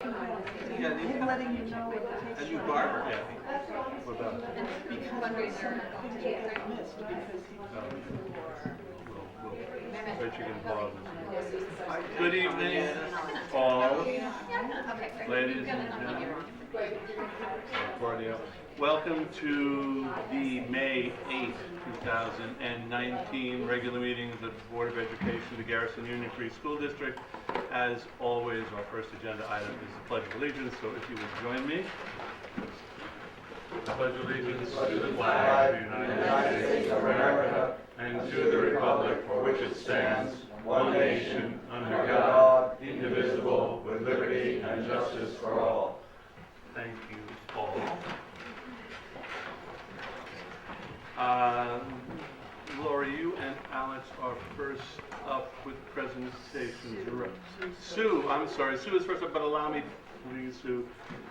Yeah, And letting you know what a takes new you. barber. Yeah. What about? Because there's some things that get missed because Bet you can pause. Good evening, all, ladies and gentlemen. Welcome to the May 8th, 2019 regular meeting of the Board of Education of the Garrison Union Free School District. As always, our first agenda item is the Pledge of Allegiance, so if you would join me. I pledge allegiance to the flag of the United States of America and to the republic for which it stands, one nation, under God, indivisible, with liberty and justice for all. Thank you all. Laura, you and Alex are first up with presentations. Sue, I'm sorry, Sue is first up, but allow me, please, Sue,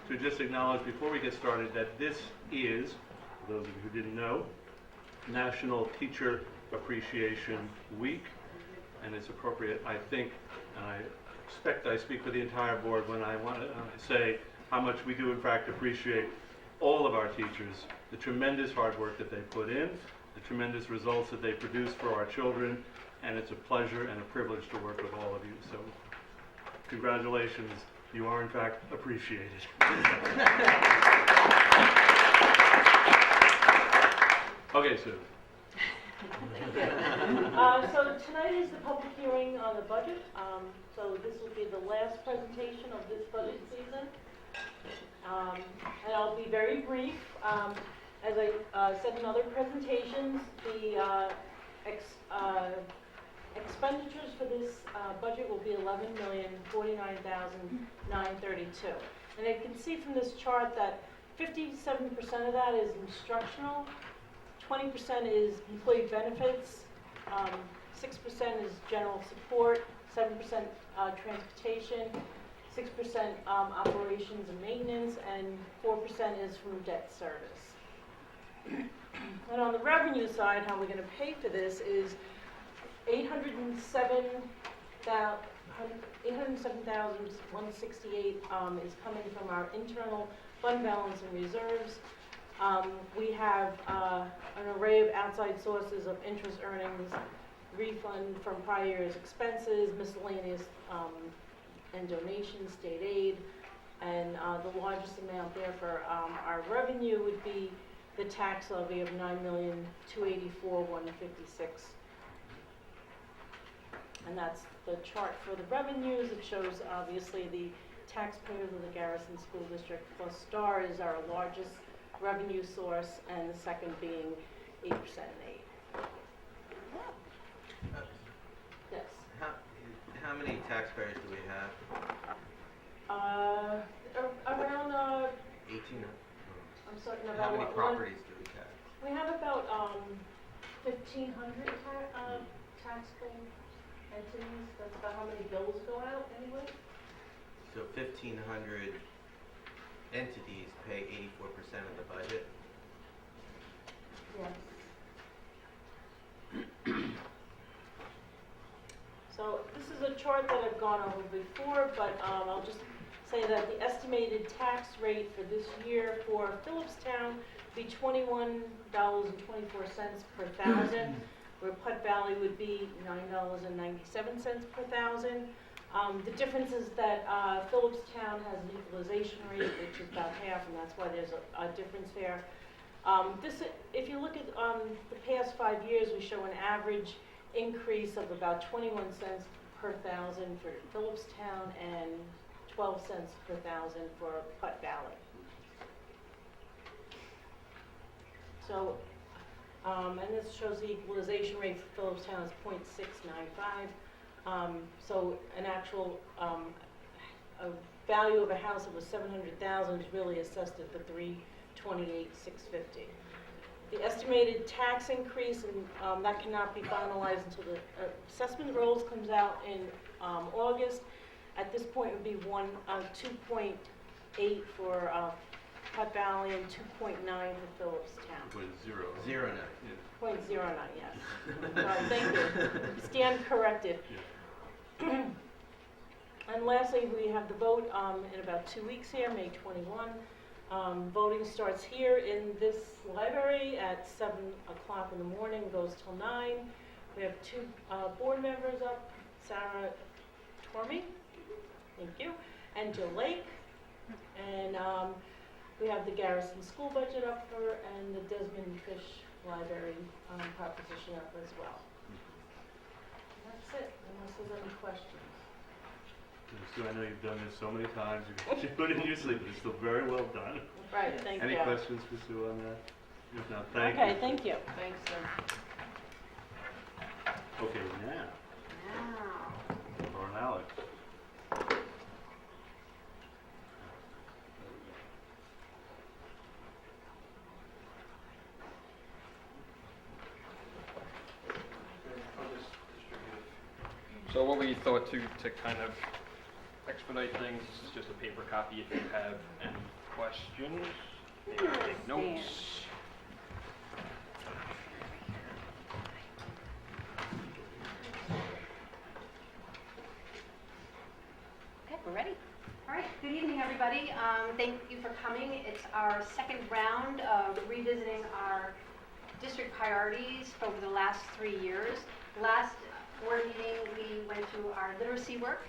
to just acknowledge before we get started that this is, for those of you who didn't know, National Teacher Appreciation Week, and it's appropriate, I think, and I expect I speak for the entire board when I want to say how much we do in fact appreciate all of our teachers, the tremendous hard work that they put in, the tremendous results that they produce for our children, and it's a pleasure and a privilege to work with all of you. So congratulations, you are in fact appreciated. Okay, Sue. So tonight is the public hearing on the budget. So this will be the last presentation of this budget season. And I'll be very brief. As I said in other presentations, the expenditures for this budget will be $11,049,932. And you can see from this chart that 57% of that is instructional, 20% is employee benefits, 6% is general support, 7% transportation, 6% operations and maintenance, and 4% is from debt service. And on the revenue side, how we're going to pay for this is $807,168 is coming from our internal fund balance and reserves. We have an array of outside sources of interest earnings, refund from prior year's expenses, miscellaneous and donations, state aid, and the largest amount there for our revenue would be the tax levy of $9,284,156. And that's the chart for the revenues. It shows obviously the taxpayers of the Garrison School District, plus STAR is our largest revenue source, and the second being 8% and aid. Yes. How many taxpayers do we have? Around 18. I'm sorry, no, How many about properties do we have? we have about 1,500 taxpaying entities. That's about how many bills go out anyway. So 1,500 entities pay 84% of the budget. Yes. So this is a chart that I've gone over before, but I'll just say that the estimated tax rate for this year for Phillipstown would be $21.24 per thousand, where Putt Valley would be $9.97 per thousand. The difference is that Phillipstown has an equalization rate, which is about half, and that's why there's a difference there. If you look at the past 5 years, we show an average increase of about 21 cents per thousand for Phillipstown and 12 cents per thousand for Putt Valley. So, and this shows the equalization rate for Phillipstown is 0.695. So an actual a value of a house that was $700,000 is really assessed at the $328,650. The estimated tax increase, and that cannot be finalized until the assessment rolls comes out in August. At this point, it would be 2.8 for Putt Valley and 2.9 for Phillipstown. 0.09. 0.09, yes. Thank you. Stand corrected. Yeah. And lastly, we have the vote in about 2 weeks here, May 21. Voting starts here in this library at 7 o'clock in the morning, goes till 9. We have 2 board members up, Sarah Tormey, thank you, and Jill Lake. And we have the Garrison school budget up for, and the Desmond Fish Library proposition up as well. And that's it, unless there's any questions. Sue, I know you've done this so many times, you put it in your sleep, but it's still very well done. Right, thank you. Any questions for Sue on that? If not, thank you. Okay, thank you. Thanks, sir. Okay, now, Now. Laura and Alex. So what we thought to kind of expedite things, this is just a paper copy if you have any questions. Maybe take notes. Okay, we're ready. All right, good evening, everybody. Thank you for coming. It's our second round of revisiting our district priorities over the last 3 years. Last board meeting, we went through our literacy work,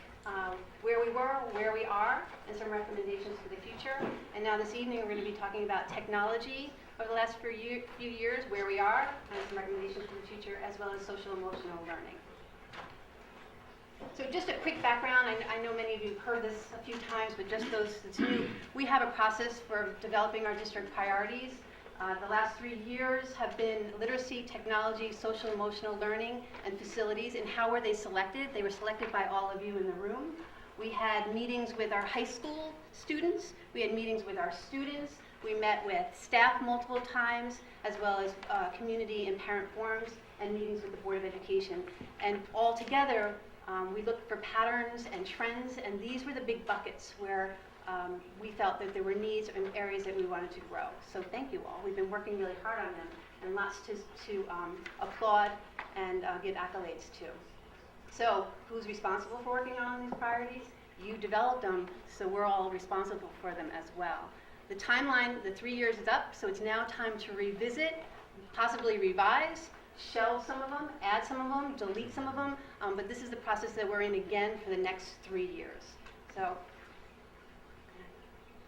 where we were, where we are, and some recommendations for the future. And now this evening, we're going to be talking about technology over the last few years, where we are, and some recommendations for the future, as well as social emotional learning. So just a quick background, I know many of you have heard this a few times, but just those that's new, we have a process for developing our district priorities. The last 3 years have been literacy, technology, social emotional learning, and facilities. And how were they selected? They were selected by all of you in the room. We had meetings with our high school students. We had meetings with our students. We met with staff multiple times, as well as community and parent forums, and meetings with the Board of Education. And all together, we looked for patterns and trends, and these were the big buckets where we felt that there were needs and areas that we wanted to grow. So thank you all. We've been working really hard on them, and lots to applaud and give accolades to. So who's responsible for working on these priorities? You developed them, so we're all responsible for them as well. The timeline, the 3 years is up, so it's now time to revisit, possibly revise, shelve some of them, add some of them, delete some of them, but this is the process that we're in again for the next 3 years. So.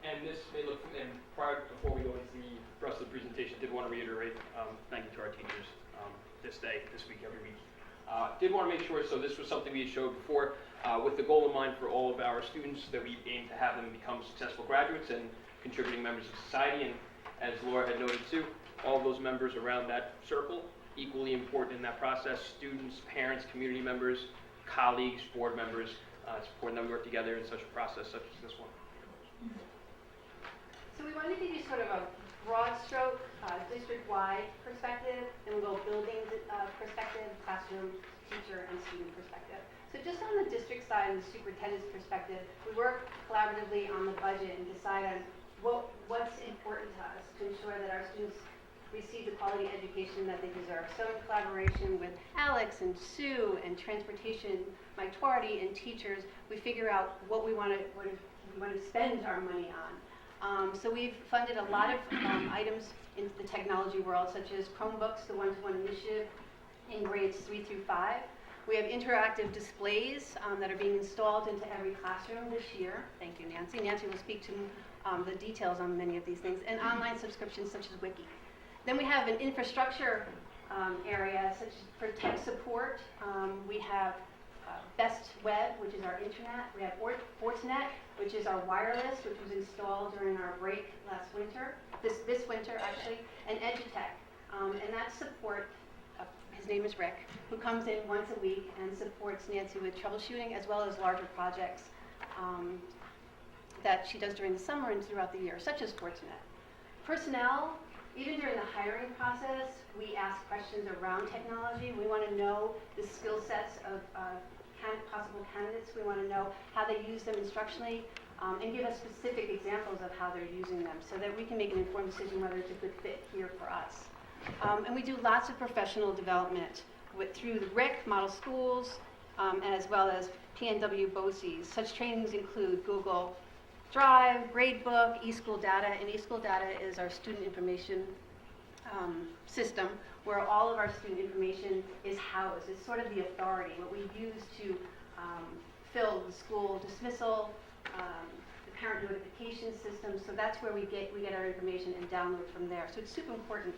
And this may look, and before we go into the rest of the presentation, did want to reiterate, thank you to our teachers this day, this week, every week. Did want to make sure, so this was something we had showed before, with the goal in mind for all of our students, that we aim to have them become successful graduates and contributing members of society. And as Laura had noted too, all of those members around that circle, equally important in that process: students, parents, community members, colleagues, board members. It's important that we work together in such a process such as this one. So we want to give you sort of a broad stroke, district-wide perspective, and we'll go building perspective, classroom, teacher, and student perspective. So just on the district side and the superintendent's perspective, we work collaboratively on the budget and decide on what's important to us to ensure that our students receive the quality education that they deserve. So in collaboration with Alex and Sue and transportation, Mike Twardy, and teachers, we figure out what we want to spend our money on. So we've funded a lot of items in the technology world, such as Chromebooks, the one-to-one initiative in grades 3 through 5. We have interactive displays that are being installed into every classroom this year. Thank you, Nancy. Nancy will speak to the details on many of these things, and online subscriptions such as Wiki. Then we have an infrastructure area such for tech support. We have Best Web, which is our internet. We have Fortinet, which is our wireless, which was installed during our break last winter, this winter actually, and Edutech. And that support, his name is Rick, who comes in once a week and supports Nancy with troubleshooting as well as larger projects that she does during the summer and throughout the year, such as Fortinet. Personnel, even during the hiring process, we ask questions around technology. We want to know the skill sets of possible candidates. We want to know how they use them instructionally and give us specific examples of how they're using them so that we can make an informed decision whether it's a good fit here for us. And we do lots of professional development through the RIC, Model Schools, as well as PNW BOCES. Such trainings include Google Drive, Gradebook, eSchool Data, and eSchool Data is our student information system where all of our student information is housed. It's sort of the authority, what we use to fill the school dismissal, the parent notification system. So that's where we get our information and download from there. So it's super important,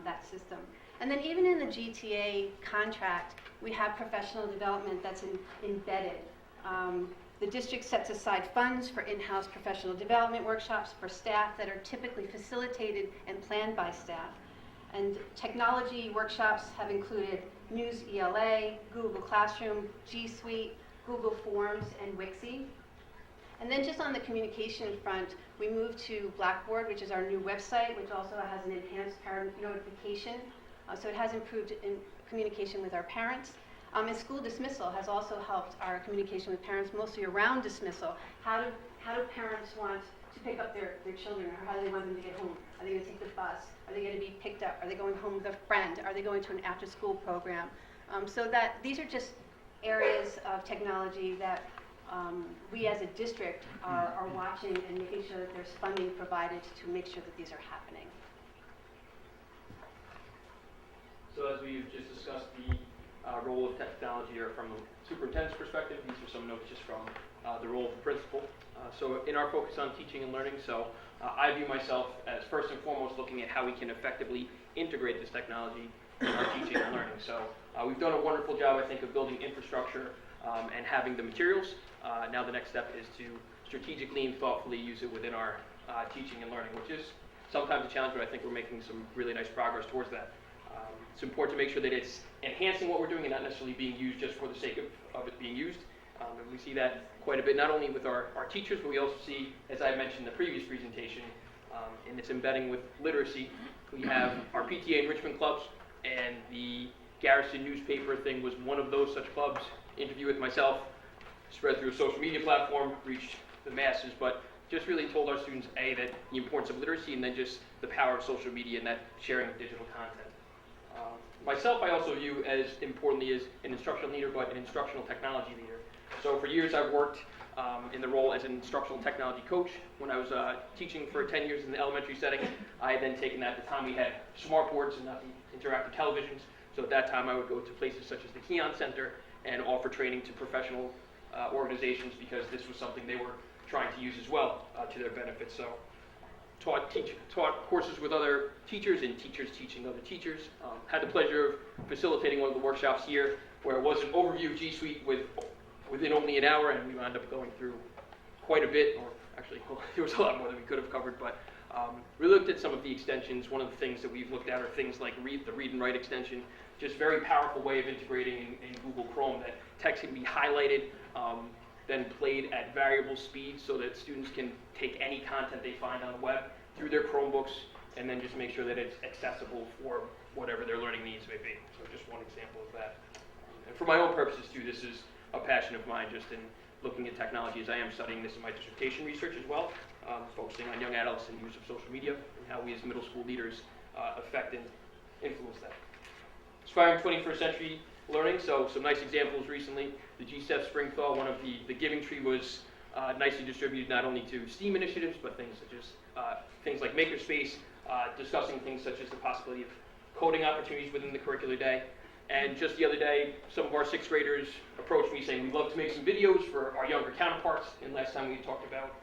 that system. And then even in the GTA contract, we have professional development that's embedded. The district sets aside funds for in-house professional development workshops for staff that are typically facilitated and planned by staff. And technology workshops have included News ELA, Google Classroom, G Suite, Google Forms, and Wixie. And then just on the communication front, we moved to Blackboard, which is our new website, which also has an enhanced parent notification. So it has improved in communication with our parents. And school dismissal has also helped our communication with parents, mostly around dismissal. How do parents want to pick up their children, or how do they want them to get home? Are they going to take the bus? Are they going to be picked up? Are they going home with a friend? Are they going to an after-school program? So that these are just areas of technology that we as a district are watching and making sure that there's funding provided to make sure that these are happening. So as we've just discussed the role of technology, or from the superintendent's perspective, these are some notes just from the role of the principal. So in our focus on teaching and learning, I view myself as first and foremost looking at how we can effectively integrate this technology in our teaching and learning. So we've done a wonderful job, I think, of building infrastructure and having the materials. Now the next step is to strategically and thoughtfully use it within our teaching and learning, which is sometimes a challenge, but I think we're making some really nice progress towards that. It's important to make sure that it's enhancing what we're doing and not necessarily being used just for the sake of it being used. And we see that quite a bit, not only with our teachers, but we also see, as I mentioned in the previous presentation, in its embedding with literacy. We have our PTA enrichment clubs, and the Garrison newspaper thing was one of those such clubs. Interview with myself, spread through a social media platform, reached the masses, but just really told our students, A, that the importance of literacy, and then just the power of social media and that sharing of digital content. Myself, I also view as importantly as an instructional leader, but an instructional technology leader. So for years I've worked in the role as an instructional technology coach. When I was teaching for 10 years in the elementary setting, I had then taken that. At the time we had smart boards and not the interactive televisions. So at that time I would go to places such as the Keon Center and offer training to professional organizations, because this was something they were trying to use as well to their benefit. So taught courses with other teachers and teachers teaching other teachers. Had the pleasure of facilitating one of the workshops here where it was an overview of G Suite within only an hour, and we wound up going through quite a bit, or actually there was a lot more than we could have covered, but we looked at some of the extensions. One of the things that we've looked at are things like the read and write extension, just very powerful way of integrating in Google Chrome that text can be highlighted, then played at variable speeds so that students can take any content they find on the web through their Chromebooks and then just make sure that it's accessible for whatever their learning needs may be. So just one example of that. And for my own purposes too, this is a passion of mine, just in looking at technology, as I am studying this in my dissertation research as well, focusing on young adults and use of social media and how we as middle school leaders affect and influence that. Inspiring 21st century learning, so some nice examples recently. The GCEF Spring Thaw, one of the Giving Tree was nicely distributed not only to STEAM initiatives, but things such as things like Makerspace, discussing things such as the possibility of coding opportunities within the curricular day. And just the other day, some of our 6th graders approached me saying, we'd love to make some videos for our younger counterparts. And last time we talked about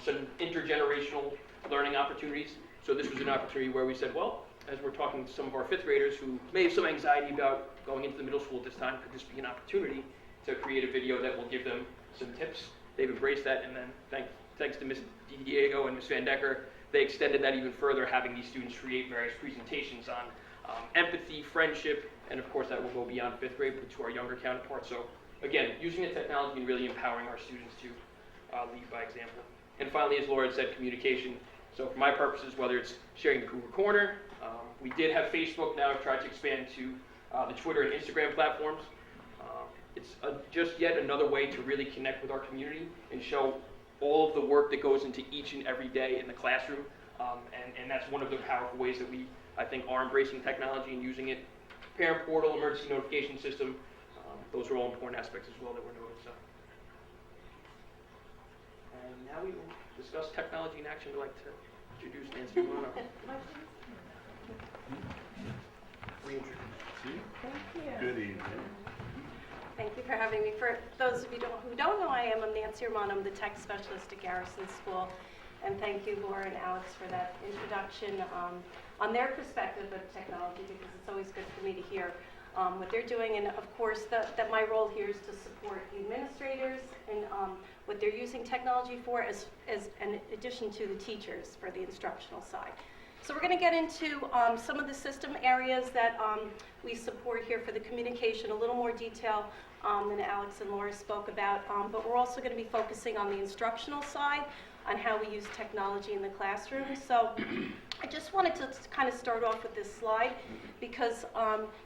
some intergenerational learning opportunities. So this was an opportunity where we said, well, as we're talking to some of our 5th graders who may have some anxiety about going into the middle school at this time, could this be an opportunity to create a video that will give them some tips? They've embraced that, and then thanks to Ms. Diego and Ms. Van Decker, they extended that even further, having these students create various presentations on empathy, friendship, and of course that will go beyond 5th grade, but to our younger counterparts. So again, using the technology and really empowering our students to lead by example. And finally, as Laura had said, communication. So for my purposes, whether it's sharing the Cougar Corner, we did have Facebook, now I've tried to expand to the Twitter and Instagram platforms. It's just yet another way to really connect with our community and show all of the work that goes into each and every day in the classroom. And that's one of the powerful ways that we, I think, are embracing technology and using it. Parent portal, emergency notification system, those are all important aspects as well that we're noting. So. And now we will discuss technology in action. I'd like to introduce Nancy Romano. Good evening. Thank you for having me. For those of you who don't know, I'm Nancy Romano. I'm the tech specialist at Garrison School. And thank you, Laura and Alex, for that introduction on their perspective of technology, because it's always good for me to hear what they're doing. And of course, that my role here is to support the administrators and what they're using technology for, as in addition to the teachers for the instructional side. So we're going to get into some of the system areas that we support here for the communication, a little more detail than Alex and Laura spoke about, but we're also going to be focusing on the instructional side, on how we use technology in the classroom. So I just wanted to kind of start off with this slide because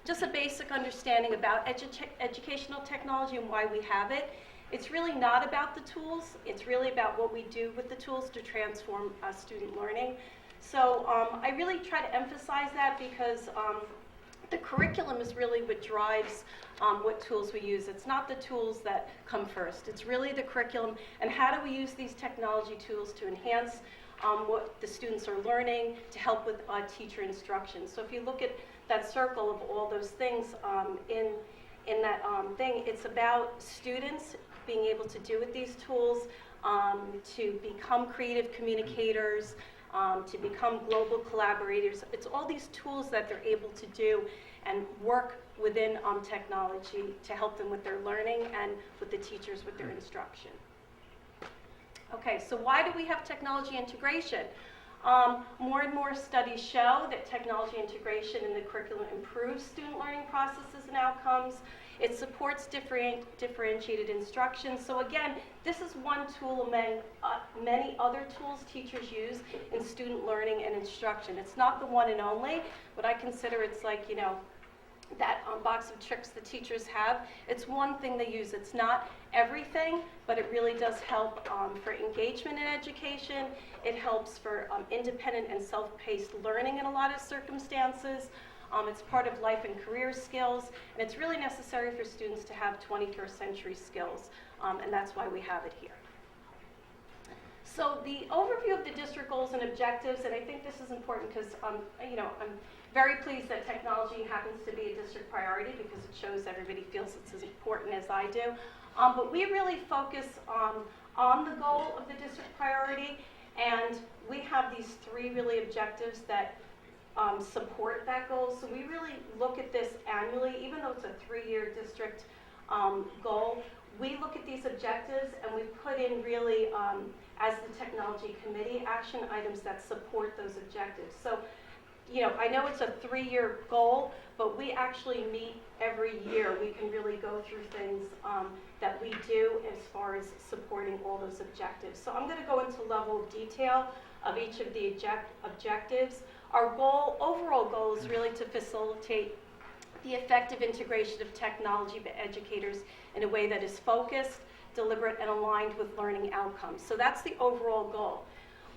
just a basic understanding about educational technology and why we have it. It's really not about the tools. It's really about what we do with the tools to transform student learning. So I really try to emphasize that because the curriculum is really what drives what tools we use. It's not the tools that come first. It's really the curriculum and how do we use these technology tools to enhance what the students are learning, to help with teacher instruction. So if you look at that circle of all those things in that thing, it's about students being able to do with these tools, to become creative communicators, to become global collaborators. It's all these tools that they're able to do and work within technology to help them with their learning and with the teachers with their instruction. Okay, so why do we have technology integration? More and more studies show that technology integration in the curriculum improves student learning processes and outcomes. It supports differentiated instruction. So again, this is one tool among many other tools teachers use in student learning and instruction. It's not the one and only, but I consider it's like, you know, that box of tricks the teachers have. It's one thing they use. It's not everything, but it really does help for engagement in education. It helps for independent and self-paced learning in a lot of circumstances. It's part of life and career skills, and it's really necessary for students to have 21st century skills, and that's why we have it here. So the overview of the district goals and objectives, and I think this is important because you know, I'm very pleased that technology happens to be a district priority because it shows everybody feels it's as important as I do. But we really focus on the goal of the district priority, and we have these three really objectives that support that goal. So we really look at this annually, even though it's a 3-year district goal. We look at these objectives and we put in really, as the technology committee, action items that support those objectives. So, you know, I know it's a 3-year goal, but we actually meet every year. We can really go through things that we do as far as supporting all those objectives. So I'm going to go into level of detail of each of the objectives. Our goal, overall goal, is really to facilitate the effective integration of technology by educators in a way that is focused, deliberate, and aligned with learning outcomes. So that's the overall goal.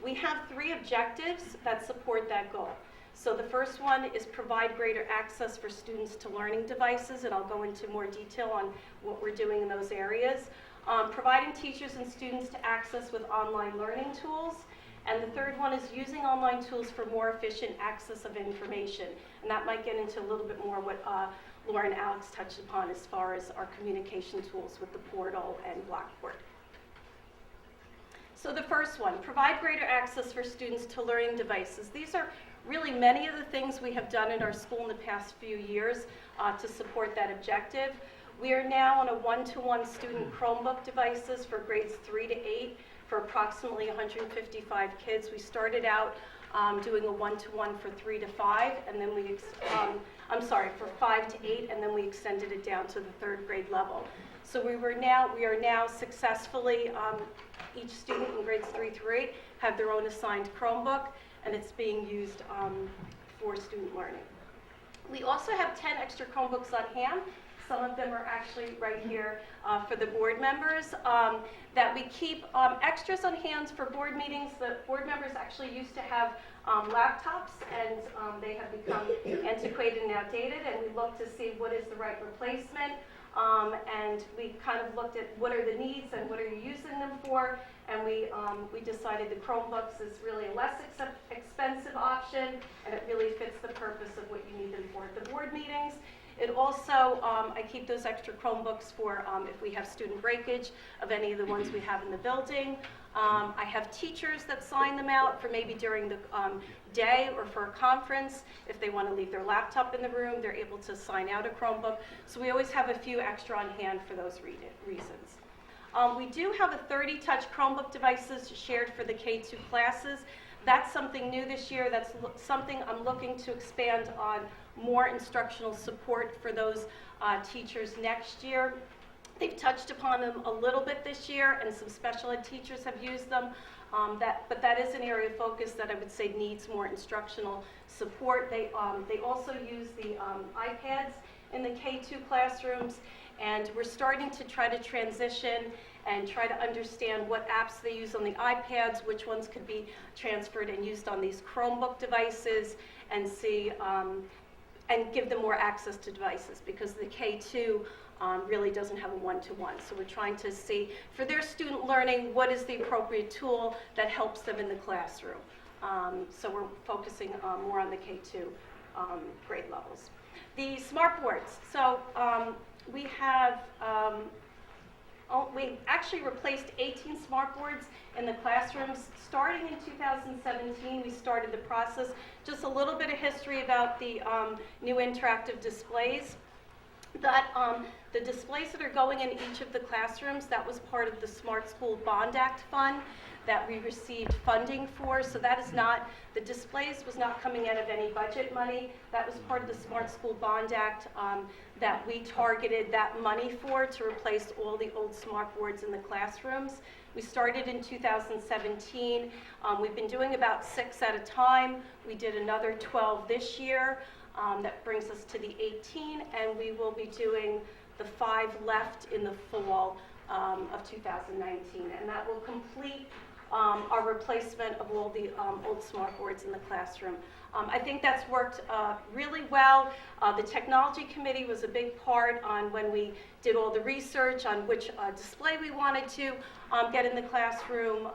We have 3 objectives that support that goal. So the first one is provide greater access for students to learning devices, and I'll go into more detail on what we're doing in those areas. Providing teachers and students to access with online learning tools. And the third one is using online tools for more efficient access of information. And that might get into a little bit more what Laura and Alex touched upon as far as our communication tools with the portal and Blackboard. So the first one, provide greater access for students to learning devices. These are really many of the things we have done in our school in the past few years to support that objective. We are now on a 1-to-1 student Chromebook devices for grades 3 to 8 for approximately 155 kids. We started out doing a 1-to-1 for 3 to 5, and then for 5 to 8, and then we extended it down to the 3rd grade level. So we are now successfully, each student in grades 3 through 8 have their own assigned Chromebook, and it's being used for student learning. We also have 10 extra Chromebooks on hand. Some of them are actually right here for the board members that we keep extras on hand for board meetings. The board members actually used to have laptops, and they have become antiquated and outdated, and we look to see what is the right replacement. And we kind of looked at what are the needs and what are you using them for, and we decided the Chromebooks is really a less expensive option, and it really fits the purpose of what you need them for at the board meetings. It also, I keep those extra Chromebooks for if we have student breakage of any of the ones we have in the building. I have teachers that sign them out for maybe during the day or for a conference. If they want to leave their laptop in the room, they're able to sign out a Chromebook. So we always have a few extra on hand for those reasons. We do have a 30-touch Chromebook devices shared for the K-2 classes. That's something new this year. That's something I'm looking to expand on more instructional support for those teachers next year. They've touched upon them a little bit this year, and some special ed teachers have used them. But that is an area of focus that I would say needs more instructional support. They also use the iPads in the K-2 classrooms, and we're starting to try to transition and try to understand what apps they use on the iPads, which ones could be transferred and used on these Chromebook devices, and see and give them more access to devices, because the K-2 really doesn't have a one-to-one. So we're trying to see, for their student learning, what is the appropriate tool that helps them in the classroom. So we're focusing more on the K-2 grade levels. The smart boards. So we have, we actually replaced 18 smart boards in the classrooms. Starting in 2017, we started the process. Just a little bit of history about the new interactive displays. That the displays that are going in each of the classrooms, that was part of the Smart School Bond Act fund that we received funding for. So that is not, the displays was not coming out of any budget money. That was part of the Smart School Bond Act that we targeted that money for to replace all the old smart boards in the classrooms. We started in 2017. We've been doing about 6 at a time. We did another 12 this year. That brings us to the 18, and we will be doing the 5 left in the fall of 2019. And that will complete our replacement of all the old smart boards in the classroom. I think that's worked really well. The technology committee was a big part on when we did all the research on which display we wanted to get in the classroom.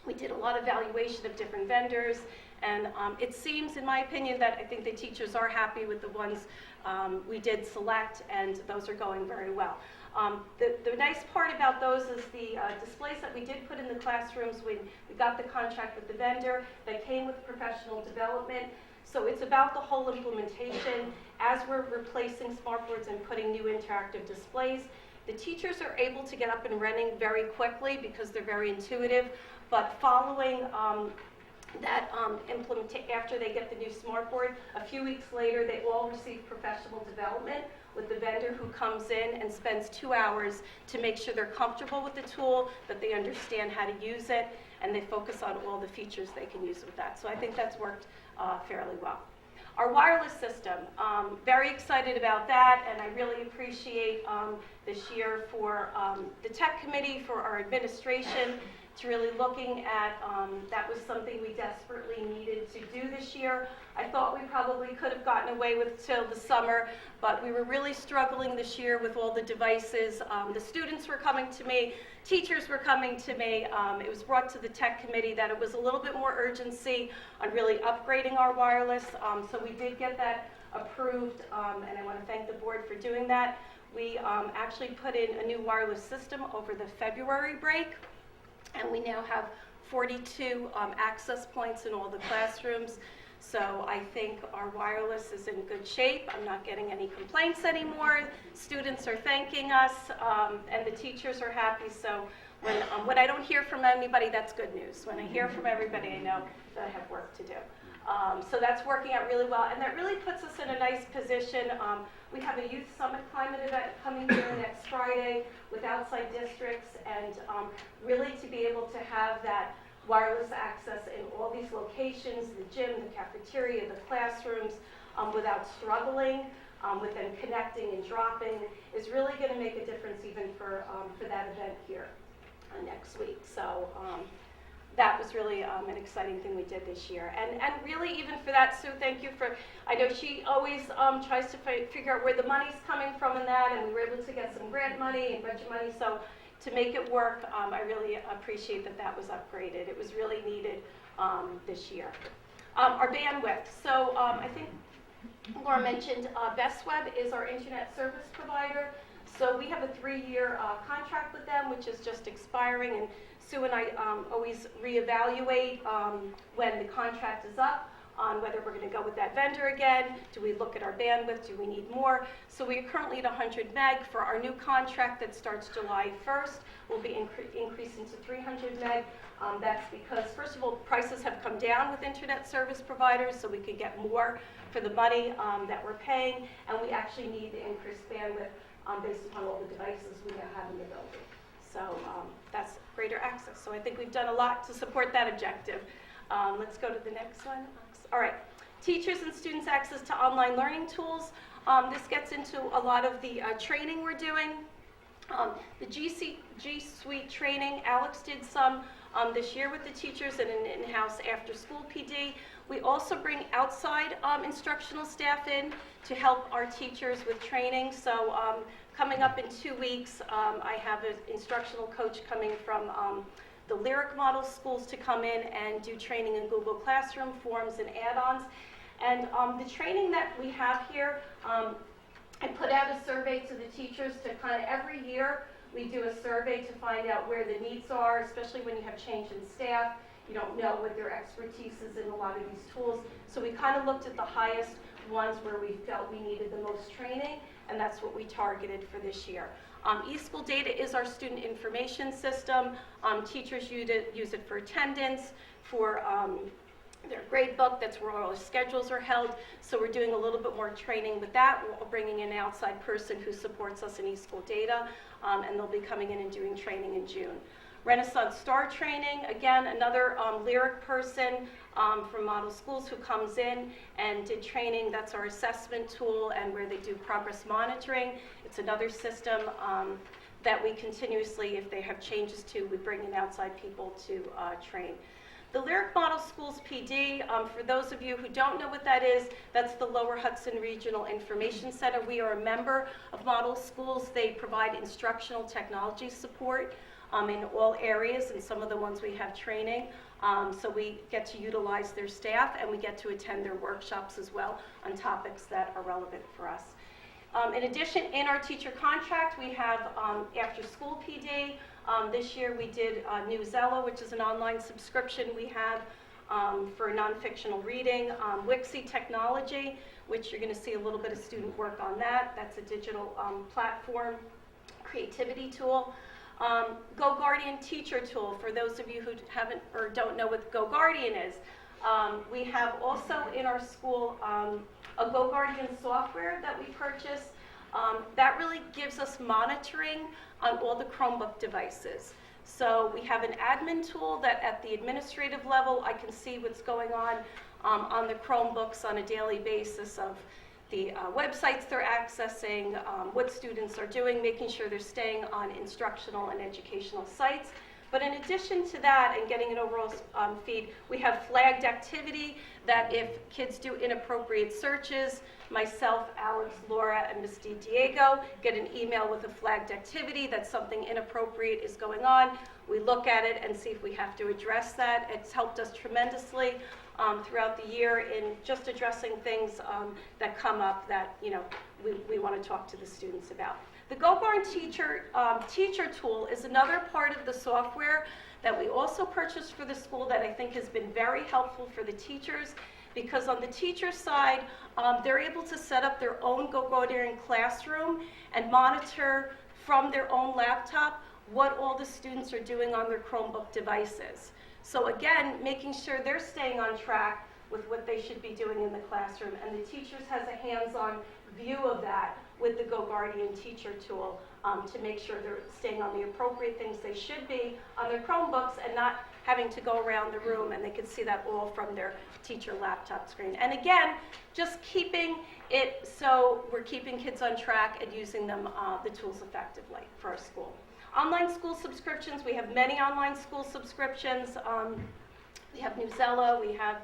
We did a lot of evaluation of different vendors. And it seems, in my opinion, that I think the teachers are happy with the ones we did select, and those are going very well. The nice part about those is the displays that we did put in the classrooms. We got the contract with the vendor that came with professional development. So it's about the whole implementation. As we're replacing smartboards and putting new interactive displays, the teachers are able to get up and running very quickly because they're very intuitive. But following that after they get the new smartboard, a few weeks later, they all receive professional development with the vendor who comes in and spends 2 hours to make sure they're comfortable with the tool, that they understand how to use it, and they focus on all the features they can use with that. So I think that's worked fairly well. Our wireless system, very excited about that, and I really appreciate this year for the tech committee, for our administration, to really looking at, that was something we desperately needed to do this year. I thought we probably could have gotten away with till the summer, but we were really struggling this year with all the devices. The students were coming to me, teachers were coming to me. It was brought to the tech committee that it was a little bit more urgency on really upgrading our wireless. So we did get that approved, and I want to thank the board for doing that. We actually put in a new wireless system over the February break. And we now have 42 access points in all the classrooms. So I think our wireless is in good shape. I'm not getting any complaints anymore. Students are thanking us, and the teachers are happy. So when I don't hear from anybody, that's good news. When I hear from everybody, I know that I have work to do. So that's working out really well, and that really puts us in a nice position. We have a Youth Summit Climate event coming here next Friday with outside districts, and really to be able to have that wireless access in all these locations, the gym, the cafeteria, the classrooms, without struggling with them connecting and dropping, is really going to make a difference even for that event here next week. So that was was really an exciting thing we did this year. And really, even for that, Sue, thank you for, I know she always tries to figure out where the money's coming from and that, and we were able to get some grant money and budget money, so to make it work, I really appreciate that that was upgraded. It was really needed this year. Our bandwidth. So I think Laura mentioned Best Web is our internet service provider. So we have a 3-year contract with them, which is just expiring, and Sue and I always reevaluate when the contract is up on whether we're going to go with that vendor again. Do we look at our bandwidth? Do we need more? So we are currently at 100 meg. For our new contract that starts July 1st, we'll be increasing to 300 meg. That's because, first of all, prices have come down with internet service providers, so we could get more for the money that we're paying, and we actually need to increase bandwidth based upon all the devices we now have in the building. So that's greater access. So I think we've done a lot to support that objective. Let's go to the next one. All right, teachers and students' access to online learning tools. This gets into a lot of the training we're doing. The G Suite training, Alex did some this year with the teachers and an in-house after-school PD. We also bring outside instructional staff in to help our teachers with training. So coming up in 2 weeks, I have an instructional coach coming from the Lyric Model schools to come in and do training in Google Classroom, forms, and add-ons. And the training that we have here, I put out a survey to the teachers to kind of every year we do a survey to find out where the needs are, especially when you have change in staff. You don't know what their expertise is in a lot of these tools. So we kind of looked at the highest ones where we felt we needed the most training, and that's what we targeted for this year. eSchool Data is our student information system. Teachers use it for attendance, for their grade book. That's where all the schedules are held. So we're doing a little bit more training with that. We're bringing in an outside person who supports us in eSchool Data, and they'll be coming in and doing training in June. Renaissance Star Training, again, another Lyric person from Model Schools who comes in and did training. That's our assessment tool and where they do progress monitoring. It's another system that we continuously, if they have changes to, we bring in outside people to train. The Lyric Model Schools PD, for those of you who don't know what that is, that's the Lower Hudson Regional Information Center. We are a member of Model Schools. They provide instructional technology support in all areas, and some of the ones we have training. So we get to utilize their staff, and we get to attend their workshops as well on topics that are relevant for us. In addition, in our teacher contract, we have after-school PD. This year we did Newsella, which is an online subscription we have for fictional reading. Wixie Technology, which you're going to see a little bit of student work on that. That's a digital platform creativity tool. Go Guardian Teacher Tool, for those of you who haven't or don't know what Go Guardian is. We have also in our school a Go Guardian software that we purchased. That really gives us monitoring on all the Chromebook devices. So we have an admin tool that at the administrative level, I can see what's going on the Chromebooks on a daily basis of the websites they're accessing, what students are doing, making sure they're staying on instructional and educational sites. But in addition to that and getting an overall feed, we have flagged activity that if kids do inappropriate searches, myself, Alex, Laura, and Ms. Diego get an email with a flagged activity that something inappropriate is going on. We look at it and see if we have to address that. It's helped us tremendously throughout the year in just addressing things that come up that we want to talk to the students about. The GoBarn teacher tool is another part of the software that we also purchased for the school that I think has been very helpful for the teachers, because on the teacher side, they're able to set up their own GoGuardian classroom and monitor from their own laptop what all the students are doing on their Chromebook devices. So again, making sure they're staying on track with what they should be doing in the classroom, and the teachers has a hands-on view of that with the GoGuardian teacher tool to make sure they're staying on the appropriate things they should be on their Chromebooks and not having to go around the room, and they can see that all from their teacher laptop screen. And again, just keeping it so we're keeping kids on track and using them, the tools effectively for our school. Online school subscriptions, we have many online school subscriptions. We have Newsella, we have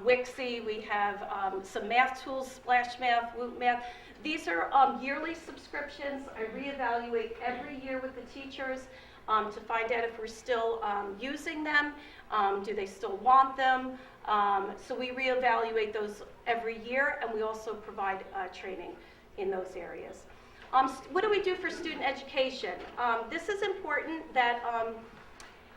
Wixie, we have some math tools, Splash Math, Woot Math. These are yearly subscriptions. I reevaluate every year with the teachers to find out if we're still using them. Do they still want them? So we reevaluate those every year, and we also provide training in those areas. What do we do for student education? This is important that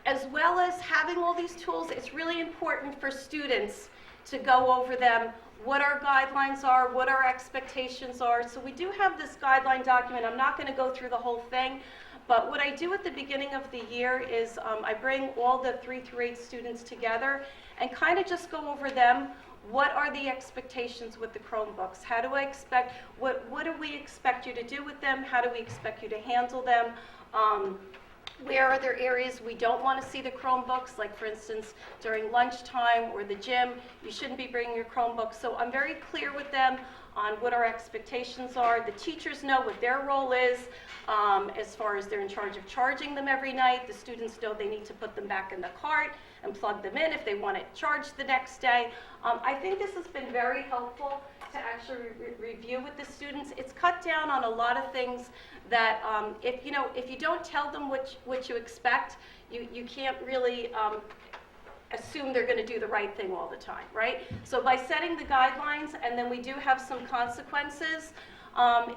as well as having all these tools, it's really important for students to go over them, what our guidelines are, what our expectations are. So we do have this guideline document. I'm not going to go through the whole thing, but what I do at the beginning of the year is I bring all the 3 through 8 students together and kind of just go over them. What are the expectations with the Chromebooks? How do I expect, what do we expect you to do with them? How do we expect you to handle them? Where are there areas we don't want to see the Chromebooks? Like, for instance, during lunchtime or the gym, you shouldn't be bringing your Chromebooks. So I'm very clear with them on what our expectations are. The teachers know what their role is as far as they're in charge of charging them every night. The students know they need to put them back in the cart and plug them in if they want it charged the next day. I think this has been very helpful to actually review with the students. It's cut down on a lot of things that if you don't tell them what you expect, you can't really assume they're going to do the right thing all the time, right? So by setting the guidelines, and then we do have some consequences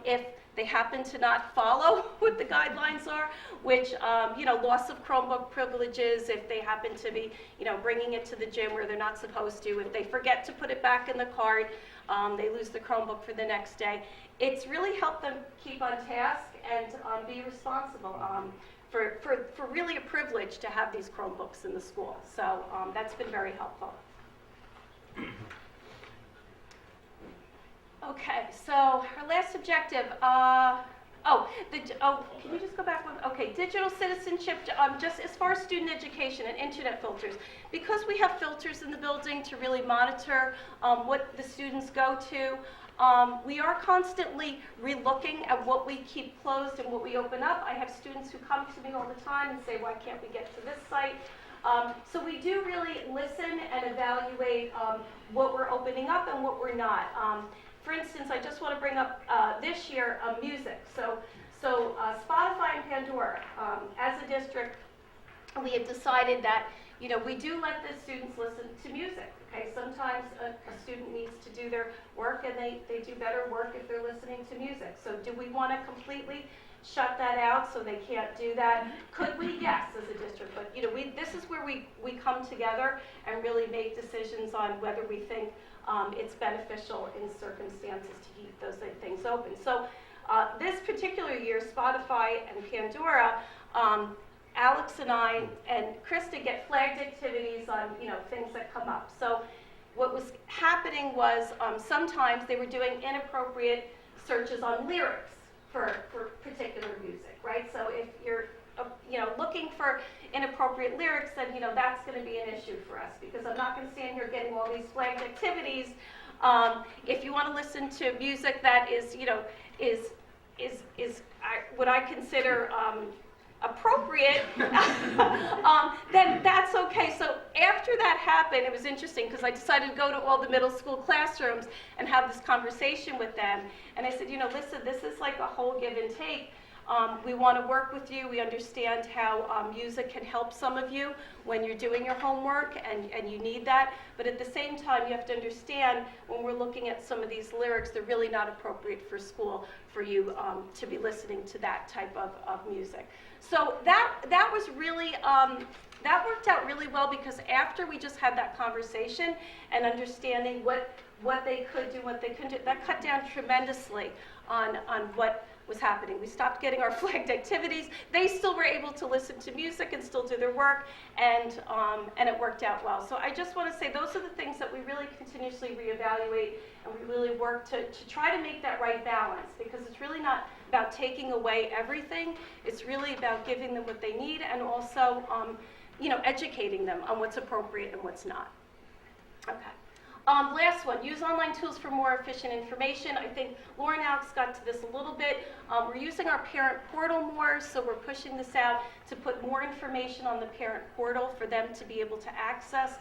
if they happen to not follow what the guidelines are, which, loss of Chromebook privileges, if they happen to be, bringing it to the gym where they're not supposed to, if they forget to put it back in the cart, they lose the Chromebook for the next day. It's really helped them keep on task and be responsible. For really a privilege to have these Chromebooks in the school. So that's been very helpful. Okay, so our last objective, can you just go back one? Okay, digital citizenship, just as far as student education and internet filters. Because we have filters in the building to really monitor what the students go to, we are constantly relooking at what we keep closed and what we open up. I have students who come to me all the time and say, why can't we get to this site? So we do really listen and evaluate what we're opening up and what we're not. For instance, I just want to bring up this year music. So Spotify and Pandora, as a district, we have decided that we do let the students listen to music. Okay, sometimes a student needs to do their work, and they do better work if they're listening to music. So do we want to completely shut that out so they can't do that? Could we? Yes, as a district. But this is where we come together and really make decisions on whether we think it's beneficial in circumstances to keep those things open. So this particular year, Spotify and Pandora, Alex and I and Krista get flagged activities on things that come up. So what was happening was sometimes they were doing inappropriate searches on lyrics for particular music, right? So if you're looking for inappropriate lyrics, then that's going to be an issue for us, because I'm not going to stand here getting all these flagged activities. If you want to listen to music that is what I consider appropriate, then that's okay. So after that happened, it was interesting because I decided to go to all the middle school classrooms and have this conversation with them. And I said, listen, this is like a whole give and take. We want to work with you. We understand how music can help some of you when you're doing your homework, and you need that. But at the same time, you have to understand when we're looking at some of these lyrics, they're really not appropriate for school for you to be listening to that type of music. So that was really, that worked out really well, because after we just had that conversation and understanding what they could do, what they couldn't do, that cut down tremendously on what was happening. We stopped getting our flagged activities. They still were able to listen to music and still do their work, and it worked out well. So I just want to say those are the things that we really continuously reevaluate, and we really work to try to make that right balance, because it's really not about taking away everything. It's really about giving them what they need, and also educating them on what's appropriate and what's not. Okay. Last one, use online tools for more efficient information. I think Laura and Alex got to this a little bit. We're using our parent portal more, so we're pushing this out to put more information on the parent portal for them to be able to access.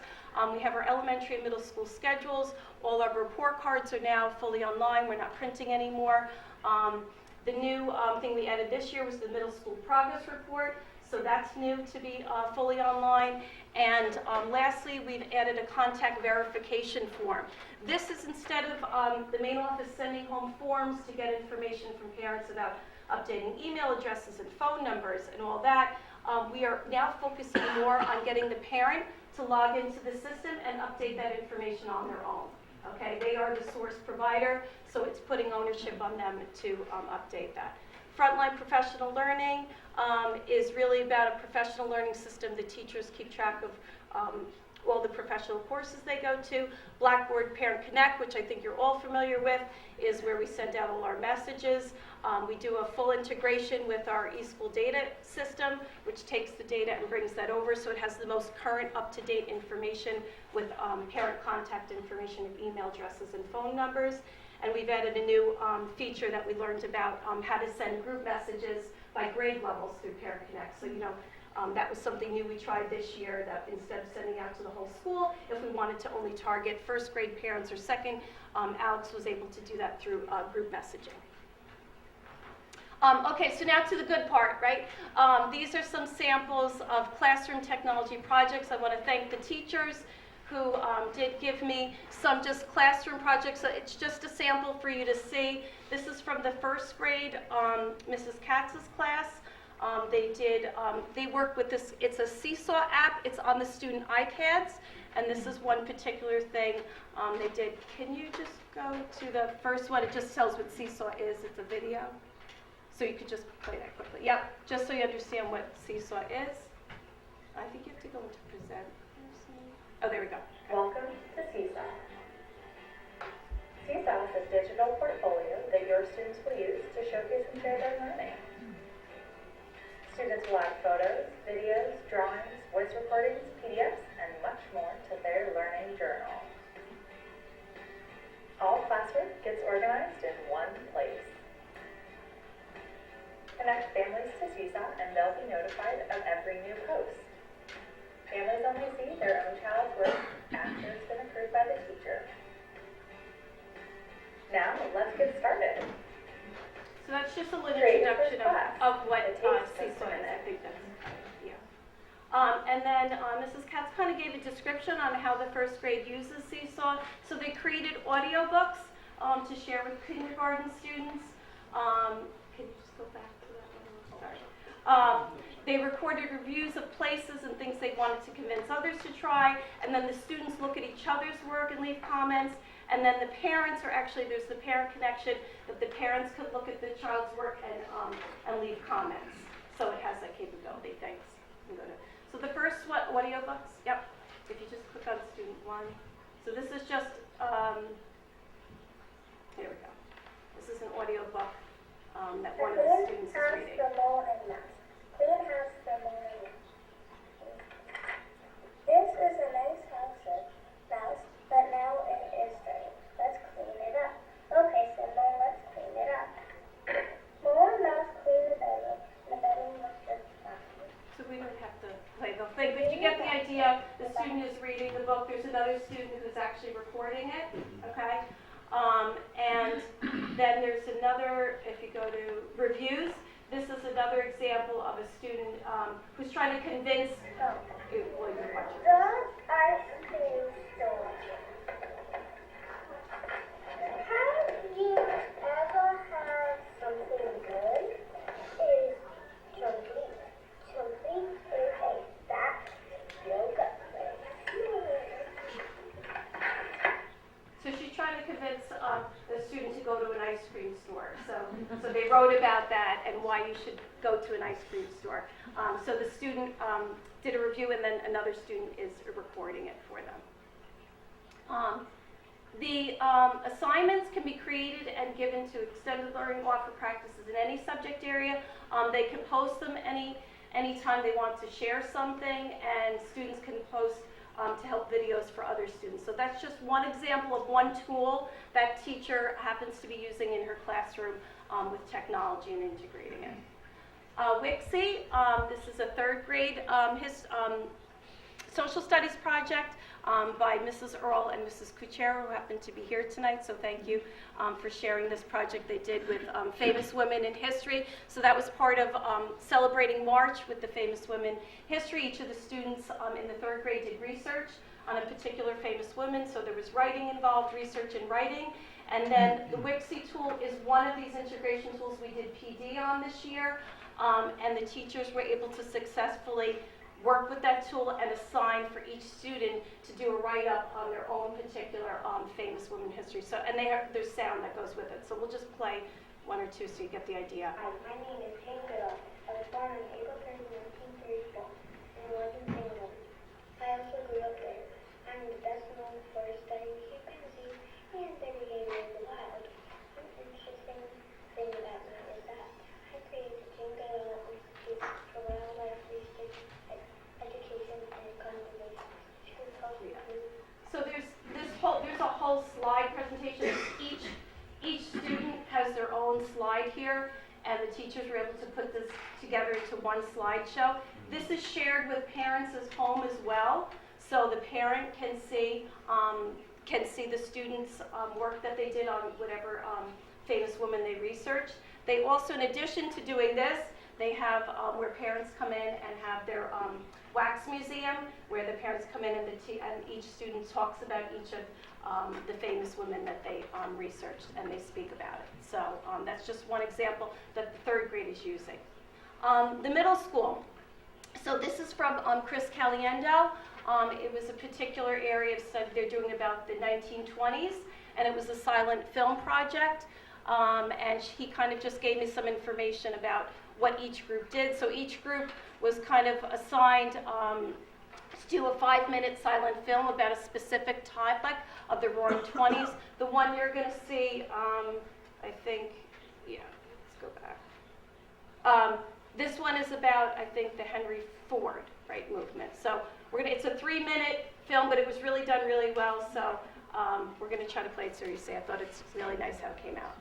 We have our elementary and middle school schedules. All our report cards are now fully online. We're not printing anymore. The new thing we added this year was the middle school progress report. So that's new to be fully online. And lastly, we've added a contact verification form. This is instead of the main office sending home forms to get information from parents about updating email addresses and phone numbers and all that. We are now focusing more on getting the parent to log into the system and update that information on their own. Okay, they are the source provider, so it's putting ownership on them to update that. Frontline professional learning is really about a professional learning system. The teachers keep track of all the professional courses they go to. Blackboard Parent Connect, which I think you're all familiar with, is where we send out all our messages. We do a full integration with our eSchool data system, which takes the data and brings that over, so it has the most current, up-to-date information with parent contact information of email addresses and phone numbers. And we've added a new feature that we learned about how to send group messages by grade levels through Parent Connect. So, that was something new we tried this year, that instead of sending out to the whole school, if we wanted to only target first grade parents or second, Alex was able to do that through group messaging. Okay, so now to the good part, right? These are some samples of classroom technology projects. I want to thank the teachers who did give me some just classroom projects. So it's just a sample for you to see. This is from the first grade, Mrs. Katz's class. They work with this, it's a Seesaw app. It's on the student iPads. And this is one particular thing they did. Can you just go to the first one? It just tells what Seesaw is. It's a video. So you could just play that quickly. Yep, just so you understand what Seesaw is. I think you have to go into present. Oh, there we go. Welcome to Seesaw. Seesaw is a digital portfolio that your students will use to showcase and share their learning. Students will add photos, videos, drawings, voice recordings, PDFs, and much more to their learning journal. All classwork gets organized in one place. Connect families to Seesaw and they'll be notified of every new post. Families only see their own child's work after it's been approved by the teacher. Now, let's get started. So that's just a little Great. introduction First of what It takes just Seesaw a is. I minute. think that's, yeah. And then Mrs. Katz kind of gave a description on how the first grade uses Seesaw. So they created audiobooks to share with kindergarten students. Can you just go back to that one? Sorry. They recorded reviews of places and things they wanted to convince others to try, and then the students look at each other's work and leave comments, and then the parents are actually, there's the parent connection, that the parents could look at the child's work and leave comments. So it has that capability. Thanks. So the first one, audiobooks, yep. If you just click on student one. So this is just, here we go. This is an audiobook that one of the students is reading. Clean house for morning. This is a nice mouse, but now it is dirty. Let's clean it up. Okay, Simone, let's clean it up. More mouse clean the bedroom. The bedroom looks just fine. So we don't have to play the thing, but you get the idea. The student is reading the book. There's another student who's actually recording it, okay? And then there's another, if you go to reviews, this is another example of a student who's trying to convince. Well, you're watching. Dog ice cream store. Have you ever had something good? Is chunky. Chunky is a fat yogurt place. So she's trying to convince the student to go to an ice cream store. So they wrote about that and why you should go to an ice cream store. So the student did a review, and then another student is recording it for them. The assignments can be created and given to extended learning offer practices in any subject area. They can post them anytime they want to share something, and students can post to help videos for other students. So that's just one example of one tool that teacher happens to be using in her classroom with technology and integrating it. Wixie, this is a third grade social studies project by Mrs. Earl and Mrs. Kuchera, who happen to be here tonight, so thank you for sharing this project they did with famous women in history. So that was part of celebrating March with the famous women history. Each of the students in the third grade did research on a particular famous woman, so there was writing involved, research and writing. And then the Wixie tool is one of these integration tools we did PD on this year, and the teachers were able to successfully work with that tool and assign for each student to do a write-up on their own particular famous women history. So, and there's sound that goes with it. So we'll just play one or two so you get the idea. Hi, my name is Hank Goodall. I was born on April 30, 1934 in Northern St. Louis. I also grew up there. I'm the best known for studying chimpanzees and their behavior in the wild. One interesting thing about me is that I created the Hank Goodall Institute for Wildlife Research, Education, and Conservation. So there's a whole slide presentation. Each student has their own slide here, and the teachers were able to put this together into one slideshow. This is shared with parents as home as well, so the parent can see the students' work that they did on whatever famous woman they researched. They also, in addition to doing this, they have where parents come in and have their wax museum, where the parents come in and each student talks about each of the famous women that they researched, and they speak about it. So that's just one example that the third grade is using. The middle school. So this is from Chris Caliendo. It was a particular area of study they're doing about the 1920s, and it was a silent film project. And he kind of just gave me some information about what each group did. So each group was kind of assigned to do a 5-minute silent film about a specific topic of the Roaring '20s. The one you're going to see, I think, yeah, let's go back. This one is about, I think, the Henry Ford, right, movement. So it's a 3-minute film, but it was really done really well. So we're going to try to play it so you see. I thought it's really nice how it came out.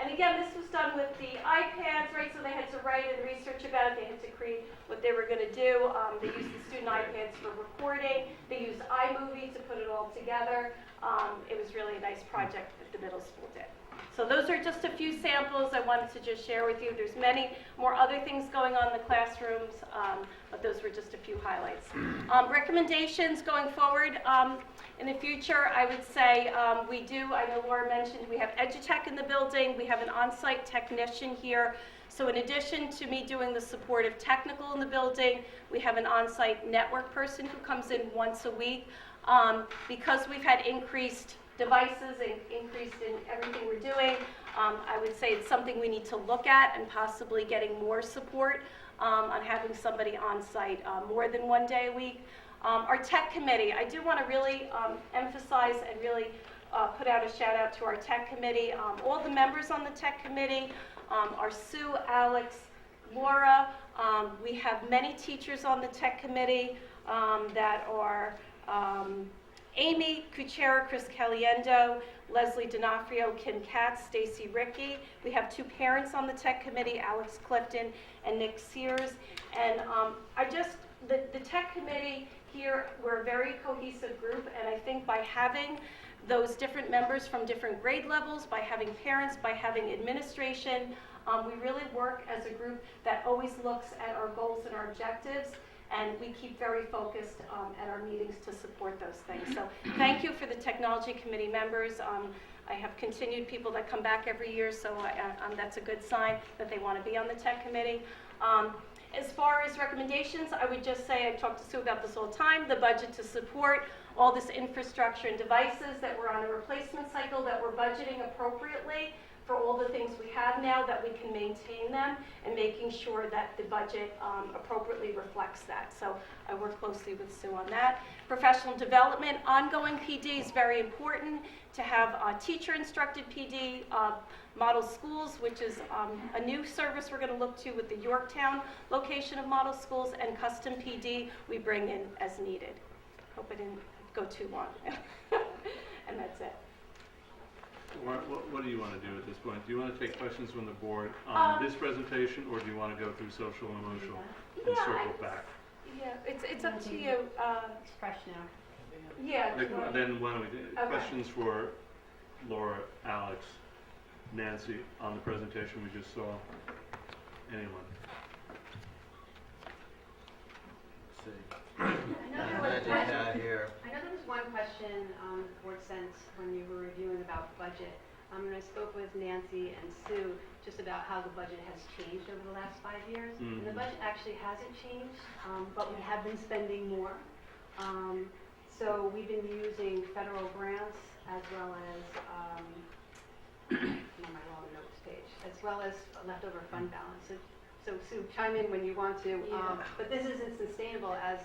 And again, this was done with the iPads, right? So they had to write and research about it. They had to create what they were going to do. They used the student iPads for recording. They used iMovie to put it all together. It was really a nice project that the middle school did. So those are just a few samples I wanted to just share with you. There's many more other things going on in the classrooms, but those were just a few highlights. Recommendations going forward in the future, I would say I know Laura mentioned, we have EduTech in the building. We have an on-site technician here. So in addition to me doing the supportive technical in the building, we have an on-site network person who comes in once a week. Because we've had increased devices and increased in everything we're doing, I would say it's something we need to look at and possibly getting more support on having somebody on site more than one day a week. Our tech committee, I do want to really emphasize and really put out a shout out to our tech committee. All the members on the tech committee are Sue, Alex, Laura. We have many teachers on the tech committee that are Amy Kuchera, Chris Caliendo, Leslie D'Onofrio, Kim Katz, Stacy Rickey. We have 2 parents on the tech committee, Alex Clifton and Nick Sears. And the tech committee here, we're a very cohesive group, and I think by having those different members from different grade levels, by having parents, by having administration, we really work as a group that always looks at our goals and our objectives, and we keep very focused at our meetings to support those things. So thank you for the technology committee members. I have continued people that come back every year, so that's a good sign that they want to be on the tech committee. As far as recommendations, I would just say, I talk to Sue about this all the time, the budget to support all this infrastructure and devices, that we're on a replacement cycle, that we're budgeting appropriately for all the things we have now, that we can maintain them, and making sure that the budget appropriately reflects that. So I work closely with Sue on that. Professional development, ongoing PD is very important, to have teacher-instructed PD, model schools, which is a new service we're going to look to with the Yorktown location of model schools, and custom PD we bring in as needed. Hope I didn't go too long. And that's it. What do you want to do at this point? Do you want to take questions from the board on this presentation, or do you want to go through social and emotional and circle back? Yeah, it's up to you. It's fresh now. Yeah. Then why don't we do questions for Laura, Alex, Nancy on the presentation we just saw? Anyone? Let's see. I know there was Magic hat here. one question the board sent when you were reviewing about budget. And I spoke with Nancy and Sue just about how the budget has changed over the last 5 years. And the budget actually hasn't changed, but we have been spending more. So we've been using federal grants as well as, I'm on my long notes page, as well as leftover fund balance. So Sue, chime in when you want to. But this isn't sustainable. As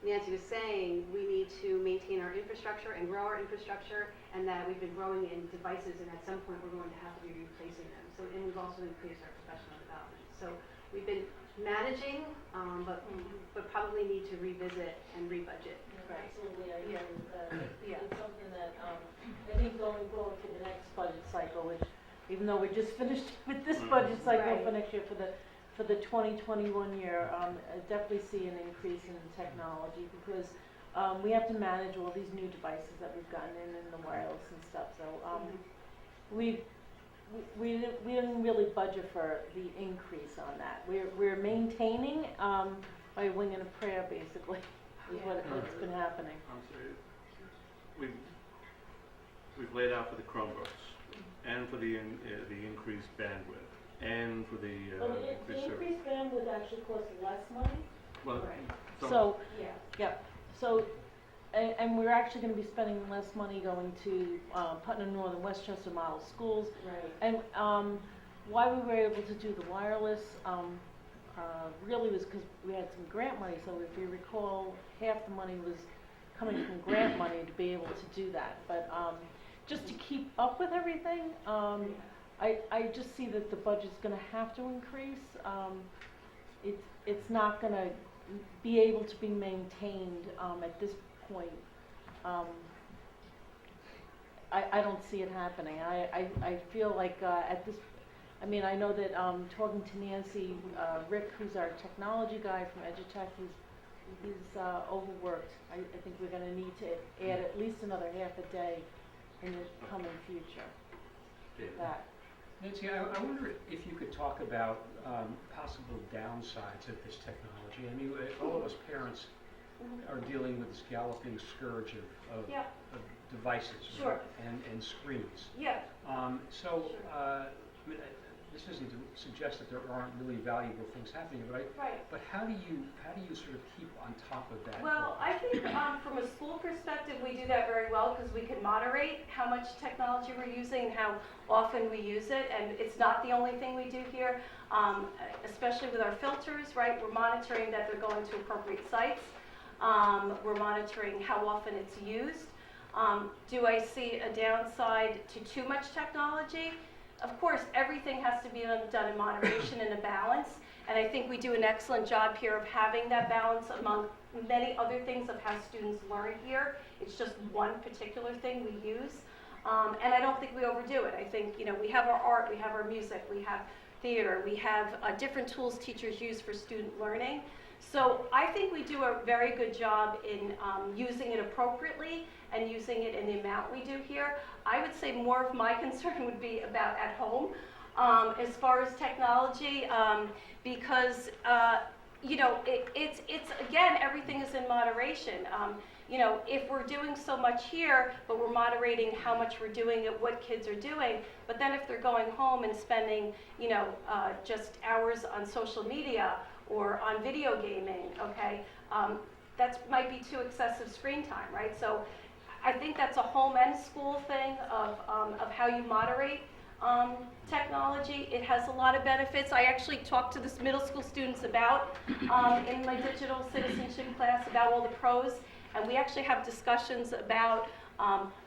Nancy was saying, we need to maintain our infrastructure and grow our infrastructure, and that we've been growing in devices, and at some point we're going to have to be replacing them. So, and we've also increased our professional development. So we've been managing, but probably need to revisit and rebudget. Absolutely, I agree with that. It's something that I think going forward for the next budget cycle, which even though we're just finished with this budget cycle for next year, for the 2021 year, I definitely see an increase in technology, because we have to manage all these new devices that we've gotten in and the wireless and stuff. So we didn't really budget for the increase on that. We're maintaining by a wing and a prayer, basically, is what's been happening. I'm sorry. We've laid out for the Chromebooks and for the increased bandwidth and for the The increased service. increased bandwidth actually costs less money. Well, So, so, and we're actually going to be spending less money going to Putnam North and Westchester model schools. Right. And why we were able to do the wireless really was because we had some grant money. So if you recall, half the money was coming from grant money to be able to do that. But just to keep up with everything, I just see that the budget's going to have to increase. It's not going to be able to be maintained at this point. I don't see it happening. I feel like at this, I mean, I know that talking to Nancy, Rick, who's our technology guy from Edutech, he's overworked. I think we're going to need to add at least another half a day in the coming future. That. Nancy, I wonder if you could talk about possible downsides of this technology. I mean, all of us parents are dealing with this galloping scourge of devices, Sure. and screens. Yeah. So, I mean, this isn't to suggest that there aren't really valuable things happening, but how do you sort of keep on top of that? Well, I think from a school perspective, we do that very well, because we can moderate how much technology we're using and how often we use it. And it's not the only thing we do here, especially with our filters, right? We're monitoring that they're going to appropriate sites. We're monitoring how often it's used. Do I see a downside to too much technology? Of course, everything has to be done in moderation and a balance, and I think we do an excellent job here of having that balance among many other things of how students learn here. It's just one particular thing we use, and I don't think we overdo it. I think, you know, we have our art, we have our music, we have theater, we have different tools teachers use for student learning. So I think we do a very good job in using it appropriately and using it in the amount we do here. I would say more of my concern would be about at home as far as technology, because you know, it's again, everything is in moderation. You know, if we're doing so much here, but we're moderating how much we're doing it, what kids are doing, but then if they're going home and spending, you know, just hours on social media or on video gaming, okay, that might be too excessive screen time, right? So I think that's a home and school thing of how you moderate technology. It has a lot of benefits. I actually talked to this middle school students about, in my digital citizenship class, about all the pros, and we actually have discussions about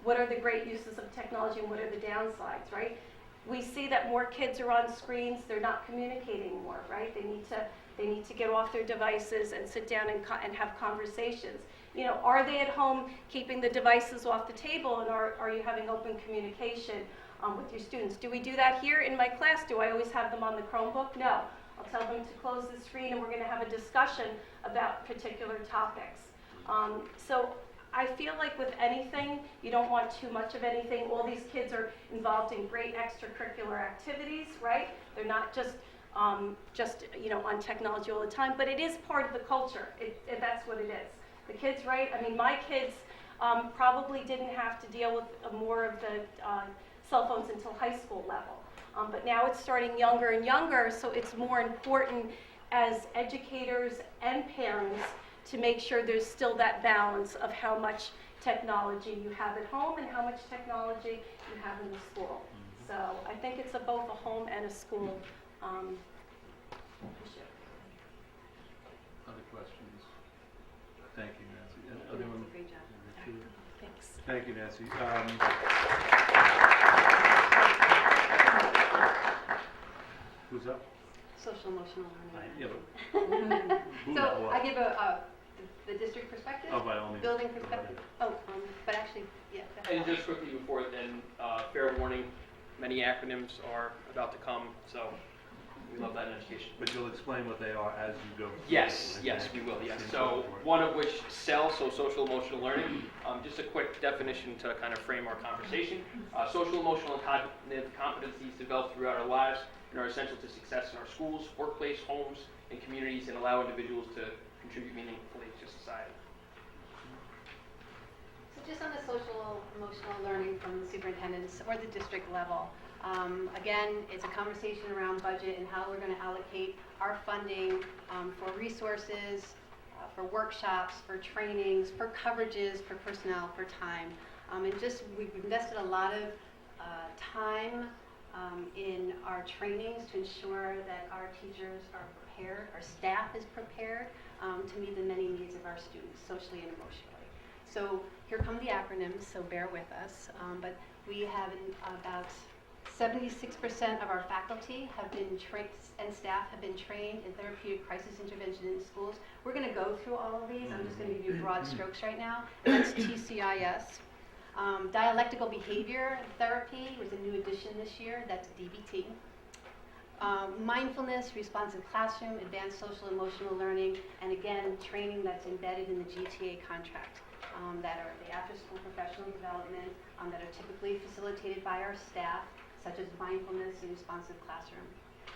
what are the great uses of technology and what are the downsides, right? We see that more kids are on screens, they're not communicating more, right? They need to get off their devices and sit down and have conversations. You know, are they at home keeping the devices off the table, and are you having open communication with your students? Do we do that here in my class? Do I always have them on the Chromebook? No. I'll tell them to close the screen and we're going to have a discussion about particular topics. So I feel like with anything, you don't want too much of anything. All these kids are involved in great extracurricular activities, right? They're not just you know, on technology all the time, but it is part of the culture. That's what it is. The kids, right? I mean, my kids probably didn't have to deal with more of the cell phones until high school level. But now it's starting younger and younger, so it's more important as educators and parents to make sure there's still that balance of how much technology you have at home and how much technology you have in the school. So I think it's both a home and a school issue. Other questions? Thank you, Nancy. And other one? Great job. Thanks. Thank you, Nancy. Who's up? Social emotional learning. Yeah, but who So or what? I give the district perspective, Oh, by all means. building perspective. Oh, but actually, yeah. that's And fine. just quickly before then, fair warning, many acronyms are about to come, so we love that in education. But you'll explain what they are as you go. Yes, yes, we will, yes. So one of which, SEL, so social emotional learning. Just a quick definition to kind of frame our conversation. Social emotional and cognitive competencies developed throughout our lives and are essential to success in our schools, workplace, homes, and communities, and allow individuals to contribute meaningfully to society. So just on the social emotional learning from the superintendents or the district level, again, it's a conversation around budget and how we're going to allocate our funding for resources, for workshops, for trainings, for coverages, for personnel, for time. And just we've invested a lot of time in our trainings to ensure that our teachers are prepared, our staff is prepared to meet the many needs of our students, socially and emotionally. So here come the acronyms, so bear with us. But we have about 76% of our faculty have been trained and staff have been trained in therapeutic crisis intervention in schools. We're going to go through all of these. I'm just going to give you broad strokes right now. That's TCIS. Dialectical behavior therapy was a new addition this year. That's DBT. Mindfulness, responsive classroom, advanced social emotional learning, and again, training that's embedded in the GTA contract that are the after-school professional development that are typically facilitated by our staff, such as mindfulness and responsive classroom.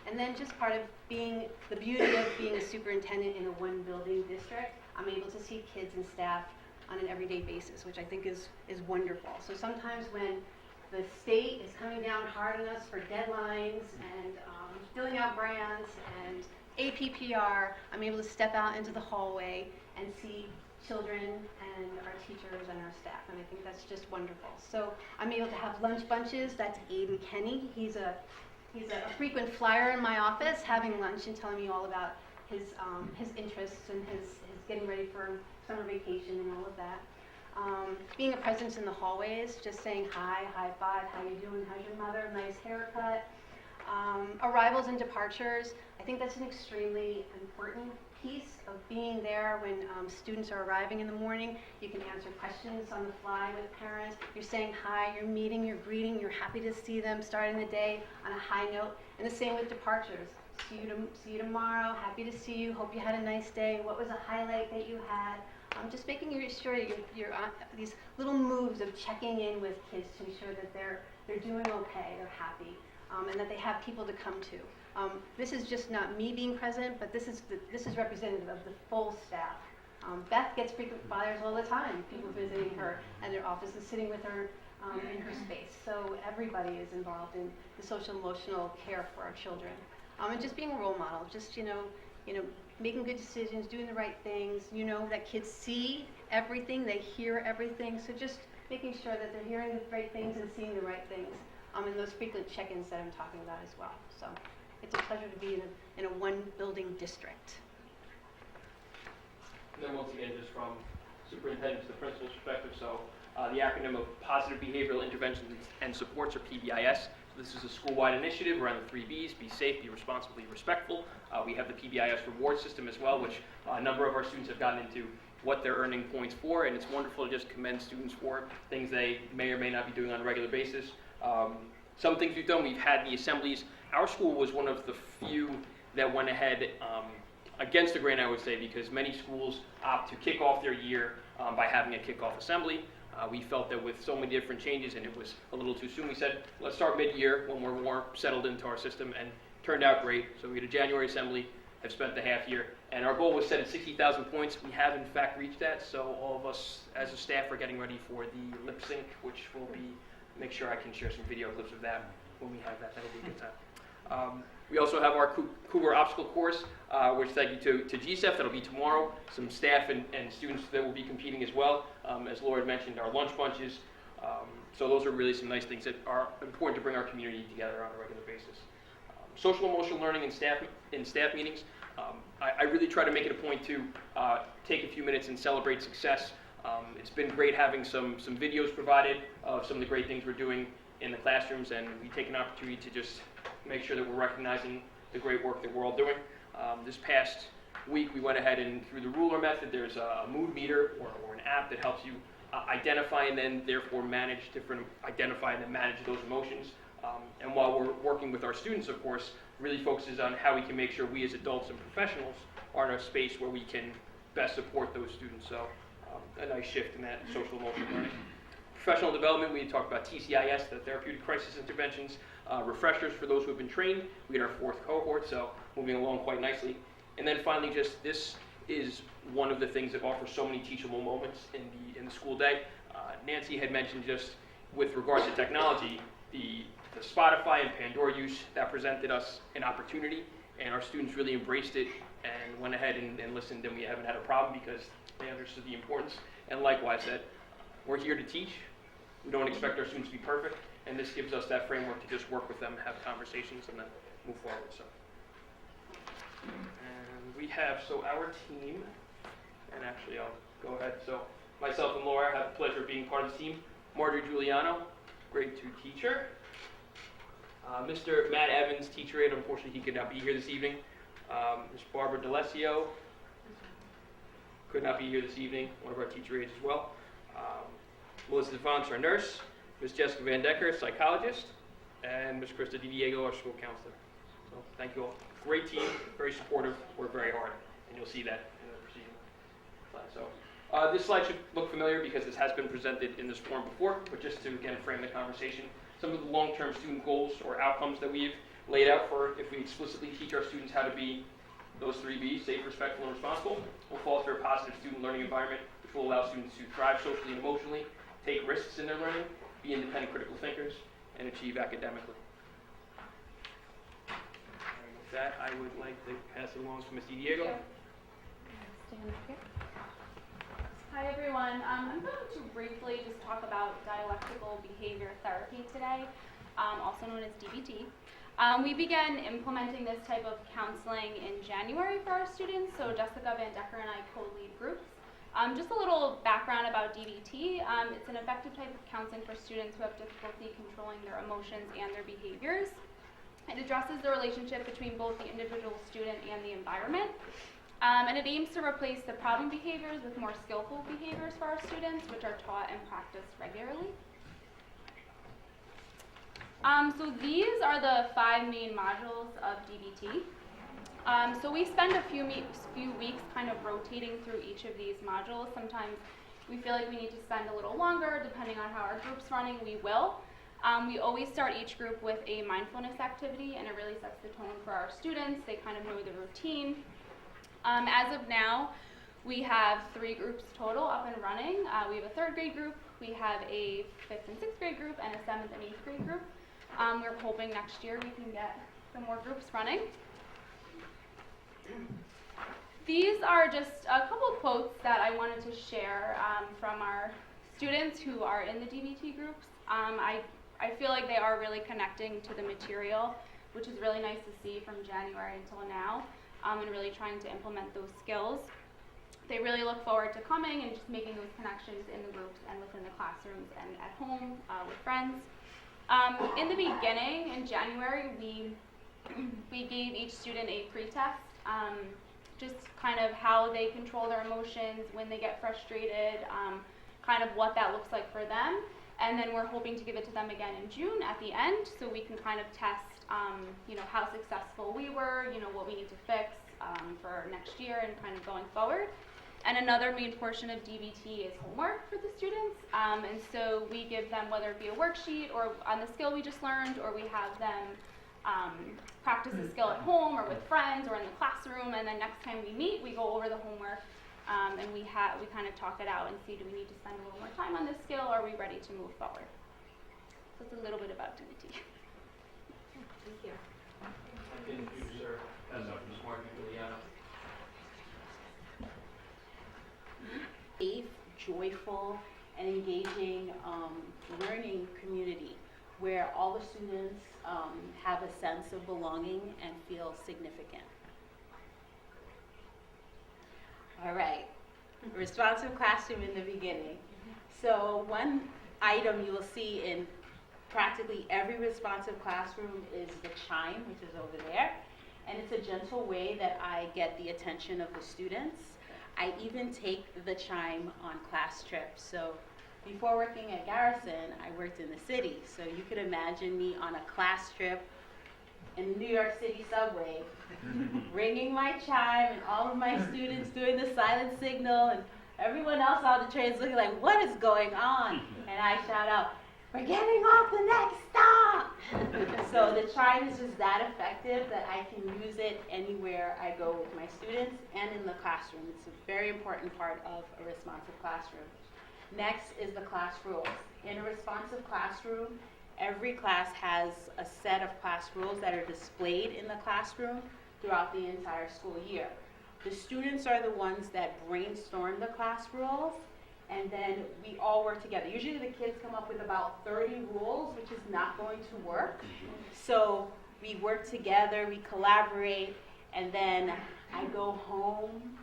And then just part of being, the beauty of being a superintendent in a one-building district, I'm able to see kids and staff on an everyday basis, which I think is wonderful. So sometimes when the state is coming down hard on us for deadlines and filling out grants and APPR, I'm able to step out into the hallway and see children and our teachers and our staff, and I think that's just wonderful. So I'm able to have lunch bunches. That's Aiden Kenny. He's a frequent flyer in my office, having lunch and telling me all about his interests and his getting ready for summer vacation and all of that. Being a presence in the hallways, just saying hi, high five, how you doing, how's your mother, nice haircut. Arrivals and departures, I think that's an extremely important piece of being there when students are arriving in the morning. You can answer questions on the fly with parents. You're saying hi, you're meeting, you're greeting, you're happy to see them starting the day on a high note. And the same with departures. see you tomorrow. Happy to see you. Hope you had a nice day. What was a highlight that you had? Just making sure you're on these little moves of checking in with kids to ensure that they're doing okay, they're happy, and that they have people to come to. This is just not me being present, but this is representative of the full staff. Beth gets frequent flyers all the time, people visiting her at her office and sitting with her in her space. So everybody is involved in the social emotional care for our children. And just being a role model, just, making good decisions, doing the right things, that kids see everything, they hear everything. So just making sure that they're hearing the right things and seeing the right things. And those frequent check-ins that I'm talking about as well. So it's a pleasure to be in a one-building district. And then once again, just from superintendent to the principal's perspective, so the acronym of Positive Behavioral Interventions and Supports, or PBIS. So this is a school-wide initiative around the 3 Bs: be safe, be responsible, be respectful. We have the PBIS reward system as well, which a number of our students have gotten into what they're earning points for, and it's wonderful to just commend students for things they may or may not be doing on a regular basis. Some things we've done, we've had the assemblies. Our school was one of the few that went ahead against the grain, I would say, because many schools opt to kick off their year by having a kickoff assembly. We felt that with so many different changes and it was a little too soon, we said, let's start mid-year when we're more settled into our system, and turned out great. So we had a January assembly, have spent the half year, and our goal was set at 60,000 points. We have in fact reached that, so all of us as a staff are getting ready for the lip sync, which will be, make sure I can share some video clips of that when we have that. That'll be a good time. We also have our Cougar Obstacle Course, which thank you to GSEF, that'll be tomorrow. Some staff and students that will be competing as well. As Laura had mentioned, our lunch bunches. So those are really some nice things that are important to bring our community together on a regular basis. Social emotional learning in staff meetings. I really try to make it a point to take a few minutes and celebrate success. It's been great having some videos provided of some of the great things we're doing in the classrooms, and we take an opportunity to just make sure that we're recognizing the great work that we're all doing. This past week, we went ahead and through the ruler method, there's a mood meter or an app that helps you identify and then therefore identify and then manage those emotions. And while we're working with our students, of course, really focuses on how we can make sure we as adults and professionals are in a space where we can best support those students. So a nice shift in that social emotional learning. Professional development, we talked about TCIS, the Therapeutic Crisis Interventions, refreshers for those who have been trained. We had our 4th cohort, so moving along quite nicely. And then finally, just this is one of the things that offers so many teachable moments in the school day. Nancy had mentioned just with regards to technology, the Spotify and Pandora use, that presented us an opportunity, and our students really embraced it and went ahead and listened, and we haven't had a problem because they understood the importance. And likewise, that we're here to teach. We don't expect our students to be perfect, and this gives us that framework to just work with them, have conversations, and then move forward. So, and we have, so our team, and actually I'll go ahead. So myself and Laura have the pleasure of being part of the team. Marjorie Giuliano, grade 2 teacher. Mr. Matt Evans, teacher aide. Unfortunately, he could not be here this evening. Ms. Barbara D'Alessio could not be here this evening, one of our teacher aides as well. Melissa Devance, our nurse. Ms. Jessica Van Decker, psychologist. And Ms. Krista DiDiego, our school counselor. So thank you all. Great team, very supportive, work very hard, and you'll see that in the proceeding slide. So this slide should look familiar because this has been presented in this form before, but just to again frame the conversation, some of the long-term student goals or outcomes that we've laid out for if we explicitly teach our students how to be those 3 Bs, safe, respectful, and responsible, will foster a positive student learning environment which will allow students to thrive socially and emotionally, take risks in their learning, be independent critical thinkers, and achieve academically. And with that, I would like to pass it along to Ms. DiDiego. Stand up here. Hi everyone. I'm going to briefly just talk about dialectical behavior therapy today, also known as DBT. We began implementing this type of counseling in January for our students, so Jessica Van Decker and I co-lead groups. Just a little background about DBT. It's an effective type of counseling for students who have difficulty controlling their emotions and their behaviors. It addresses the relationship between both the individual student and the environment. And it aims to replace the problem behaviors with more skillful behaviors for our students, which are taught and practiced regularly. So these are the 5 main modules of DBT. So we spend a few weeks kind of rotating through each of these modules. Sometimes we feel like we need to spend a little longer, depending on how our group's running, we will. We always start each group with a mindfulness activity, and it really sets the tone for our students. They kind of know the routine. As of now, we have 3 groups total up and running. We have a 3rd grade group, we have a 5th and 6th grade group, and a 7th and 8th grade group. We're hoping next year we can get some more groups running. These are just a couple of quotes that I wanted to share from our students who are in the DBT groups. I feel like they are really connecting to the material, which is really nice to see from January until now, and really trying to implement those skills. They really look forward to coming and just making those connections in the groups and within the classrooms and at home with friends. In the beginning, in January, we gave each student a pre-test, just kind of how they control their emotions when they get frustrated, kind of what that looks like for them. And then we're hoping to give it to them again in June at the end, so we can kind of test, how successful we were, what we need to fix for next year and kind of going forward. And another main portion of DBT is homework for the students. And so we give them, whether it be a worksheet or on the skill we just learned, or we have them practice the skill at home or with friends or in the classroom. And then next time we meet, we go over the homework and we kind of talk it out and see, do we need to spend a little more time on this skill, or are we ready to move forward? So it's a little bit about DBT. Thank you. Introduce her as Ms. Martin Juliana. Safe, joyful, and engaging learning community where all the students have a sense of belonging and feel significant. All right, responsive classroom in the beginning. So one item you will see in practically every responsive classroom is the chime, which is over there. And it's a gentle way that I get the attention of the students. I even take the chime on class trips. So before working at Garrison, I worked in the city. So you could imagine me on a class trip in the New York City subway, ringing my chime, and all of my students doing the silent signal, and everyone else on the train is looking like, what is going on? And I shout out, we're getting off the next stop! So the chime is just that effective that I can use it anywhere I go with my students and in the classroom. It's a very important part of a responsive classroom. Next is the class rules. In a responsive classroom, every class has a set of class rules that are displayed in the classroom throughout the entire school year. The students are the ones that brainstorm the class rules, and then we all work together. Usually the kids come up with about 30 rules, which is not going to work. So we work together, we collaborate, and then I go home,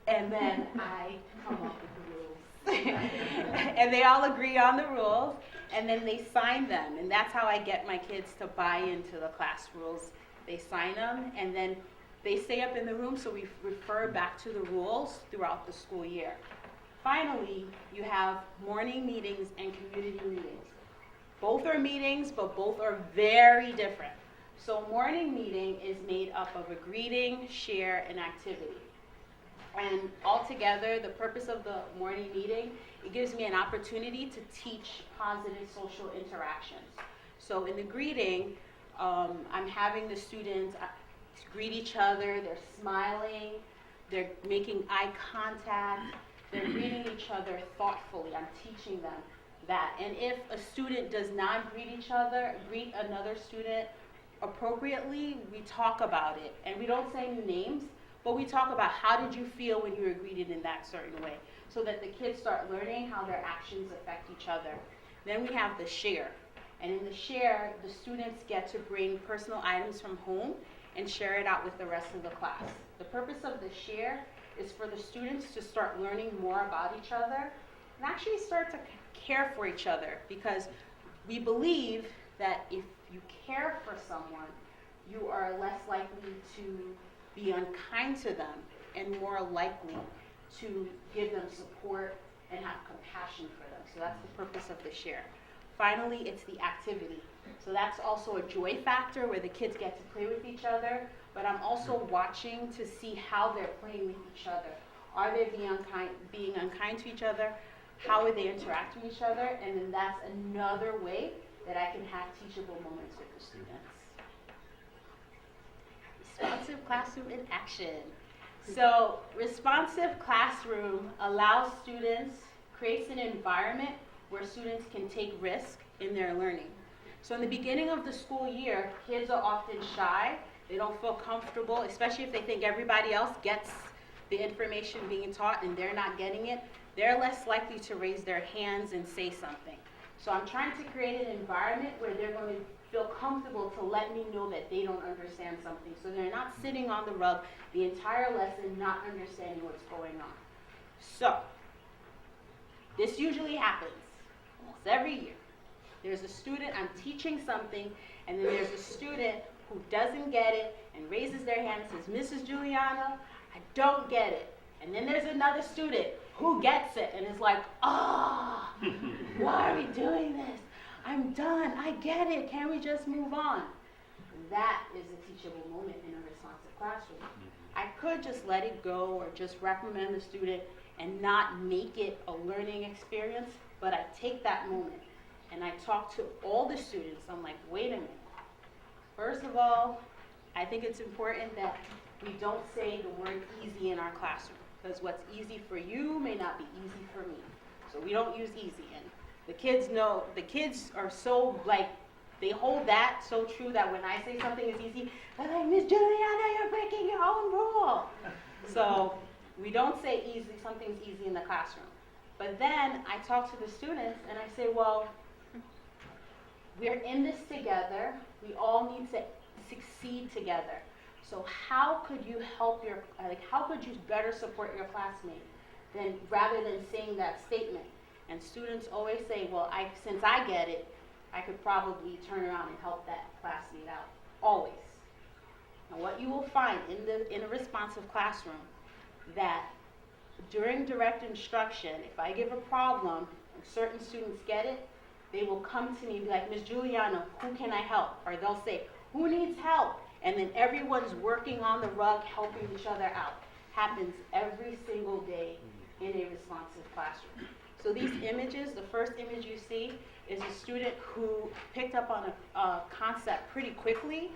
and then I come up with the rules. And they all agree on the rules, and then they sign them. And that's how I get my kids to buy into the class rules. They sign them, and then they stay up in the room, so we refer back to the rules throughout the school year. Finally, you have morning meetings and community meetings. Both are meetings, but both are very different. So morning meeting is made up of a greeting, share, and activity. And altogether, the purpose of the morning meeting, it gives me an opportunity to teach positive social interactions. So in the greeting, I'm having the students greet each other, they're smiling, they're making eye contact, they're greeting each other thoughtfully. I'm teaching them that. And if a student does not greet another student appropriately, we talk about it. And we don't say any names, but we talk about how did you feel when you were greeted in that certain way, so that the kids start learning how their actions affect each other. Then we have the share. And in the share, the students get to bring personal items from home and share it out with the rest of the class. The purpose of the share is for the students to start learning more about each other and actually start to care for each other, because we believe that if you care for someone, you are less likely to be unkind to them and more likely to give them support and have compassion for them. So that's the purpose of the share. Finally, it's the activity. So that's also a joy factor where the kids get to play with each other, but I'm also watching to see how they're playing with each other. Are they being unkind to each other? How are they interacting with each other? And then that's another way that I can have teachable moments with the students. Responsive classroom in action. So responsive classroom allows students, creates an environment where students can take risk in their learning. So in the beginning of the school year, kids are often shy. They don't feel comfortable, especially if they think everybody else gets the information being taught and they're not getting it. They're less likely to raise their hands and say something. So I'm trying to create an environment where they're going to feel comfortable to let me know that they don't understand something. So they're not sitting on the rug the entire lesson not understanding what's going on. So this usually happens almost every year. There's a student, I'm teaching something, and then there's a student who doesn't get it and raises their hand and says, Mrs. Juliana, I don't get it. And then there's another student who gets it and is like, why are we doing this? I'm done, I get it, can we just move on? That is a teachable moment in a responsive classroom. I could just let it go or just reprimand the student and not make it a learning experience, but I take that moment and I talk to all the students. I'm like, wait a minute. First of all, I think it's important that we don't say the word easy in our classroom, because what's easy for you may not be easy for me. So we don't use easy. And the kids know, the kids are so like, they hold that so true that when I say something is easy, they're like, Miss Juliana, you're breaking your own rule. So we don't say easy, something's easy in the classroom. But then I talk to the students and I say, well, we're in this together. We all need to succeed together. So how could you help how could you better support your classmate rather than saying that statement? And students always say, well, since I get it, I could probably turn around and help that classmate out. Always. And what you will find in a responsive classroom, that during direct instruction, if I give a problem and certain students get it, they will come to me and be like, Ms. Juliana, who can I help? Or they'll say, who needs help? And then everyone's working on the rug, helping each other out. Happens every single day in a responsive classroom. So these images, the first image you see is a student who picked up on a concept pretty quickly.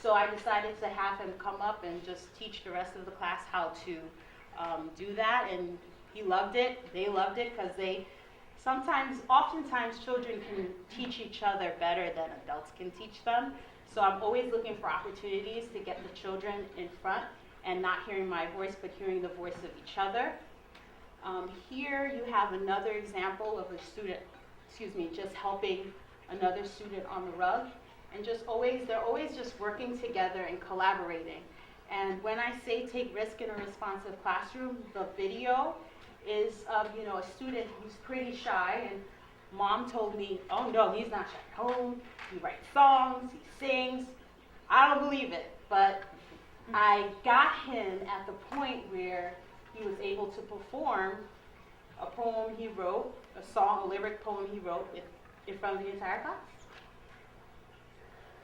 So I decided to have him come up and just teach the rest of the class how to do that. And he loved it. They loved it because oftentimes children can teach each other better than adults can teach them. So I'm always looking for opportunities to get the children in front and not hearing my voice, but hearing the voice of each other. Here you have another example of a student, just helping another student on the rug. And they're always just working together and collaborating. And when I say take risk in a responsive classroom, the video is of, a student who's pretty shy, and mom told me, oh no, he's not shy at home. He writes songs, he sings. I don't believe it, but I got him at the point where he was able to perform a poem he wrote, a lyric poem he wrote in front of the entire class.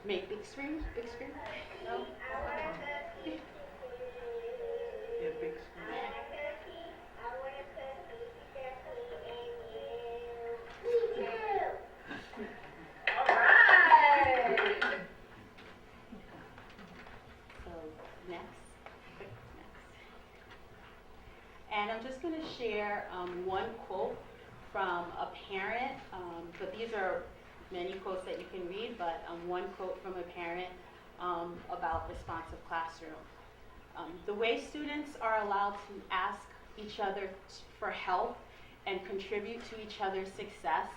Make big screen, big screen. No? Yeah, big screen. And I'm just going to share one quote from a parent, but these are many quotes that you can read, but one quote from a parent about responsive classroom. The way students are allowed to ask each other for help and contribute to each other's success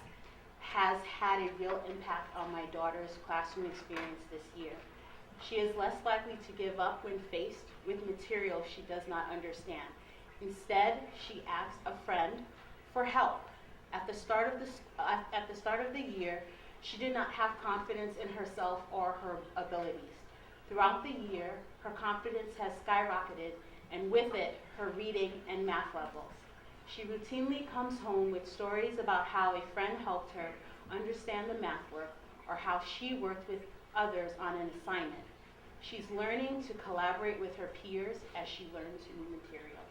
has had a real impact on my daughter's classroom experience this year. She is less likely to give up when faced with material she does not understand. Instead, she asks a friend for help. At the start of the year, she did not have confidence in herself or her abilities. Throughout the year, her confidence has skyrocketed, and with it, her reading and math levels. She routinely comes home with stories about how a friend helped her understand the math work or how she worked with others on an assignment. She's learning to collaborate with her peers as she learns new material.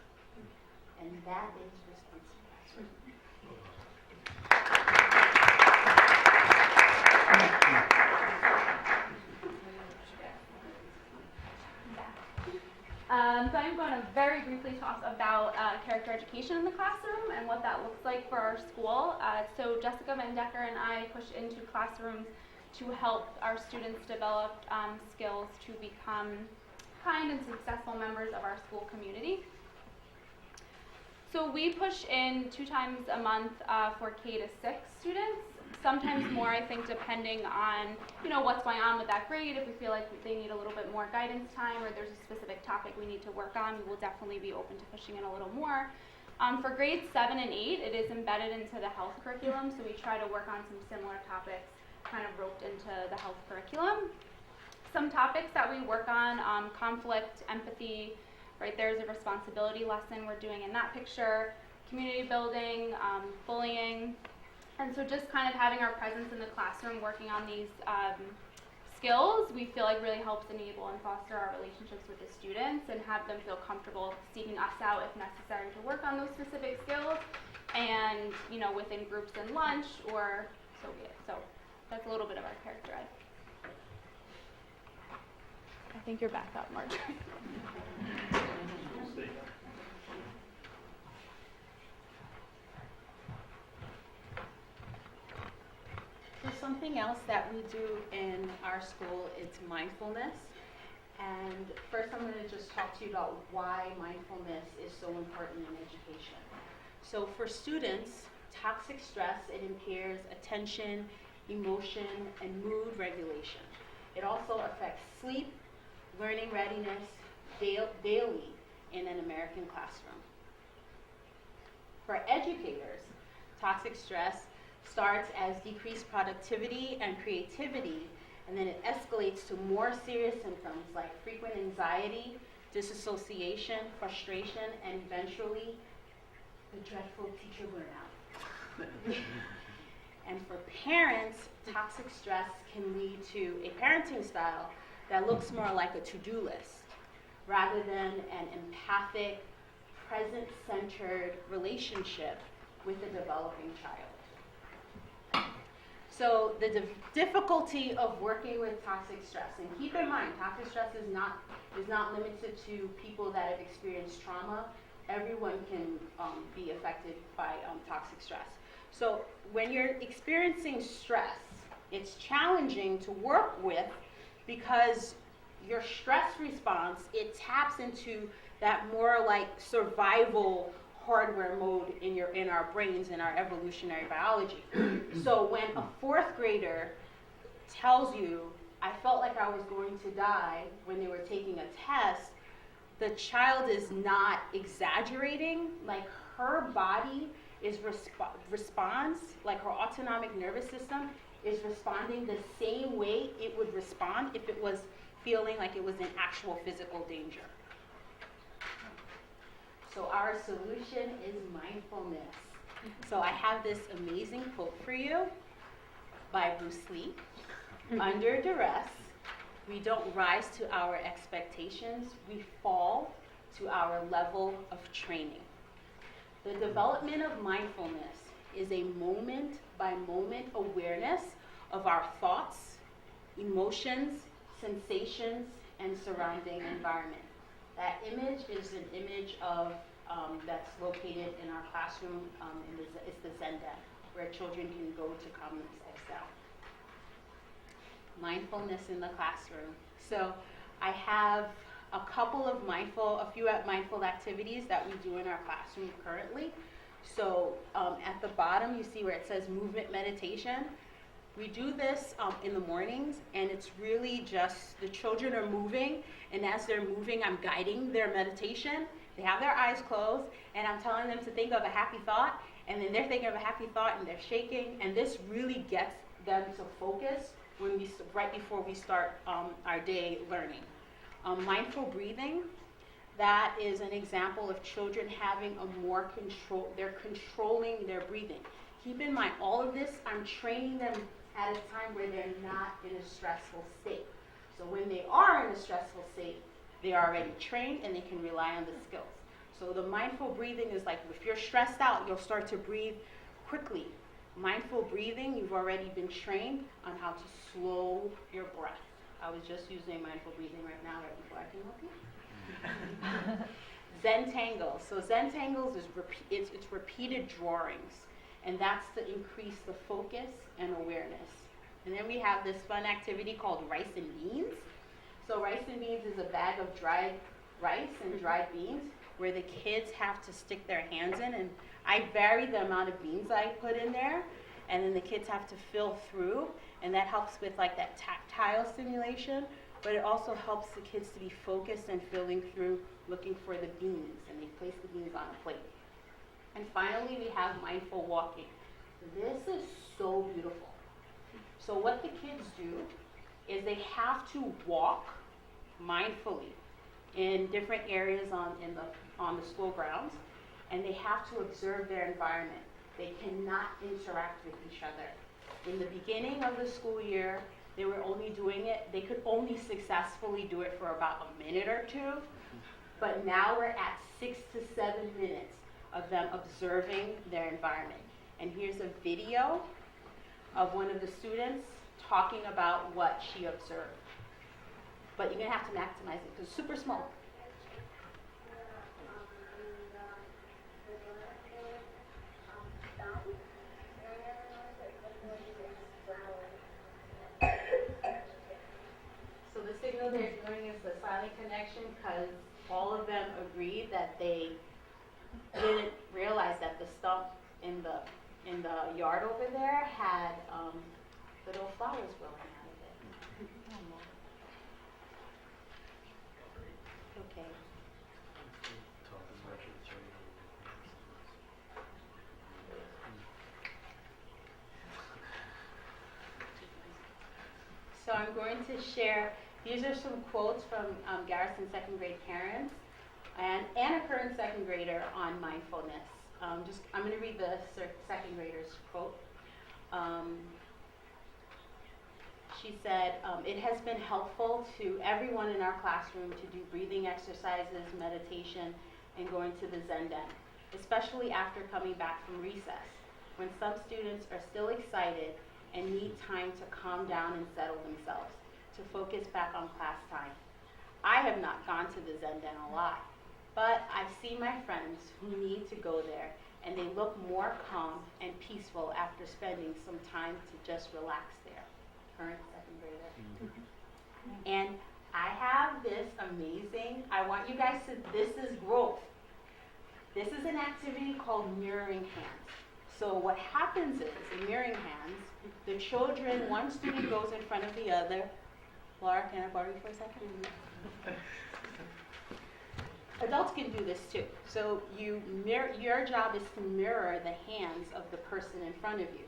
And that is responsible. So I'm going to very briefly talk about character education in the classroom and what that looks like for our school. So Jessica Van Decker and I push into classrooms to help our students develop skills to become kind and successful members of our school community. So we push in 2 times a month for K to 6 students. Sometimes more, I think, depending on, what's going on with that grade. If we feel like they need a little bit more guidance time or there's a specific topic we need to work on, we will definitely be open to pushing in a little more. For grades 7 and 8, it is embedded into the health curriculum, so we try to work on some similar topics kind of roped into the health curriculum. Some topics that we work on, conflict, empathy, right, there's a responsibility lesson we're doing in that picture, community building, bullying. And so just kind of having our presence in the classroom working on these skills, we feel like really helps enable and foster our relationships with the students and have them feel comfortable seeking us out if necessary to work on those specific skills and, within groups in lunch or so be it. So that's a little bit of our character ed. I think you're back up, Marjorie. So something else that we do in our school is mindfulness. And first I'm going to just talk to you about why mindfulness is so important in education. So for students, toxic stress, it impairs attention, emotion, and mood regulation. It also affects sleep, learning readiness daily in an American classroom. For educators, toxic stress starts as decreased productivity and creativity, and then it escalates to more serious symptoms like frequent anxiety, disassociation, frustration, and eventually the dreadful teacher burnout. And for parents, toxic stress can lead to a parenting style that looks more like a to-do list rather than an empathic, present-centered relationship with a developing child. So the difficulty of working with toxic stress, and keep in mind, toxic stress is not limited to people that have experienced trauma. Everyone can be affected by toxic stress. So when you're experiencing stress, it's challenging to work with because your stress response, it taps into that more like survival hardware mode in our brains, in our evolutionary biology. So when a 4th grader tells you, I felt like I was going to die when they were taking a test, the child is not exaggerating. Like her body is responds, like her autonomic nervous system is responding the same way it would respond if it was feeling like it was in actual physical danger. So our solution is mindfulness. So I have this amazing quote for you by Bruce Lee. Under duress, we don't rise to our expectations, we fall to our level of training. The development of mindfulness is a moment-by-moment awareness of our thoughts, emotions, sensations, and surrounding environment. That image is an image of that's located in our classroom. It's the Zen Den, where children can go to calm themselves down. Mindfulness in the classroom. So I have a few mindful activities that we do in our classroom currently. So at the bottom, you see where it says movement meditation. We do this in the mornings, and it's really just the children are moving, and as they're moving, I'm guiding their meditation. They have their eyes closed, and I'm telling them to think of a happy thought, and then they're thinking of a happy thought, and they're shaking, and this really gets them to focus right before we start our day learning. Mindful breathing, that is an example of children having a more control, they're controlling their breathing. Keep in mind, all of this, I'm training them at a time where they're not in a stressful state. So when they are in a stressful state, they are already trained and they can rely on the skills. So the mindful breathing is like, if you're stressed out, you'll start to breathe quickly. Mindful breathing, you've already been trained on how to slow your breath. I was just using mindful breathing right now, right before I came up here. Zentangles. So Zentangles is it's repeated drawings, and that's to increase the focus and awareness. And then we have this fun activity called rice and beans. So rice and beans is a bag of dried rice and dried beans where the kids have to stick their hands in, and I vary the amount of beans I put in there, and then the kids have to fill through, and that helps with like that tactile stimulation, but it also helps the kids to be focused and filling through, looking for the beans, and they place the beans on a plate. And finally, we have mindful walking. This is so beautiful. So what the kids do is they have to walk mindfully in different areas on the school grounds, and they have to observe their environment. They cannot interact with each other. In the beginning of the school year, they were only doing it, they could only successfully do it for about a minute or two, but now we're at 6 to 7 minutes of them observing their environment. And here's a video of one of the students talking about what she observed. But you're gonna have to maximize it because it's super small. So the signal they're doing is the silent connection because all of them agreed that they didn't realize that the stump in the yard over there had little flowers growing out of it. Okay. So I'm going to share, these are some quotes from Garrison second grade parents and a current second grader on mindfulness. I'm going to read the second grader's quote. She said, it has been helpful to everyone in our classroom to do breathing exercises, meditation, and going to the Zen den, especially after coming back from recess, when some students are still excited and need time to calm down and settle themselves, to focus back on class time. I have not gone to the Zen den a lot, but I see my friends who need to go there, and they look more calm and peaceful after spending some time to just relax there. Current second grader. And I have this amazing, I want you guys to, this is growth. This is an activity called mirroring hands. So what happens is, in mirroring hands, the children, one student goes in front of the other. Laura, can I borrow you for a second? Adults can do this too. So your job is to mirror the hands of the person in front of you.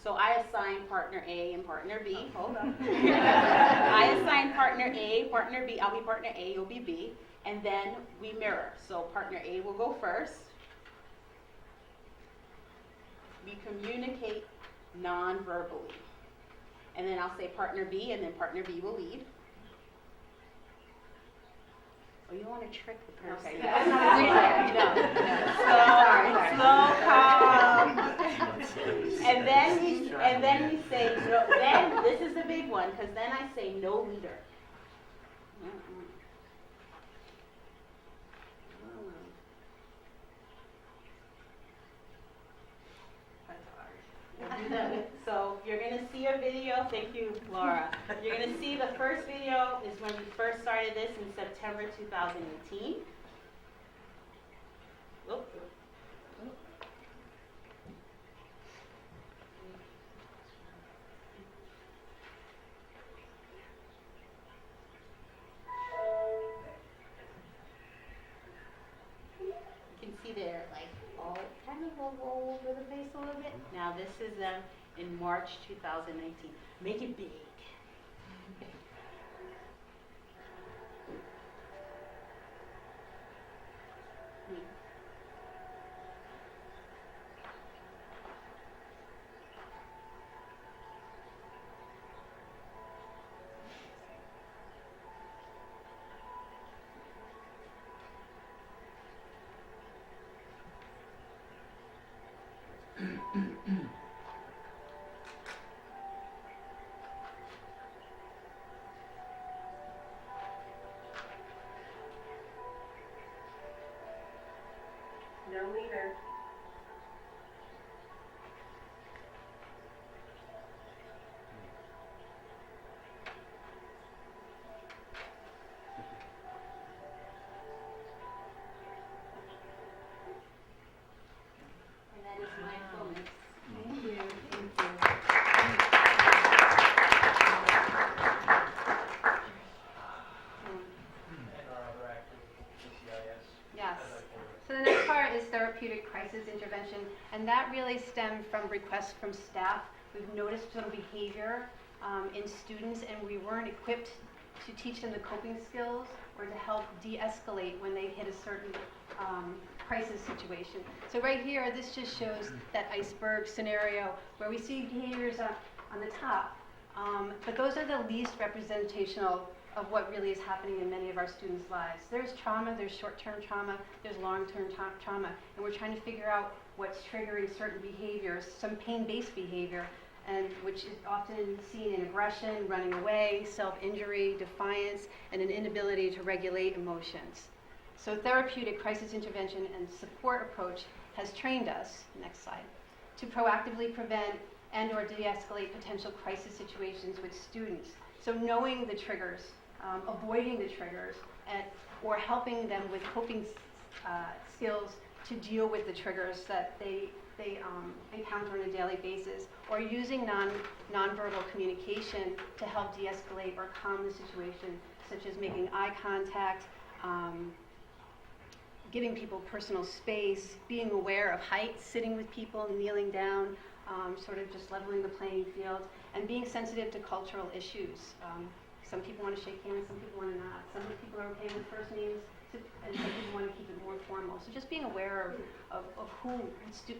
So I assign partner A and partner B. Hold on. I assign partner A, partner B. I'll be partner A, you'll be B. And then we mirror. So partner A will go first. We communicate non-verbally. And then I'll say partner B, and then partner B will lead. Oh, you don't want to trick the person. Okay. That's not slow, calm. And then we say, no, then this is the big one, because then I say no leader. So you're going to see a video. Thank you, Laura. You're going to see the first video is when we first started this in September 2018. Oop. You can see they're like all kind of roll over the face a little bit. Now this is them in March 2019. Make it big. No leader. And that is mindfulness. Thank you. Thank you. And our other activity, CCIS. Yes. So the next part is therapeutic crisis intervention, and that really stemmed from requests from staff. We've noticed some behavior in students, and we weren't equipped to teach them the coping skills or to help de-escalate when they hit a certain crisis situation. So right here, this just shows that iceberg scenario where we see behaviors on the top, but those are the least representational of what really is happening in many of our students' lives. There's trauma, there's short-term trauma, there's long-term trauma, and we're trying to figure out what's triggering certain behaviors, some pain-based behavior, and which is often seen in aggression, running away, self-injury, defiance, and an inability to regulate emotions. So therapeutic crisis intervention and support approach has trained us, next slide, to proactively prevent and or de-escalate potential crisis situations with students. So knowing the triggers, avoiding the triggers, or helping them with coping skills to deal with the triggers that they encounter on a daily basis, or using nonverbal communication to help de-escalate or calm the situation, such as making eye contact, giving people personal space, being aware of height, sitting with people, kneeling down, sort of just leveling the playing field, and being sensitive to cultural issues. Some people want to shake hands, some people want to not. Some people are okay with first names, and some people want to keep it more formal. So just being aware of who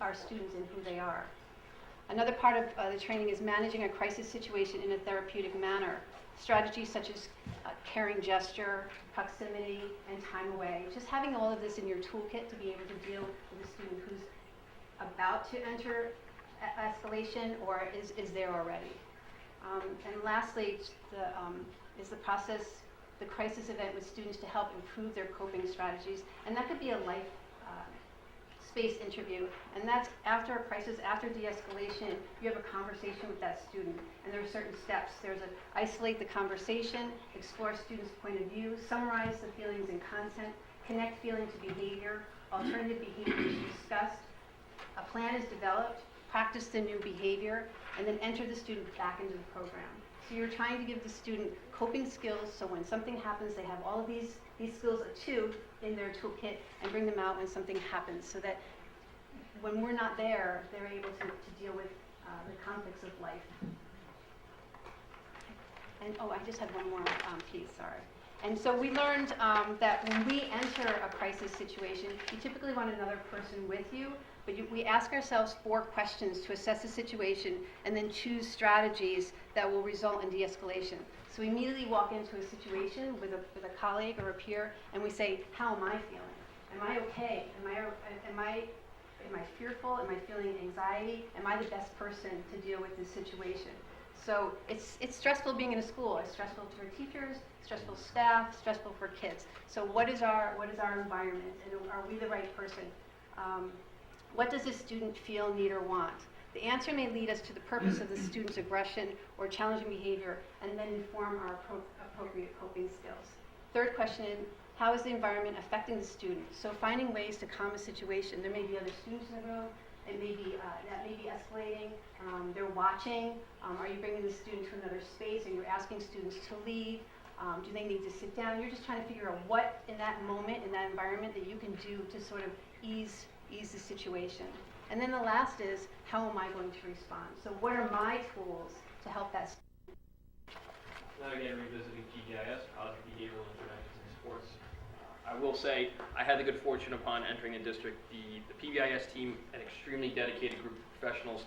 our students and who they are. Another part of the training is managing a crisis situation in a therapeutic manner. Strategies such as caring gesture, proximity, and time away. Just having all of this in your toolkit to be able to deal with a student who's about to enter escalation or is there already. And lastly, is the process, the crisis event with students to help improve their coping strategies. And that could be a life space interview. And that's after a crisis, after de-escalation, you have a conversation with that student. And there are certain steps. There's isolate the conversation, explore student's point of view, summarize the feelings and content, connect feeling to behavior, alternative behavior is discussed, a plan is developed, practice the new behavior, and then enter the student back into the program. So you're trying to give the student coping skills so when something happens, they have all of these skills too in their toolkit and bring them out when something happens so that when we're not there, they're able to deal with the conflicts of life. And I just had one more piece, sorry. And so we learned that when we enter a crisis situation, you typically want another person with you, but we ask ourselves 4 questions to assess the situation and then choose strategies that will result in de-escalation. So we immediately walk into a situation with a colleague or a peer, and we say, how am I feeling? Am I okay? Am I fearful? Am I feeling anxiety? Am I the best person to deal with this situation? So it's stressful being in a school. It's stressful for teachers, stressful staff, stressful for kids. So what is our environment, and are we the right person? What does a student feel, need, or want? The answer may lead us to the purpose of the student's aggression or challenging behavior, and then inform our appropriate coping skills. Third question is, how is the environment affecting the student? So finding ways to calm a situation. There may be other students in the room. It may be, that may be escalating. They're watching. Are you bringing the student to another space? Are you asking students to leave? Do they need to sit down? You're just trying to figure out what in that moment, in that environment, that you can do to sort of ease the situation. And then the last is, how am I going to respond? So what are my tools to help that student? Now again, revisiting PBIS, positive behavioral interventions in sports. I will say I had the good fortune upon entering the district. The PBIS team, an extremely dedicated group of professionals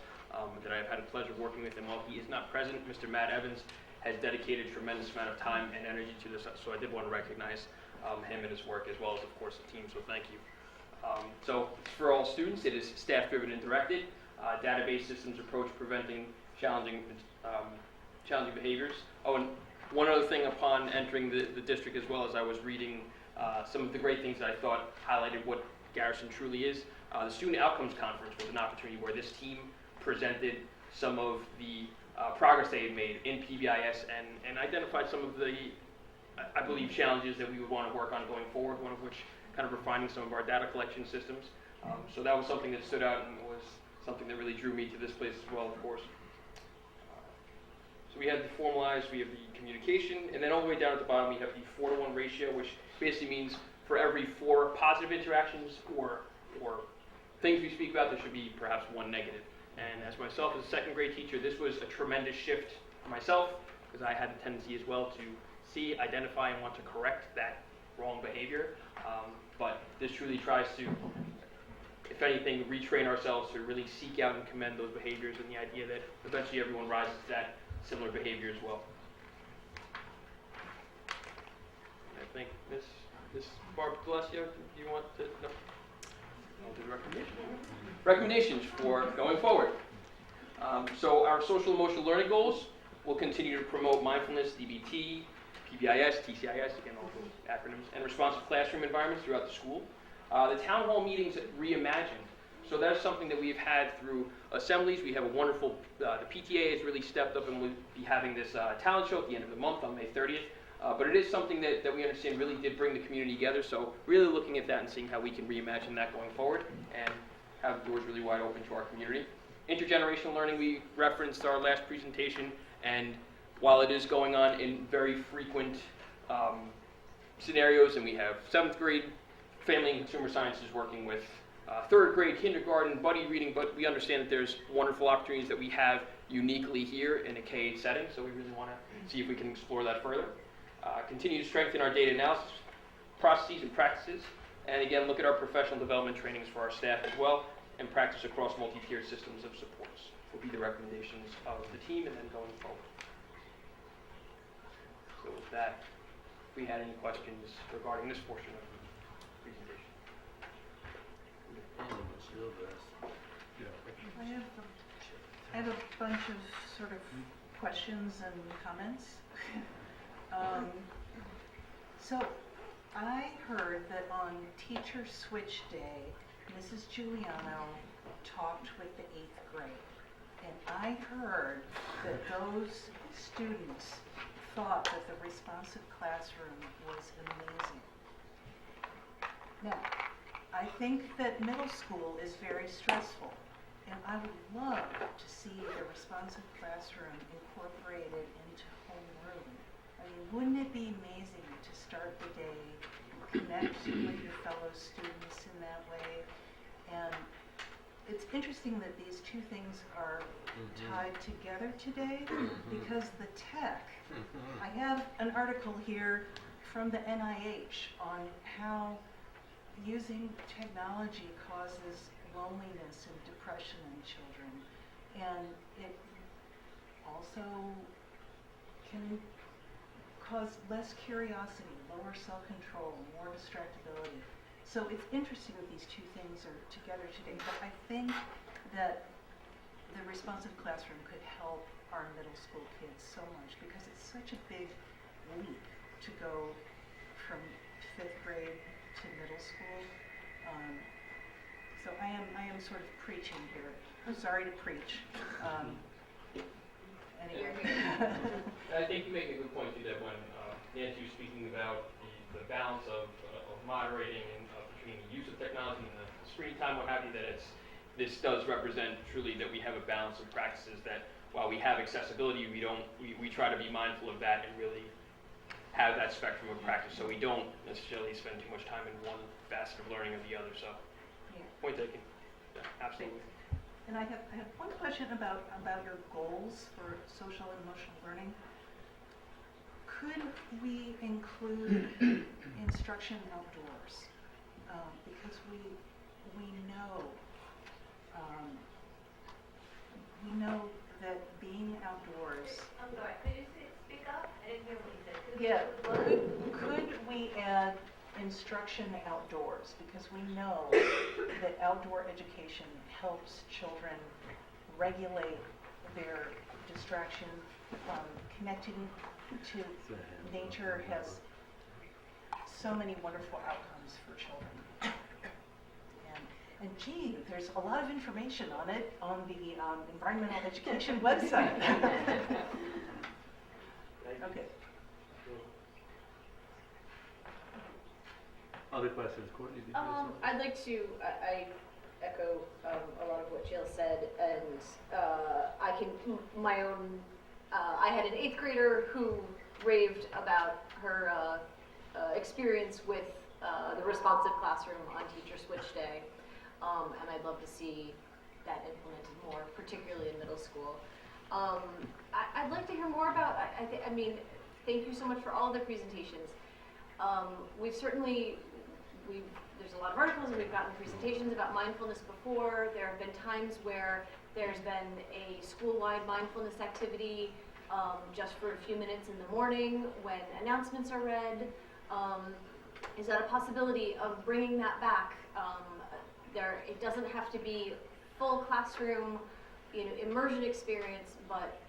that I've had the pleasure of working with. And while he is not present, Mr. Matt Evans has dedicated a tremendous amount of time and energy to this. So I did want to recognize him and his work, as well as, of course, the team. So thank you. So it's for all students. It is staff-driven and directed. Database systems approach preventing challenging behaviors. Oh, and one other thing upon entering the district, as well as I was reading some of the great things that I thought highlighted what Garrison truly is. The Student Outcomes Conference was an opportunity where this team presented some of the progress they had made in PBIS and identified some of the, I believe, challenges that we would want to work on going forward, one of which kind of refining some of our data collection systems. So that was something that stood out and was something that really drew me to this place as well, of course. So we have the formalized, we have the communication, and then all the way down at the bottom we have the 4-to-1 ratio, which basically means for every 4 positive interactions or things we speak about, there should be perhaps 1 negative. And as myself as a second grade teacher, this was a tremendous shift for myself, because I had a tendency as well to see, identify, and want to correct that wrong behavior. But this truly tries to, if anything, retrain ourselves to really seek out and commend those behaviors, and the idea that eventually everyone rises to that similar behavior as well. I think Miss Barb D'Alessio, do you want to? No. I'll do the recommendation. Recommendations for going forward. So our social emotional learning goals will continue to promote mindfulness, DBT, PBIS, TCIS, again all those acronyms, and responsive classroom environments throughout the school. The town hall meetings reimagined. So that's something that we've had through assemblies. We have a wonderful, the PTA has really stepped up, and we'll be having this talent show at the end of the month on May 30th. But it is something that we understand really did bring the community together. So really looking at that and seeing how we can reimagine that going forward and have doors really wide open to our community. Intergenerational learning, we referenced our last presentation, and while it is going on in very frequent scenarios, and we have 7th grade family and consumer sciences working with 3rd grade kindergarten buddy reading, but we understand that there's wonderful opportunities that we have uniquely here in a K-8 setting, so we really want to see if we can explore that further. Continue to strengthen our data analysis processes and practices, and again look at our professional development trainings for our staff as well, and practice across multi-tiered systems of supports will be the recommendations of the team, and then going forward. So with that, if we had any questions regarding this portion of the presentation. I have a bunch of sort of questions and comments. So I heard that on Teacher Switch Day, Mrs. Giuliano talked with the 8th grade. And I heard that those students thought that the responsive classroom was amazing. Now, I think that middle school is very stressful, and I would love to see the responsive classroom incorporated into homeroom. I mean, wouldn't it be amazing to start the day, connect with your fellow students in that way? And it's interesting that these two things are tied together today, because the tech, I have an article here from the NIH on how using technology causes loneliness and depression in children, and it also can cause less curiosity, lower self-control, more distractibility. So it's interesting that these two things are together today, but I think that the responsive classroom could help our middle school kids so much, because it's such a big leap to go from 5th grade to middle school. So I am sort of preaching here. I'm sorry to preach. Anyway. I think you make a good point too, that when Nancy was speaking about the balance of moderating and between the use of technology and the screen time, what have you, that this does represent truly that we have a balance of practices, that while we have accessibility, we try to be mindful of that and really have that spectrum of practice, so we don't necessarily spend too much time in one facet of learning or the other. So, yeah. Point taken. Yeah, absolutely. And I have one question about your goals for social and emotional learning. could we include instruction outdoors? Because we know that being outdoors. I'm sorry, could you speak up? I didn't hear what you said. Yeah, could we add instruction outdoors? Because we know that outdoor education helps children regulate their distraction. Connecting to nature has so many wonderful outcomes for children. And gee, there's a lot of information on it on the environmental education website. Okay. Other questions, Courtney? Did you have something? I'd like to, I echo a lot of what Jill said, and I can, my own, I had an 8th grader who raved about her experience with the responsive classroom on Teacher Switch Day, and I'd love to see that implemented more, particularly in middle school. I'd like to hear more about, I mean, thank you so much for all the presentations. There's a lot of articles and we've gotten presentations about mindfulness before. There have been times where there's been a school-wide mindfulness activity just for a few minutes in the morning when announcements are read. Is that a possibility of bringing that back? It doesn't have to be full classroom, immersion experience, but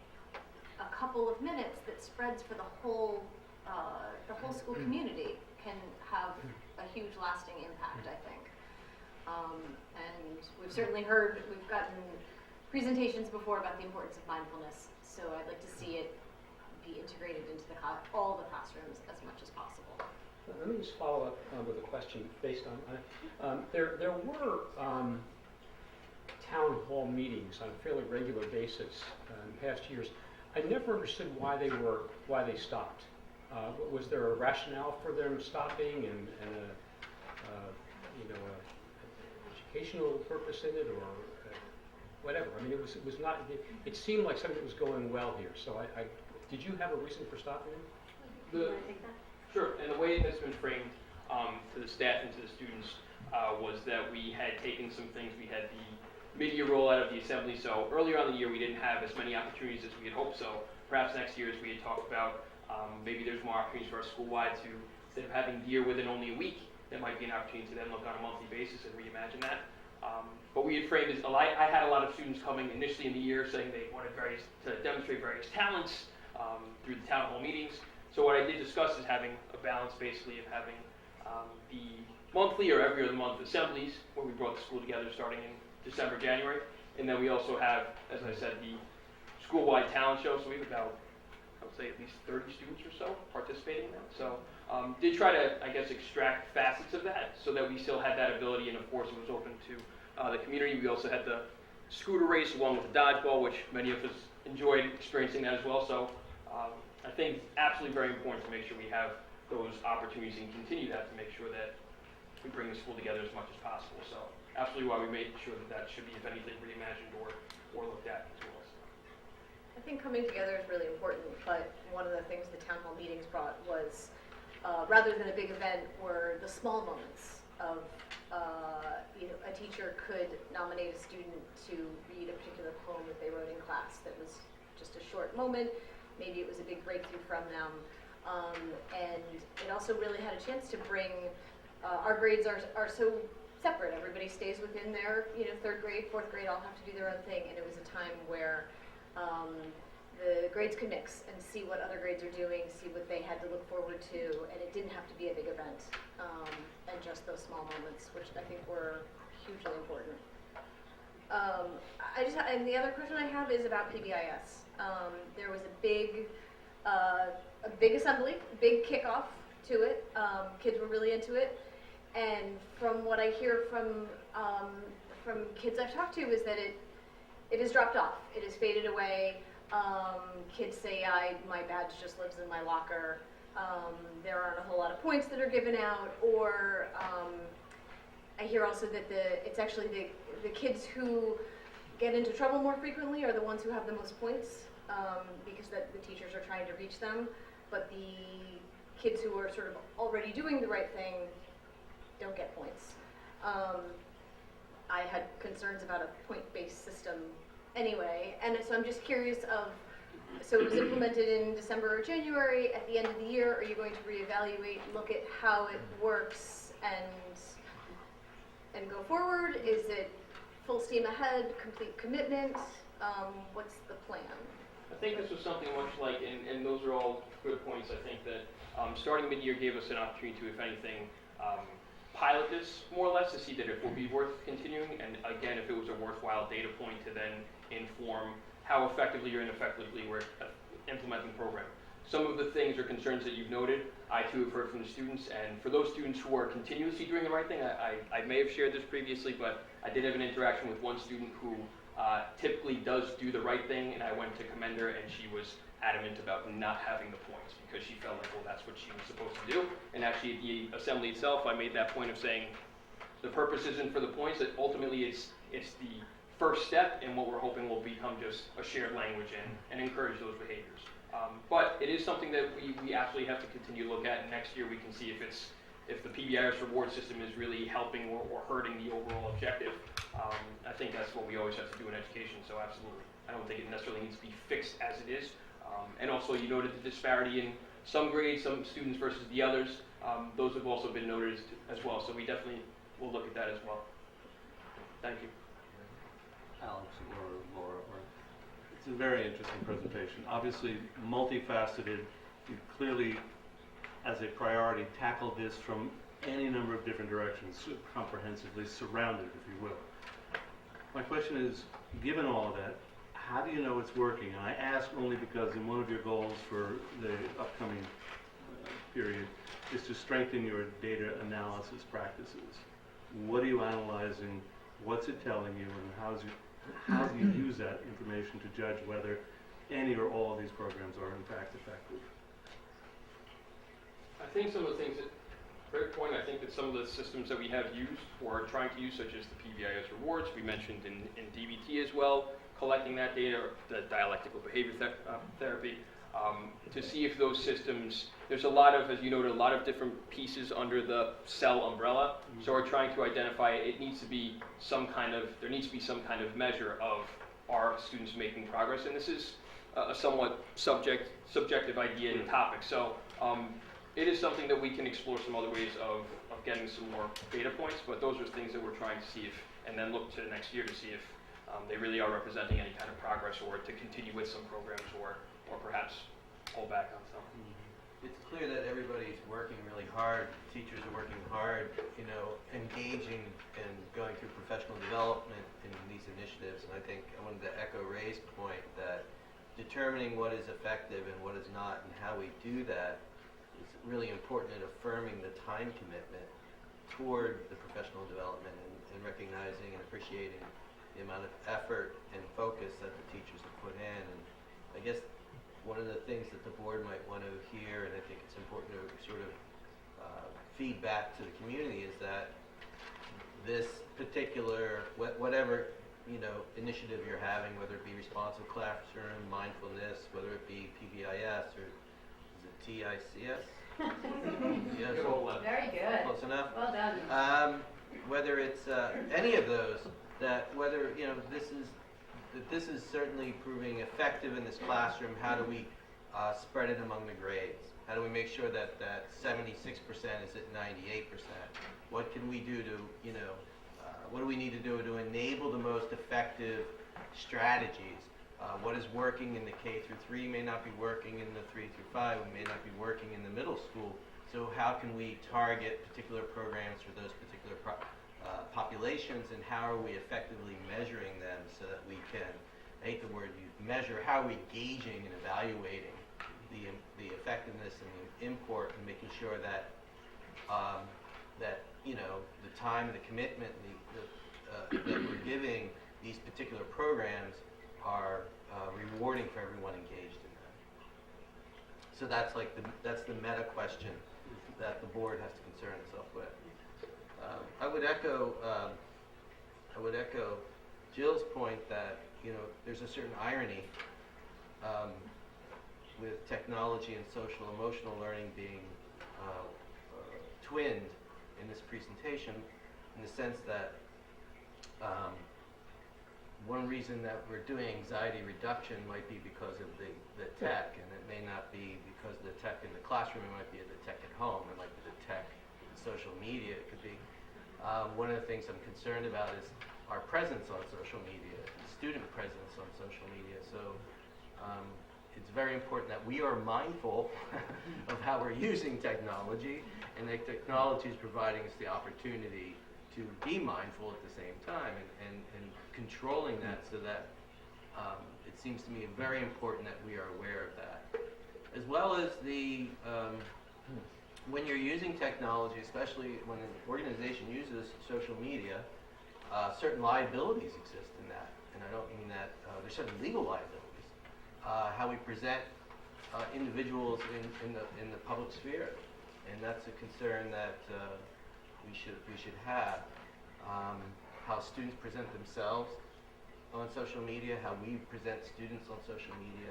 a couple of minutes that spreads for the whole school community can have a huge lasting impact, I think. And we've certainly we've gotten presentations before about the importance of mindfulness, so I'd like to see it be integrated into all the classrooms as much as possible. Let me just follow up with a question based on, there were town hall meetings on a fairly regular basis in past years. I never understood why they stopped. Was there a rationale for them stopping and an educational purpose in it, or whatever? I mean, it was not. It seemed like something that was going well here. So did you have a reason for stopping it? Sure, and the way that's been framed to the staff and to the students was that we had taken some things. We had the mid-year rollout of the assembly, so earlier on in the year we didn't have as many opportunities as we had hoped. So perhaps next year, as we had talked about, maybe there's more opportunities for our school-wide to, instead of having the year within only a week, there might be an opportunity to then look on a monthly basis and reimagine that. But we had framed it, I had a lot of students coming initially in the year saying they wanted to demonstrate various talents through the town hall meetings. So what I did discuss is having a balance, basically, of having the monthly or every other month assemblies where we brought the school together starting in December, January. And then we also have, as I said, the school-wide talent show. So we have about, I would say, at least 30 students or so participating in that. So did try to, I guess, extract facets of that so that we still had that ability, and of course it was open to the community. We also had the scooter race along with the dodgeball, which many of us enjoyed experiencing that as well. So I think it's absolutely very important to make sure we have those opportunities and continue that to make sure that we bring the school together as much as possible. So absolutely why we made sure that should be, if anything, reimagined or looked at as well. I think coming together is really important, but one of the things the town hall meetings brought was, rather than a big event, were the small moments of, a teacher could nominate a student to read a particular poem that they wrote in class that was just a short moment. Maybe it was a big breakthrough from them. And it also really had a chance to bring, our grades are so separate. Everybody stays within their, 3rd grade, 4th grade all have to do their own thing. And it was a time where the grades could mix and see what other grades are doing, see what they had to look forward to. And it didn't have to be a big event. And just those small moments, which I think were hugely important. And the other question I have is about PBIS. There was a big assembly, big kickoff to it. Kids were really into it, and from what I hear from kids I've talked to is that it has dropped off. It has faded away. Kids say, my badge just lives in my locker. There aren't a whole lot of points that are given out, or I hear also that it's actually the kids who get into trouble more frequently are the ones who have the most points, because the teachers are trying to reach them. but the kids who are sort of already doing the right thing don't get points. I had concerns about a point-based system anyway, and so I'm just curious so it was implemented in December or January. At the end of the year, are you going to reevaluate, look at how it works, and go forward? Is it full steam ahead, complete commitment? What's the plan? I think this was something much like, and those are all good points. I think that starting mid-year gave us an opportunity to, if anything, pilot this more or less to see that it will be worth continuing, and again, if it was a worthwhile data point to then inform how effectively or ineffectively we're implementing the program. Some of the things or concerns that you've noted, I too have heard from the students, and for those students who are continuously doing the right thing, I may have shared this previously, but I did have an interaction with one student who typically does do the right thing, and I went to commend her, and she was adamant about not having the points because she felt like, well, that's what she was supposed to do. And actually, at the assembly itself, I made that point of saying the purpose isn't for the points. That ultimately it's the first step in what we're hoping will become just a shared language and encourage those behaviors. But it is something that we absolutely have to continue to look at. And next year, we can see if the PBIS reward system is really helping or hurting the overall objective. I think that's what we always have to do in education. So absolutely, I don't think it necessarily needs to be fixed as it is. And also, you noted the disparity in some grades, some students versus the others. Those have also been noted as well. So we definitely will look at that as well. Thank you. Alex or Laura. It's a very interesting presentation. Obviously, multifaceted. You clearly, as a priority, tackled this from any number of different directions, comprehensively surrounded, if you will. My question is, given all of that, how do you know it's working? And I ask only because in one of your goals for the upcoming period is to strengthen your data analysis practices. What are you analyzing? What's it telling you? And how do you use that information to judge whether any or all of these programs are in fact effective? I think some of the things that, great point, I think that some of the systems that we have used or are trying to use, such as the PBIS rewards, we mentioned in DBT as well, collecting that data, the dialectical behavior therapy, to see if those systems, there's a lot of, as you noted, a lot of different pieces under the CEL umbrella. So we're trying to identify it needs to be there needs to be some kind of measure of are students making progress. And this is a somewhat subjective idea and topic. So it is something that we can explore some other ways of getting some more data points, but those are things that we're trying to see if, and then look to next year to see if they really are representing any kind of progress, or to continue with some programs, or perhaps pull back on some. It's clear that everybody's working really hard. Teachers are working hard, engaging and going through professional development in these initiatives. And I think I wanted to echo Ray's point that determining what is effective and what is not and how we do that is really important in affirming the time commitment toward the professional development and recognizing and appreciating the amount of effort and focus that the teachers have put in. And I guess one of the things that the board might want to hear, and I think it's important to sort of feed back to the community, is that this particular, whatever initiative you're having, whether it be responsive classroom, mindfulness, whether it be PBIS or is it TICS? Yes. Very good. Close enough. Well done. Whether it's any of those, that whether this is certainly proving effective in this classroom. How do we spread it among the grades? How do we make sure that 76% is at 98%? What can we do to what do we need to do to enable the most effective strategies? What is working in the K through 3 may not be working in the 3 through 5, and may not be working in the middle school. So how can we target particular programs for those particular populations, and how are we effectively measuring them so that we can, I hate the word used, measure, how are we gauging and evaluating the effectiveness and the import, and making sure that the time and the commitment that we're giving these particular programs are rewarding for everyone engaged in them. So that's the meta question that the board has to concern itself with. I would echo Jill's point that there's a certain irony with technology and social emotional learning being twinned in this presentation, in the sense that one reason that we're doing anxiety reduction might be because of the tech, and it may not be because of the tech in the classroom. It might be the tech at home. It might be the tech in social media. It could be. One of the things I'm concerned about is our presence on social media, student presence on social media. So it's very important that we are mindful of how we're using technology, and that technology is providing us the opportunity to be mindful at the same time, and controlling that, so that it seems to me very important that we are aware of that. As well as the, when you're using technology, especially when an organization uses social media, certain liabilities exist in that. And I don't mean that, there's certain legal liabilities. How we present individuals in the public sphere. And that's a concern that we should have. How students present themselves on social media, how we present students on social media.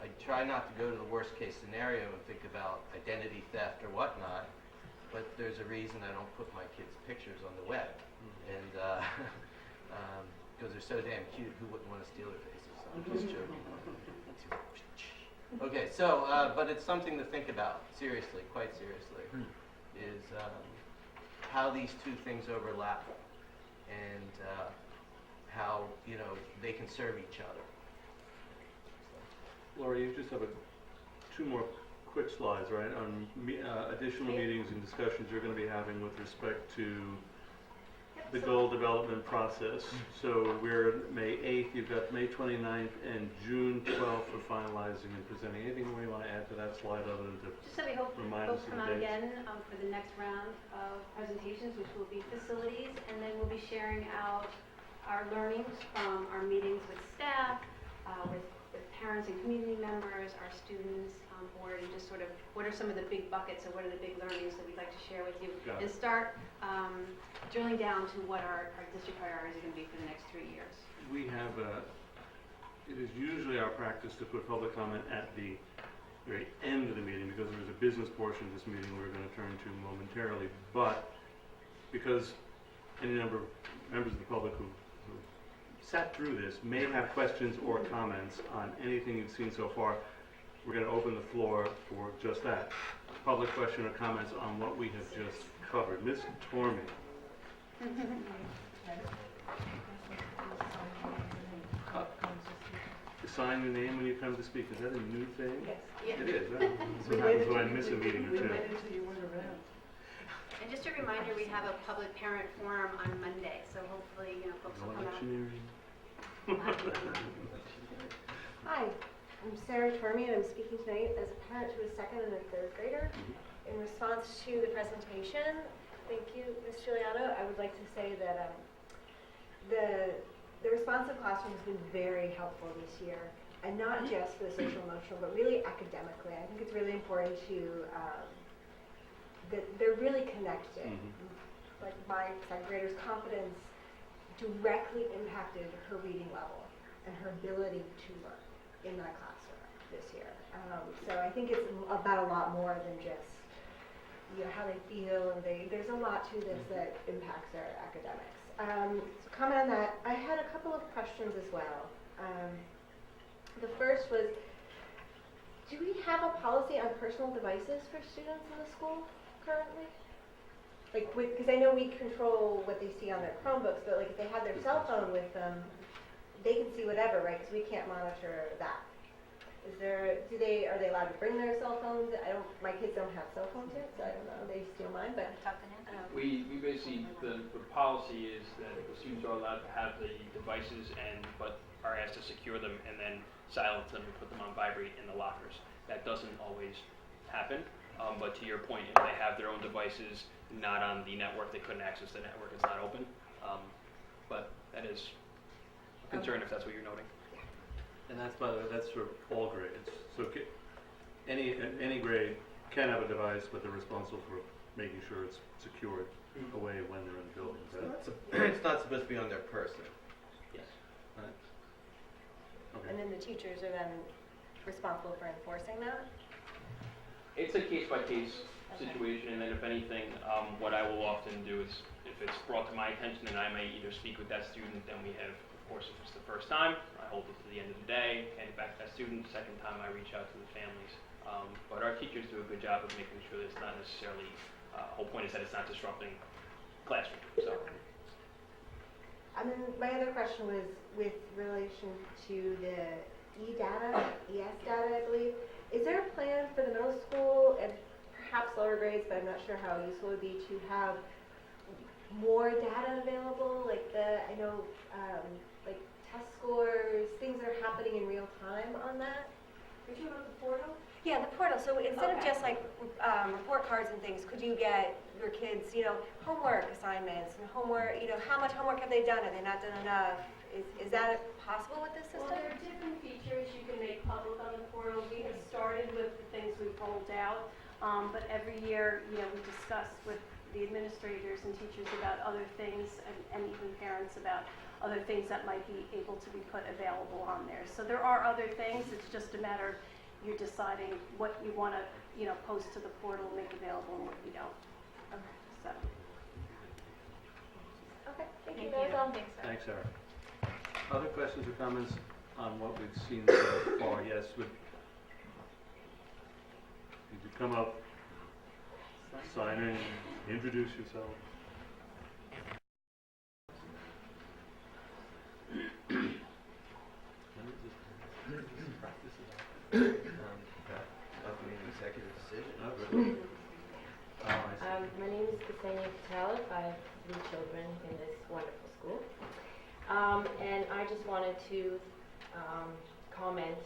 I try not to go to the worst case scenario and think about identity theft or whatnot, but there's a reason I don't put my kids' pictures on the web. And because they're so damn cute, who wouldn't want to steal their faces? I'm just joking. Okay, so, but it's something to think about, seriously, quite seriously, is how these two things overlap, and how, you know, they can serve each other. Laura, you just have two more quick slides, right, on additional meetings and discussions you're going to be having with respect to the goal development process. So we're May 8th, you've got May 29th and June 12th for finalizing and presenting. Anything more you want to add to that slide other than to Just so we hope remind us folks of come the out dates? again for the next round of presentations, which will be facilities, and then we'll be sharing out our learnings from our meetings with staff, with parents and community members, our students on board, and just sort of what are some of the big buckets and what are the big learnings that we'd like to share with you, and start drilling down to what our district priorities are going to be for the next 3 years. We have it is usually our practice to put public comment at the very end of the meeting, because there's a business portion of this meeting we're going to turn to momentarily. But because any number of members of the public who sat through this may have questions or comments on anything you've seen so far, we're going to open the floor for just that. Public question or comments on what we have just covered. Ms. Tormey. Sign your name when you come to speak. Is that a new thing? Yes. It is, huh? That's what happens when I miss a meeting or two. And just a reminder, we have a public parent forum on Monday, so hopefully, you know, folks will come out. Hi, I'm Sarah Tormey, and I'm speaking tonight as a parent to a second and a third grader. In response to the presentation, thank you, Ms. Giuliano. I would like to say that the responsive classroom has been very helpful this year, and not just for the social emotional, but really academically. I think it's really important to that they're really connected. Like my second grader's confidence directly impacted her reading level and her ability to learn in that classroom this year. So I think it's about a lot more than just, you know, how they feel, and there's a lot to this that impacts their academics. So comment on that. I had a couple of questions as well. The first was, do we have a policy on personal devices for students in the school currently? Like, because I know we control what they see on their Chromebooks, but like if they have their cell phone with them, they can see whatever, right? Because we can't monitor that. Is there? Are they allowed to bring their cell phones? My kids don't have cell phones yet, so I don't know. They steal mine, but. We basically, the policy is that the students are allowed to have the devices but are asked to secure them and then silence them and put them on vibrate in the lockers. That doesn't always happen, but to your point, if they have their own devices not on the network, they couldn't access the network, it's not open. But that is a concern if that's what you're noting. And that's, by the way, that's for all grades. So any grade can have a device, but they're responsible for making sure it's secured away when they're in the building. It's not supposed to be on their person. Yes. Right. Okay. And then the teachers are then responsible for enforcing that? It's a case-by-case situation, and then if anything, what I will often do is, if it's brought to my attention, then I may either speak with that student, then we have, of course, if it's the first time, I hold it to the end of the day, hand it back to that student. Second time, I reach out to the families. But our teachers do a good job of making sure that it's not necessarily, whole point is that it's not disrupting classroom, so. And then my other question was with relation to the ES data, I believe. Is there a plan for the middle school and perhaps lower grades, but I'm not sure how useful it would be to have more data available? Like I know, like test scores, things that are happening in real time on that. Are you talking about the portal? Yeah, the portal. So instead of just like report cards and things, could you get your kids, homework assignments and homework, how much homework have they done? Have they not done enough? Is that possible with this system? Well, there are different features you can make public on the portal. We have started with the things we've rolled out, but every year, we discuss with the administrators and teachers about other things and even parents about other things that might be able to be put available on there. So there are other things. It's just a matter of you're deciding what you want to, post to the portal, make available, and what you don't. Okay, so. Okay, thank you. Thank you. Thanks, Sarah. Thanks, Sarah. Other questions or comments on what we've seen so far? Yes, could you come up, sign in, introduce yourself? Of an executive decision. My name is Ksenia Patel. I have 3 children in this wonderful school. And I just wanted to comment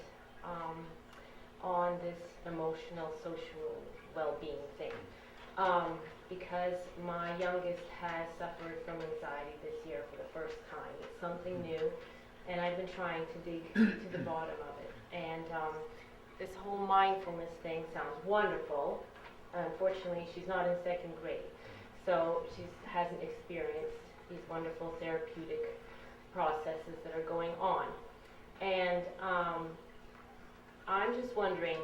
on this emotional, social well-being thing. Because my youngest has suffered from anxiety this year for the first time. It's something new, and I've been trying to dig to the bottom of it. And this whole mindfulness thing sounds wonderful. Unfortunately, she's not in 2nd grade, so she hasn't experienced these wonderful therapeutic processes that are going on. And I'm just wondering,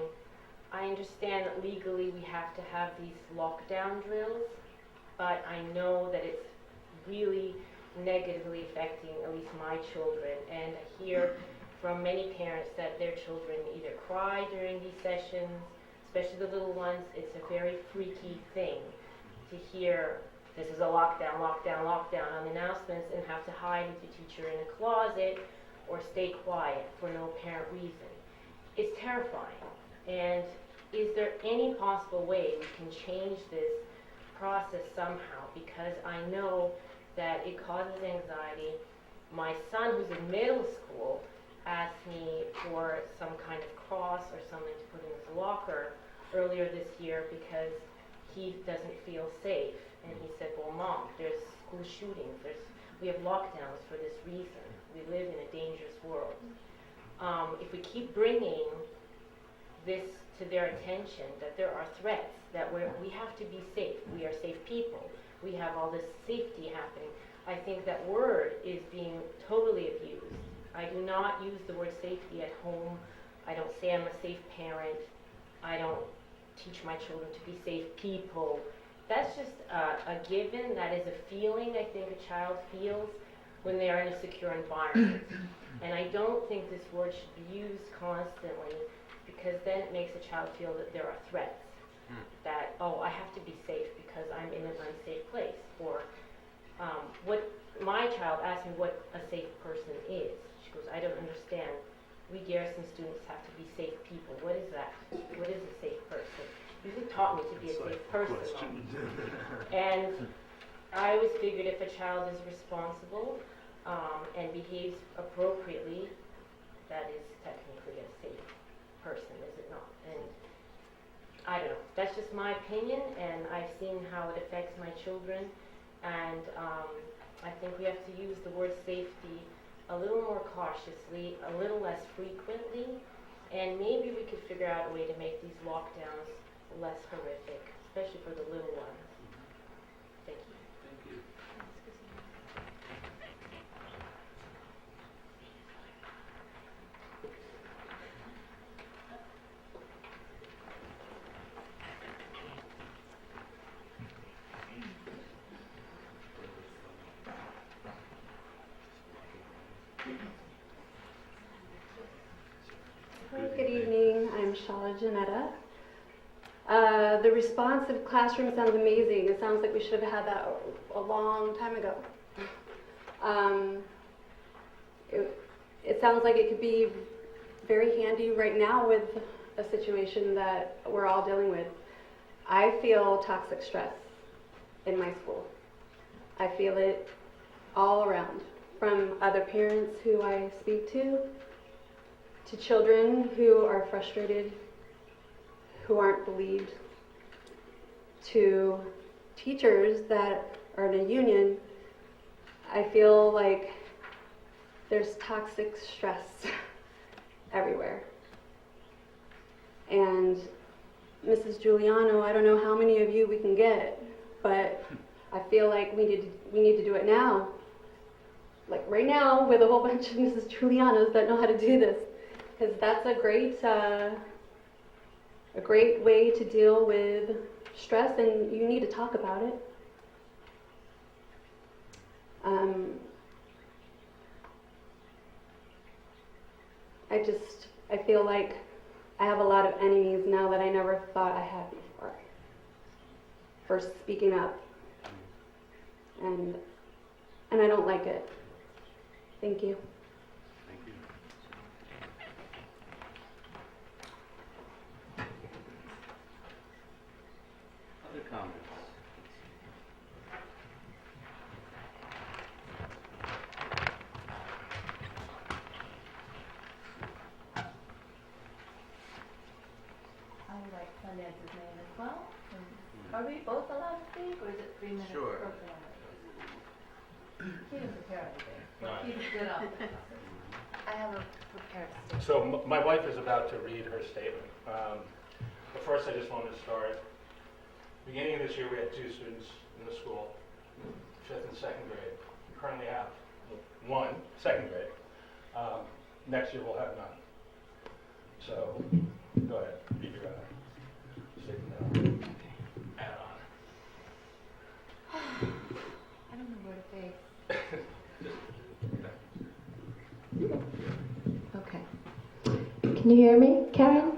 I understand that legally we have to have these lockdown drills, but I know that it's really negatively affecting at least my children, and I hear from many parents that their children either cry during these sessions, especially the little ones. It's a very freaky thing to hear this is a lockdown, lockdown, lockdown on the announcements and have to hide with your teacher in a closet or stay quiet for no apparent reason. It's terrifying. And is there any possible way we can change this process somehow? Because I know that it causes anxiety. My son, who's in middle school, asked me for some kind of cross or something to put in his locker earlier this year because he doesn't feel safe. And he said, well, Mom, there's school shootings. We have lockdowns for this reason. We live in a dangerous world. If we keep bringing this to their attention, that there are threats, that we have to be safe. We are safe people. We have all this safety happening. I think that word is being totally abused. I do not use the word safety at home. I don't say I'm a safe parent. I don't teach my children to be safe people. That's just a given. That is a feeling I think a child feels when they are in a secure environment. And I don't think this word should be used constantly, because then it makes a child feel that there are threats. That, I have to be safe because I'm in an unsafe place. Or what my child asked me what a safe person is. She goes, I don't understand. We Garrison students have to be safe people. What is that? What is a safe person? You taught me to be a safe person. And I always figured if a child is responsible and behaves appropriately, that is technically a safe person, is it not? And I don't know. That's just my opinion, and I've seen how it affects my children. And I think we have to use the word safety a little more cautiously, a little less frequently, and maybe we could figure out a way to make these lockdowns less horrific, especially for the little ones. Thank you. Thank you. Good evening. I'm Shala Janetta. The responsive classroom sounds amazing. It sounds like we should have had that a long time ago. It sounds like it could be very handy right now with a situation that we're all dealing with. I feel toxic stress in my school. I feel it all around, from other parents who I speak to children who are frustrated, who aren't believed, to teachers that are in a union. I feel like there's toxic stress everywhere. And Mrs. Giuliano, I don't know how many of you we can get, but I feel like we need to do it now. Like right now, with a whole bunch of Mrs. Giulianos that know how to do this, because that's a great way to deal with stress, and you need to talk about it. I feel like I have a lot of enemies now that I never thought I had before, for speaking up. And I don't like it. Thank you. Thank you. Other comments? I would like Sundance name as well. Are we both allowed to speak, or is it 3 minutes Sure. per family? He didn't prepare anything, but he's good on this. I have a prepared statement. So my wife is about to read her statement. But first I just wanted to start. Beginning of this year we had 2 students in the school, 5th and 2nd grade. We currently have 1, 2nd grade. Next year we'll have none. So go ahead, read your statement. Add on. I don't know where to face. Okay. Can you hear me, Karen?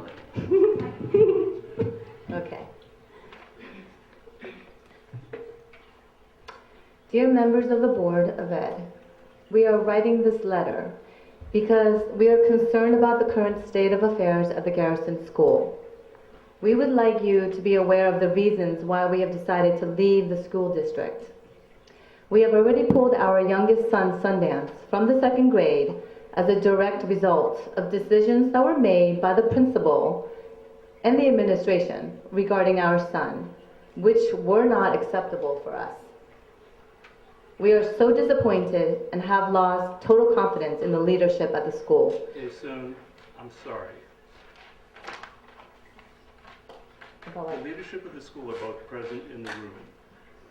Okay. Dear members of the Board of Ed, we are writing this letter because we are concerned about the current state of affairs at the Garrison School. We would like you to be aware of the reasons why we have decided to leave the school district. We have already pulled our youngest son, Sundance, from the 2nd grade as a direct result of decisions that were made by the principal and the administration regarding our son, which were not acceptable for us. We are so disappointed and have lost total confidence in the leadership at the school. Jason, I'm sorry. The leadership of the school are both present in the room.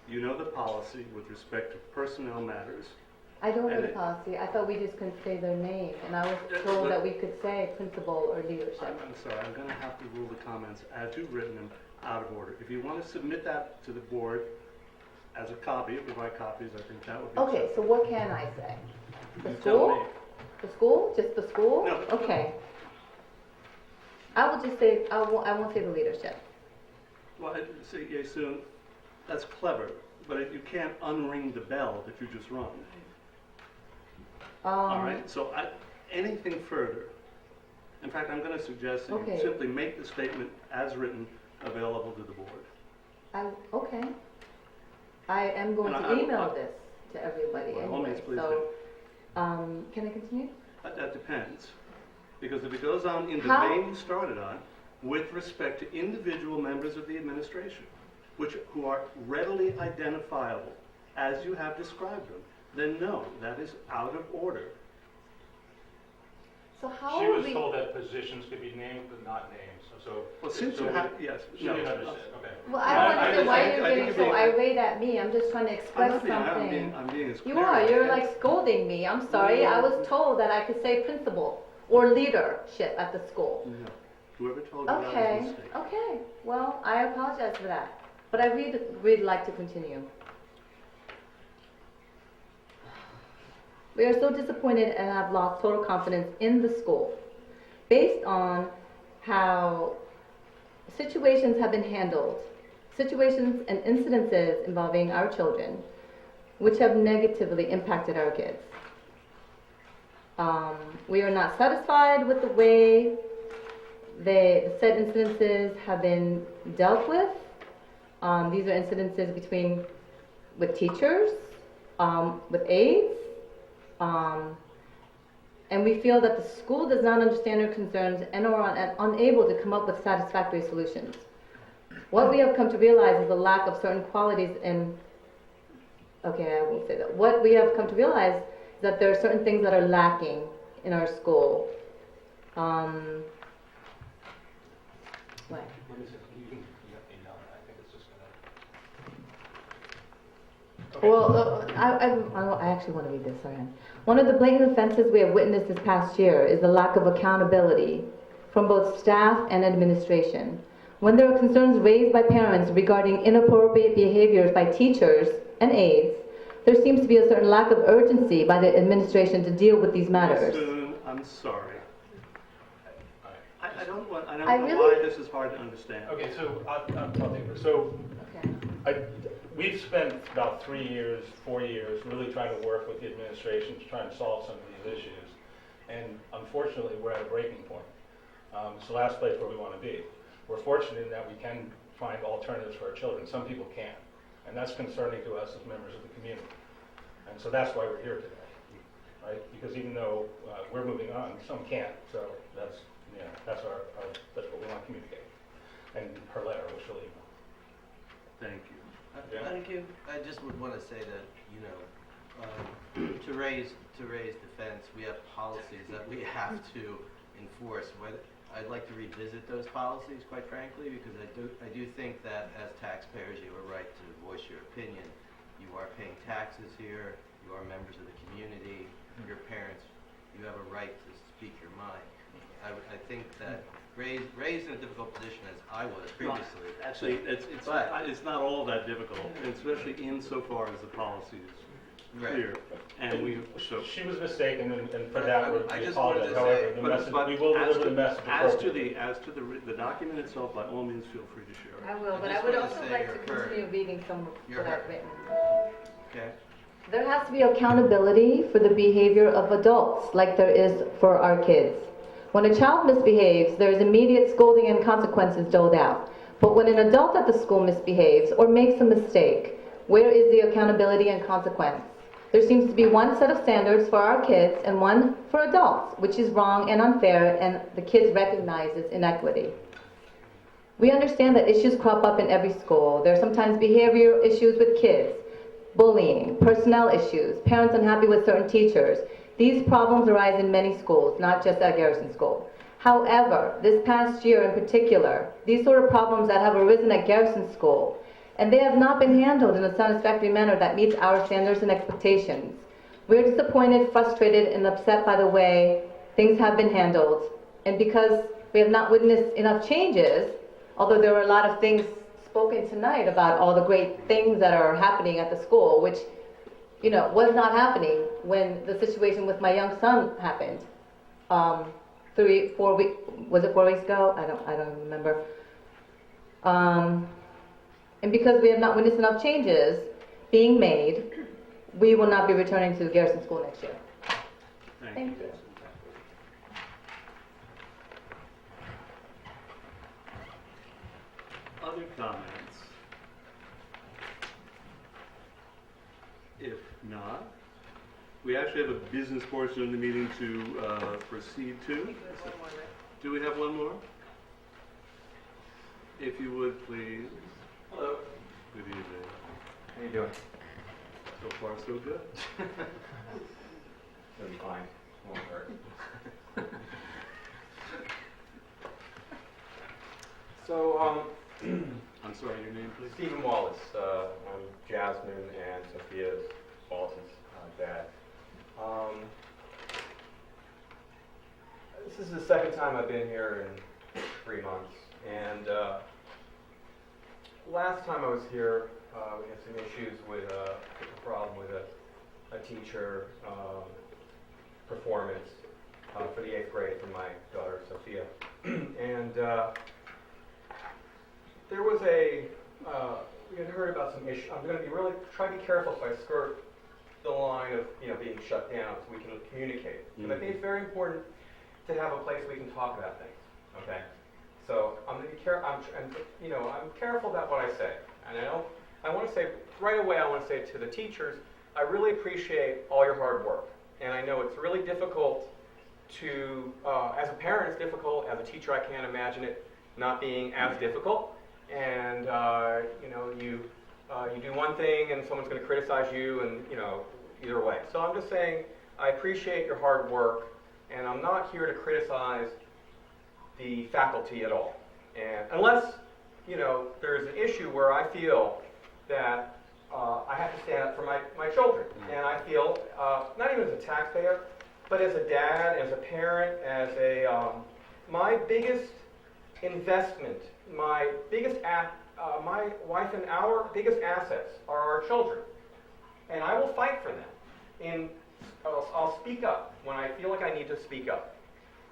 You know the policy with respect to personnel matters. I don't know the policy. I thought we just couldn't say their name, and I was told that we could say principal or leadership. I'm sorry, I'm going to have to rule the comments as you've written them out of order. If you want to submit that to the board as a copy, if you buy copies, I think that would be Okay, so what can I say? The You tell school? me. The school? Just the school? No. Okay. I will just say, I won't say the leadership. Well, see, Jason, that's clever, but you can't unring the bell that you just rung. All right, so anything further, in fact, I'm going to suggest that you simply make the statement as written available to the board. Okay. I am going to email this to everybody By all means, anyway, please so, can I continue? That depends, because if it goes on in the How? vein you started on, with respect to individual members of the administration, who are readily identifiable as you have described them, then no, that is out of order. So how She are was we? told that positions could be named but not named. Well, since you have, yes, She no. didn't understand. Okay. Well, I don't understand why you're I think getting so being- irate at me. I'm just trying to express something. I'm being as You clear are. as I You're can. like scolding me. I'm sorry. I was told that I could say principal or leadership at the school. No. Whoever told you that was a Okay. mistake. Okay. Well, I apologize for that. But I really like to continue. We are so disappointed and have lost total confidence in the school. based on how situations have been handled, situations and incidences involving our children, which have negatively impacted our kids. We are not satisfied with the way the said incidences have been dealt with. These are incidences with teachers, with aides, and we feel that the school does not understand our concerns and are unable to come up with satisfactory solutions. What we have come to realize is the lack of certain qualities okay, I won't say that. What we have come to realize is that there are certain things that are lacking in our school. What? Well, I actually want to read this, sorry. One of the blatant offenses we have witnessed this past year is the lack of accountability from both staff and administration. When there are concerns raised by parents regarding inappropriate behaviors by teachers and aides, there seems to be a certain lack of urgency by the administration to deal with these matters. Soon, I'm sorry. I don't know really- why this is hard to understand. Okay, so I'll take it. So we've spent about 3 years, 4 years, really trying to work with the administration to try and solve some of these issues. And unfortunately, we're at a breaking point. It's the last place where we want to be. We're fortunate in that we can find alternatives for our children. Some people can't. And that's concerning to us as members of the community. And so that's why we're here today, right? Because even though we're moving on, some can't. So that's what we want to communicate. And her letter was really. Thank you. Thank you. I just would want to say that, to raise defense, we have policies that we have to enforce. I'd like to revisit those policies, quite frankly, because I do think that as taxpayers, you have a right to voice your opinion. You are paying taxes here. You are members of the community. Your parents, you have a right to speak your mind. I think that raised in a difficult position as I was previously. Actually, it's not all that difficult, especially insofar as the policy is clear. And she was mistaken, and for that I we just wanted apologize. to However, say, the message, we will deliver the message appropriately. as to the document itself, by all means, feel free to share it. I will, but I just would wanted to also say like you're to heard. continue reading some of You're what I've heard. written. Okay. There has to be accountability for the behavior of adults, like there is for our kids. When a child misbehaves, there is immediate scolding and consequences doled out. But when an adult at the school misbehaves or makes a mistake, where is the accountability and consequence? There seems to be one set of standards for our kids and one for adults, which is wrong and unfair, and the kids recognize this inequity. We understand that issues crop up in every school. There are sometimes behavioral issues with kids, bullying, personnel issues, parents unhappy with certain teachers. These problems arise in many schools, not just at Garrison School. However, this past year in particular, these sort of problems that have arisen at Garrison School, and they have not been handled in a satisfactory manner that meets our standards and expectations. We're disappointed, frustrated, and upset by the way things have been handled. And because we have not witnessed enough changes, although there were a lot of things spoken tonight about all the great things that are happening at the school, which was not happening when the situation with my young son happened. 4 weeks, was it 4 weeks ago? I don't remember. And because we have not witnessed enough changes being made, we will not be returning to Garrison School next year. Thank you. Other comments? If not, we actually have a business portion of the meeting to proceed to. Do we have one more? If you would, please. Hello. Good evening. How you doing? So far, so good. It'll be fine. Won't hurt. So, I'm sorry, your name, please? Stephen Wallace. I'm Jasmine and Sophia Wallace's dad. This is the second time I've been here in 3 months, and last time I was here, we had some issues with a problem with a teacher performance, for the 8th grade for my daughter, Sophia. And there was we had heard about some issues. I'm going to try to be careful if I skirt the line of being shut down so we can communicate. Because I think it's very important to have a place we can talk about things. Okay, so I'm going to be careful. I'm careful about what I say, and I want to say right away. I want to say to the teachers, I really appreciate all your hard work, and I know it's really difficult to, as a parent, it's difficult. As a teacher, I can't imagine it not being as difficult. And you do one thing and someone's going to criticize you, and either way. So I'm just saying I appreciate your hard work, and I'm not here to criticize the faculty at all. And unless there's an issue where I feel that I have to stand up for my children, and I feel not even as a taxpayer, but as a dad, as a parent, as my biggest investment. My wife and our biggest assets are our children, and I will fight for them. I'll speak up when I feel like I need to speak up,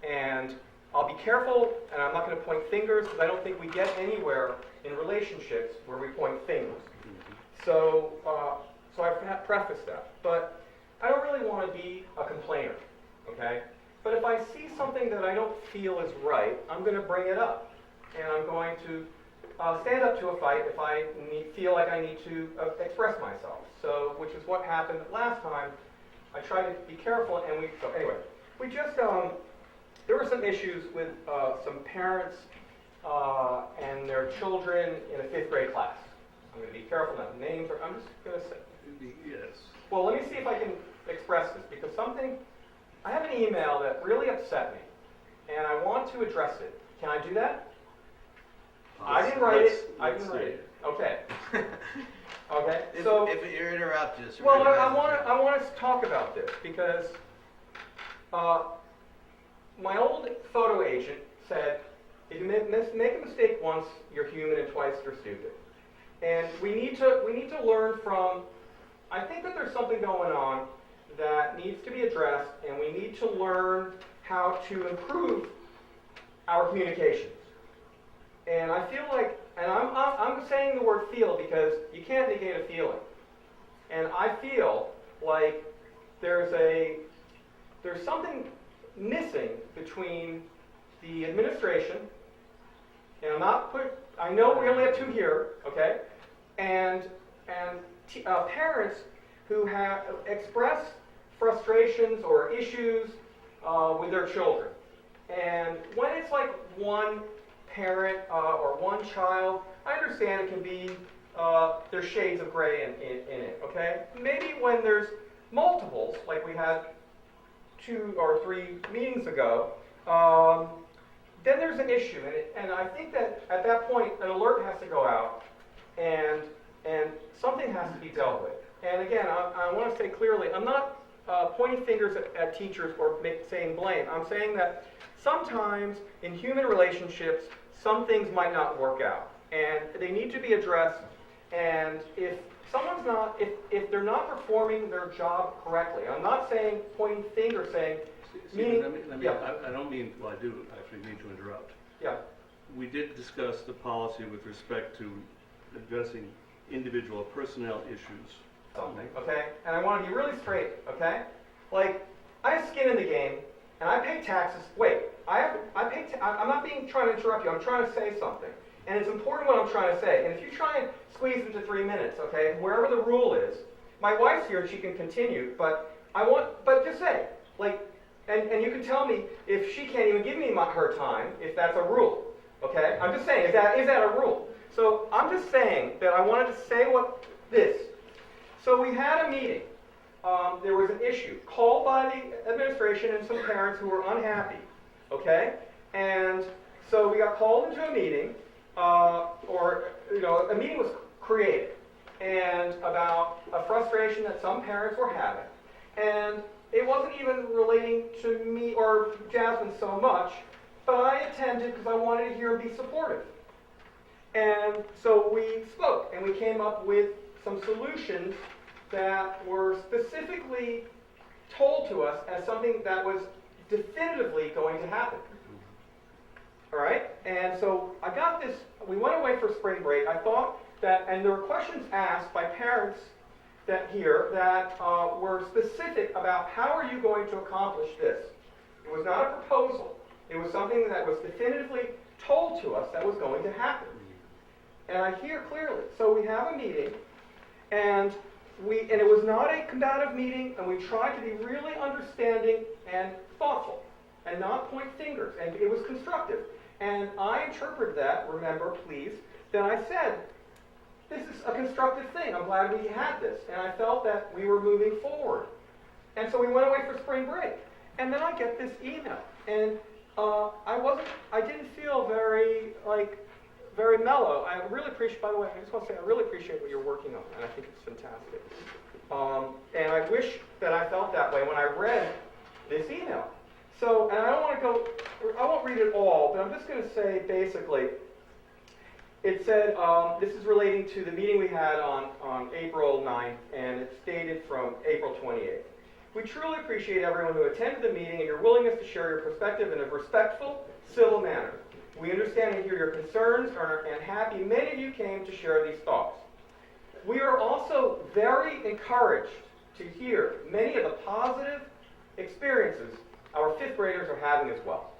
and I'll be careful, and I'm not going to point fingers because I don't think we get anywhere in relationships where we point fingers. So I preface that, but I don't really want to be a complainer, okay? But if I see something that I don't feel is right, I'm going to bring it up. And I'm going to stand up to a fight if I feel like I need to express myself. So, which is what happened last time. I tried to be careful, and we just there were some issues with some parents and their children in a 5th grade class. I'm going to be careful now. Names I'm just going to say. Yes. Well, let me see if I can express this, because I have an email that really upset me, and I want to address it. Can I do that? I didn't write it. I didn't write it. Okay. Okay. So if you interrupt us. Well, I want to talk about this because my old photo agent said, if you make a mistake once, you're human, and twice you're stupid. And we need to learn from. I think that there's something going on that needs to be addressed, and we need to learn how to improve our communications. And I feel like, and I'm saying the word feel because you can't negate a feeling. And I feel like there's something missing between the administration, and I know we only have 2 here, okay, and parents who have expressed frustrations or issues with their children. And when it's like one parent or one child, I understand it can be, there's shades of gray in it, okay? Maybe when there's multiples, like we had 2 or 3 meetings ago, then there's an issue. And I think that at that point, an alert has to go out, and something has to be dealt with. And again, I want to say clearly, I'm not pointing fingers at teachers or saying blame. I'm saying that sometimes in human relationships, some things might not work out, and they need to be addressed. And if someone's not, if they're not performing their job correctly, I'm not saying pointing fingers, saying, meaning, I don't mean, well, I do actually mean to interrupt. Yeah. We did discuss the policy with respect to addressing individual personnel issues. Something, okay? And I want to be really straight, okay? Like, I have skin in the game, and I pay taxes. Wait, I'm not trying to interrupt you. I'm trying to say something. And it's important what I'm trying to say. And if you try and squeeze into 3 minutes, okay, wherever the rule is, my wife's here and she can continue, but just say, like, and you can tell me if she can't even give me her time, if that's a rule, okay? I'm just saying, is that a rule? So I'm just saying that I wanted to say this. So we had a meeting. There was an issue called by the administration and some parents who were unhappy, okay? And so we got called into a meeting, a meeting was created, and about a frustration that some parents were having. And it wasn't even relating to me or Jasmine so much, but I attended because I wanted to hear and be supportive. And so we spoke, and we came up with some solutions that were specifically told to us as something that was definitively going to happen. All right? And so I got this, we went away for spring break. I thought that, and there were questions asked by parents that were specific about how are you going to accomplish this. It was not a proposal. It was something that was definitively told to us that was going to happen. And I hear clearly. So we have a meeting, and it was not a combative meeting, and we tried to be really understanding and thoughtful and not point fingers, and it was constructive. And I interpreted that, remember, please, that I said, this is a constructive thing. I'm glad we had this. And I felt that we were moving forward. And so we went away for spring break. And then I get this email. And I didn't feel very mellow. I really appreciate, by the way, I just want to say I really appreciate what you're working on. And I think it's fantastic. And I wish that I felt that way when I read this email. So, and I won't read it all, but I'm just going to say basically, it said, this is relating to the meeting we had on April 9th, and it's dated from April 28th. We truly appreciate everyone who attended the meeting and your willingness to share your perspective in a respectful, civil manner. We understand and hear your concerns and happy many of you came to share these thoughts. We are also very encouraged to hear many of the positive experiences our fifth graders are having as well.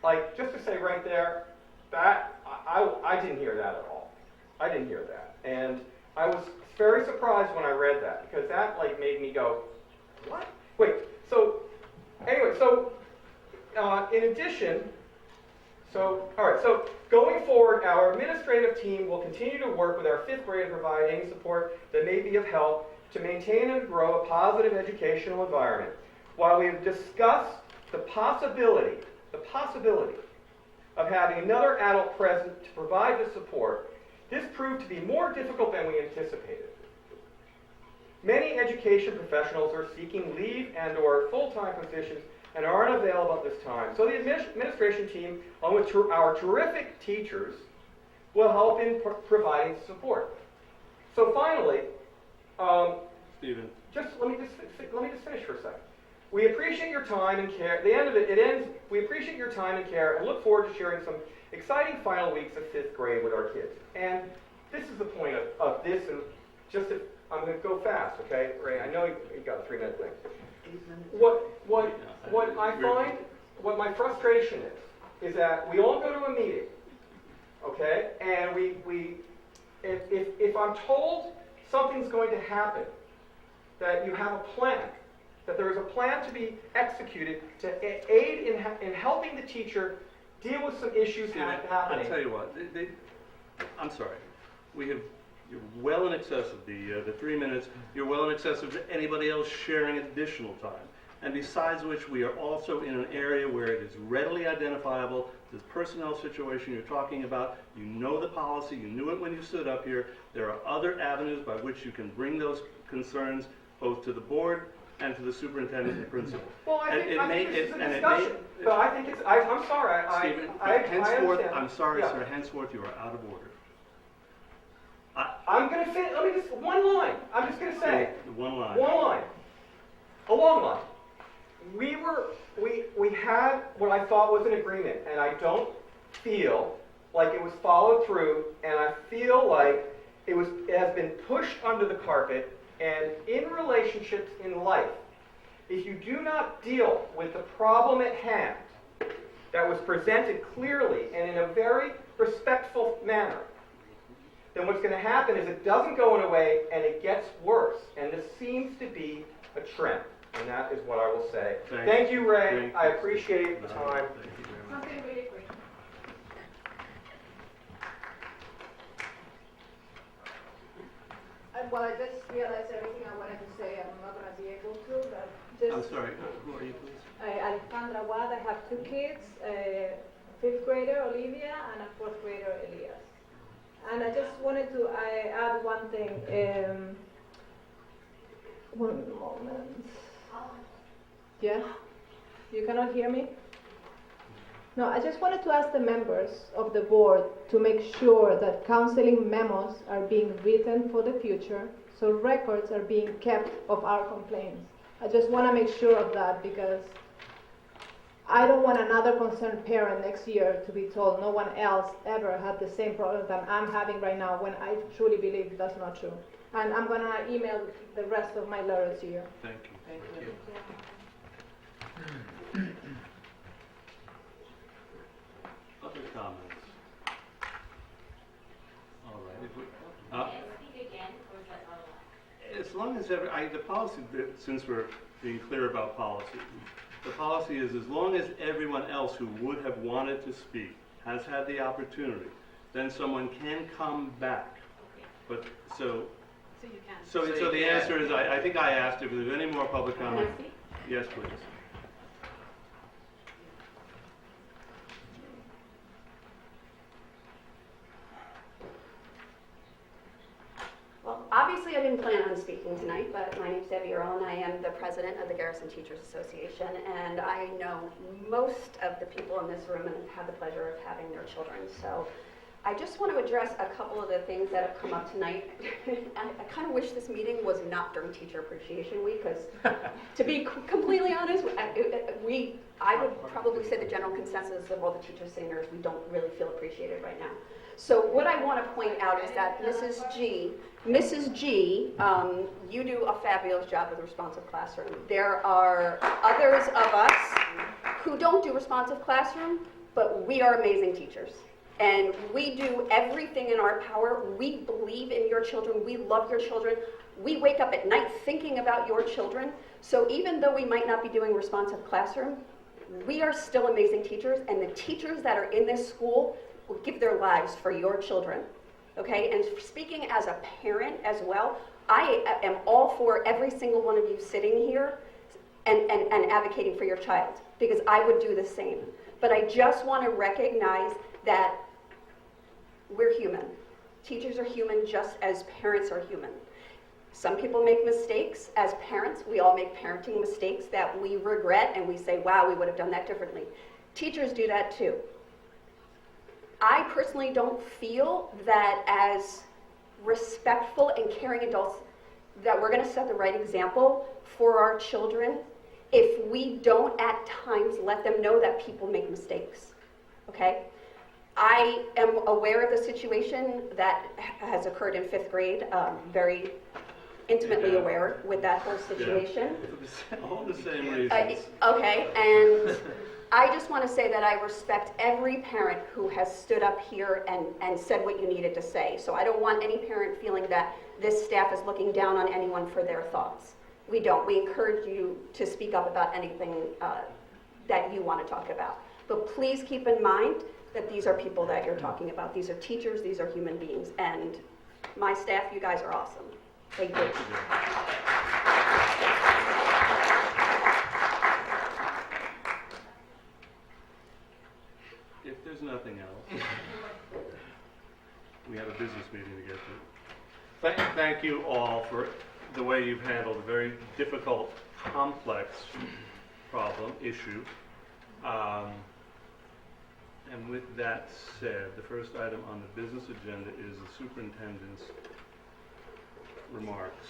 Like, just to say right there, that I didn't hear that at all. I didn't hear that. And I was very surprised when I read that, because that made me go, what? Wait, so, anyway, so, in addition, all right, so going forward, our administrative team will continue to work with our fifth grade and provide any support that may be of help to maintain and grow a positive educational environment. While we have discussed the possibility of having another adult present to provide the support, this proved to be more difficult than we anticipated. Many education professionals are seeking leave and/or full-time positions and aren't available at this time. So the administration team, along with our terrific teachers, will help in providing support. So finally, Stephen, let me just finish for a second. We appreciate your time and care. At the end of it ends, we appreciate your time and care and look forward to sharing some exciting final weeks of fifth grade with our kids. And this is the point of this, and I'm going to go fast, okay? Ray, I know you got a 3-minute thing. What I find, what my frustration is that we all go to a meeting, okay? And if I'm told something's going to happen, that you have a plan, that there is a plan to be executed to aid in helping the teacher deal with some issues happening. I'll tell you what, I'm sorry. You're well in excess of the 3 minutes. You're well in excess of anybody else sharing additional time. And besides which, we are also in an area where it is readily identifiable, the personnel situation you're talking about. You know the policy. You knew it when you stood up here. There are other avenues by which you can bring those concerns both to the board and to the superintendent and principal. Well, I think this is a discussion. But I think it's, I'm sorry, Stephen, I henceforth, understand. I'm sorry, Yeah. sir, henceforth you are out of order. I'm going to finish, let me just, one line. I'm just going to say. One line. One line. A long line. We had what I thought was an agreement, and I don't feel like it was followed through, and I feel like it has been pushed under the carpet. And in relationships in life, if you do not deal with the problem at hand that was presented clearly and in a very respectful manner, then what's going to happen is it doesn't go away and it gets worse. And this seems to be a trend. And that is what I will say. Thank you, Ray. I appreciate the time. Something really quick. Well, I just realized everything I wanted to say. I'm not going to be able to. But just I'm sorry, who are you, please? Alexandra Wad. I have 2 kids, a 5th grader, Olivia, and a 4th grader, Elias. And I just wanted to add one thing. One moment. Yeah? You cannot hear me? No, I just wanted to ask the members of the board to make sure that counseling memos are being written for the future, so records are being kept of our complaints. I just want to make sure of that because I don't want another concerned parent next year to be told no one else ever had the same problem that I'm having right now, when I truly believe that's not true. And I'm going to email the rest of my letter to you. Thank you. Thank you. Other comments? All right. Speak again, or is that not allowed? As long as the policy, since we're being clear about policy, the policy is as long as everyone else who would have wanted to speak has had the opportunity, then someone can come back. But so you can. So the answer is, I think I asked if there's any more public comment. Yes, please. Well, obviously I didn't plan on speaking tonight, but my name's Debbie Earl and I am the president of the Garrison Teachers Association, and I know most of the people in this room and have had the pleasure of having their children. So I just want to address a couple of the things that have come up tonight. I kind of wish this meeting was not during Teacher Appreciation Week, because to be completely honest, I would probably say the general consensus of all the teachers sitting here is we don't really feel appreciated right now. So what I want to point out is that Mrs. G, you do a fabulous job with Responsive Classroom. There are others of us who don't do Responsive Classroom, but we are amazing teachers. And we do everything in our power. We believe in your children. We love your children. We wake up at night thinking about your children. So even though we might not be doing Responsive Classroom, we are still amazing teachers, and the teachers that are in this school will give their lives for your children, okay? And speaking as a parent as well, I am all for every single one of you sitting here and advocating for your child, because I would do the same. But I just want to recognize that we're human. Teachers are human just as parents are human. Some people make mistakes. As parents, we all make parenting mistakes that we regret and we say, wow, we would have done that differently. Teachers do that too. I personally don't feel that as respectful and caring adults that we're going to set the right example for our children if we don't at times let them know that people make mistakes, okay? I am aware of the situation that has occurred in 5th grade, very intimately aware with that whole situation. Yeah. All the same reasons. Okay, and I just want to say that I respect every parent who has stood up here and said what you needed to say. So I don't want any parent feeling that this staff is looking down on anyone for their thoughts. We don't. We encourage you to speak up about anything that you want to talk about. But please keep in mind that these are people that you're talking about. These are teachers, these are human beings, and my staff, you guys are awesome. Thank you. If there's nothing else, we have a business meeting to get to. Thank you all for the way you've handled a very difficult, complex issue. And with that said, the first item on the business agenda is the superintendent's remarks.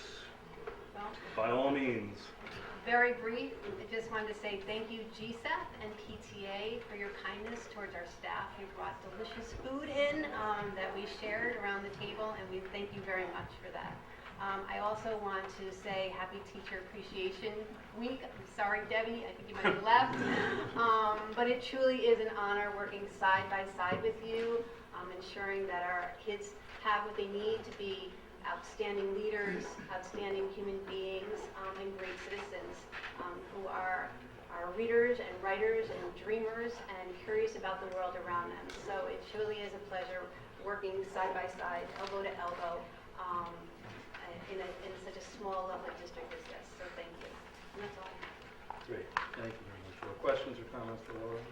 By all means. Very brief, I just wanted to say thank you GSAP and PTA for your kindness towards our staff. You brought delicious food in that we shared around the table, and we thank you very much for that. I also want to say Happy Teacher Appreciation Week. I'm sorry, Debbie, I think you might have left. But it truly is an honor working side by side with you, ensuring that our kids have what they need to be outstanding leaders, outstanding human beings, and great citizens who are readers and writers and dreamers and curious about the world around them. So it truly is a pleasure working side by side, elbow to elbow, in such a small, lovely district as this. So thank you. And that's all I have. Great. Thank you very much. Questions or comments for Laura?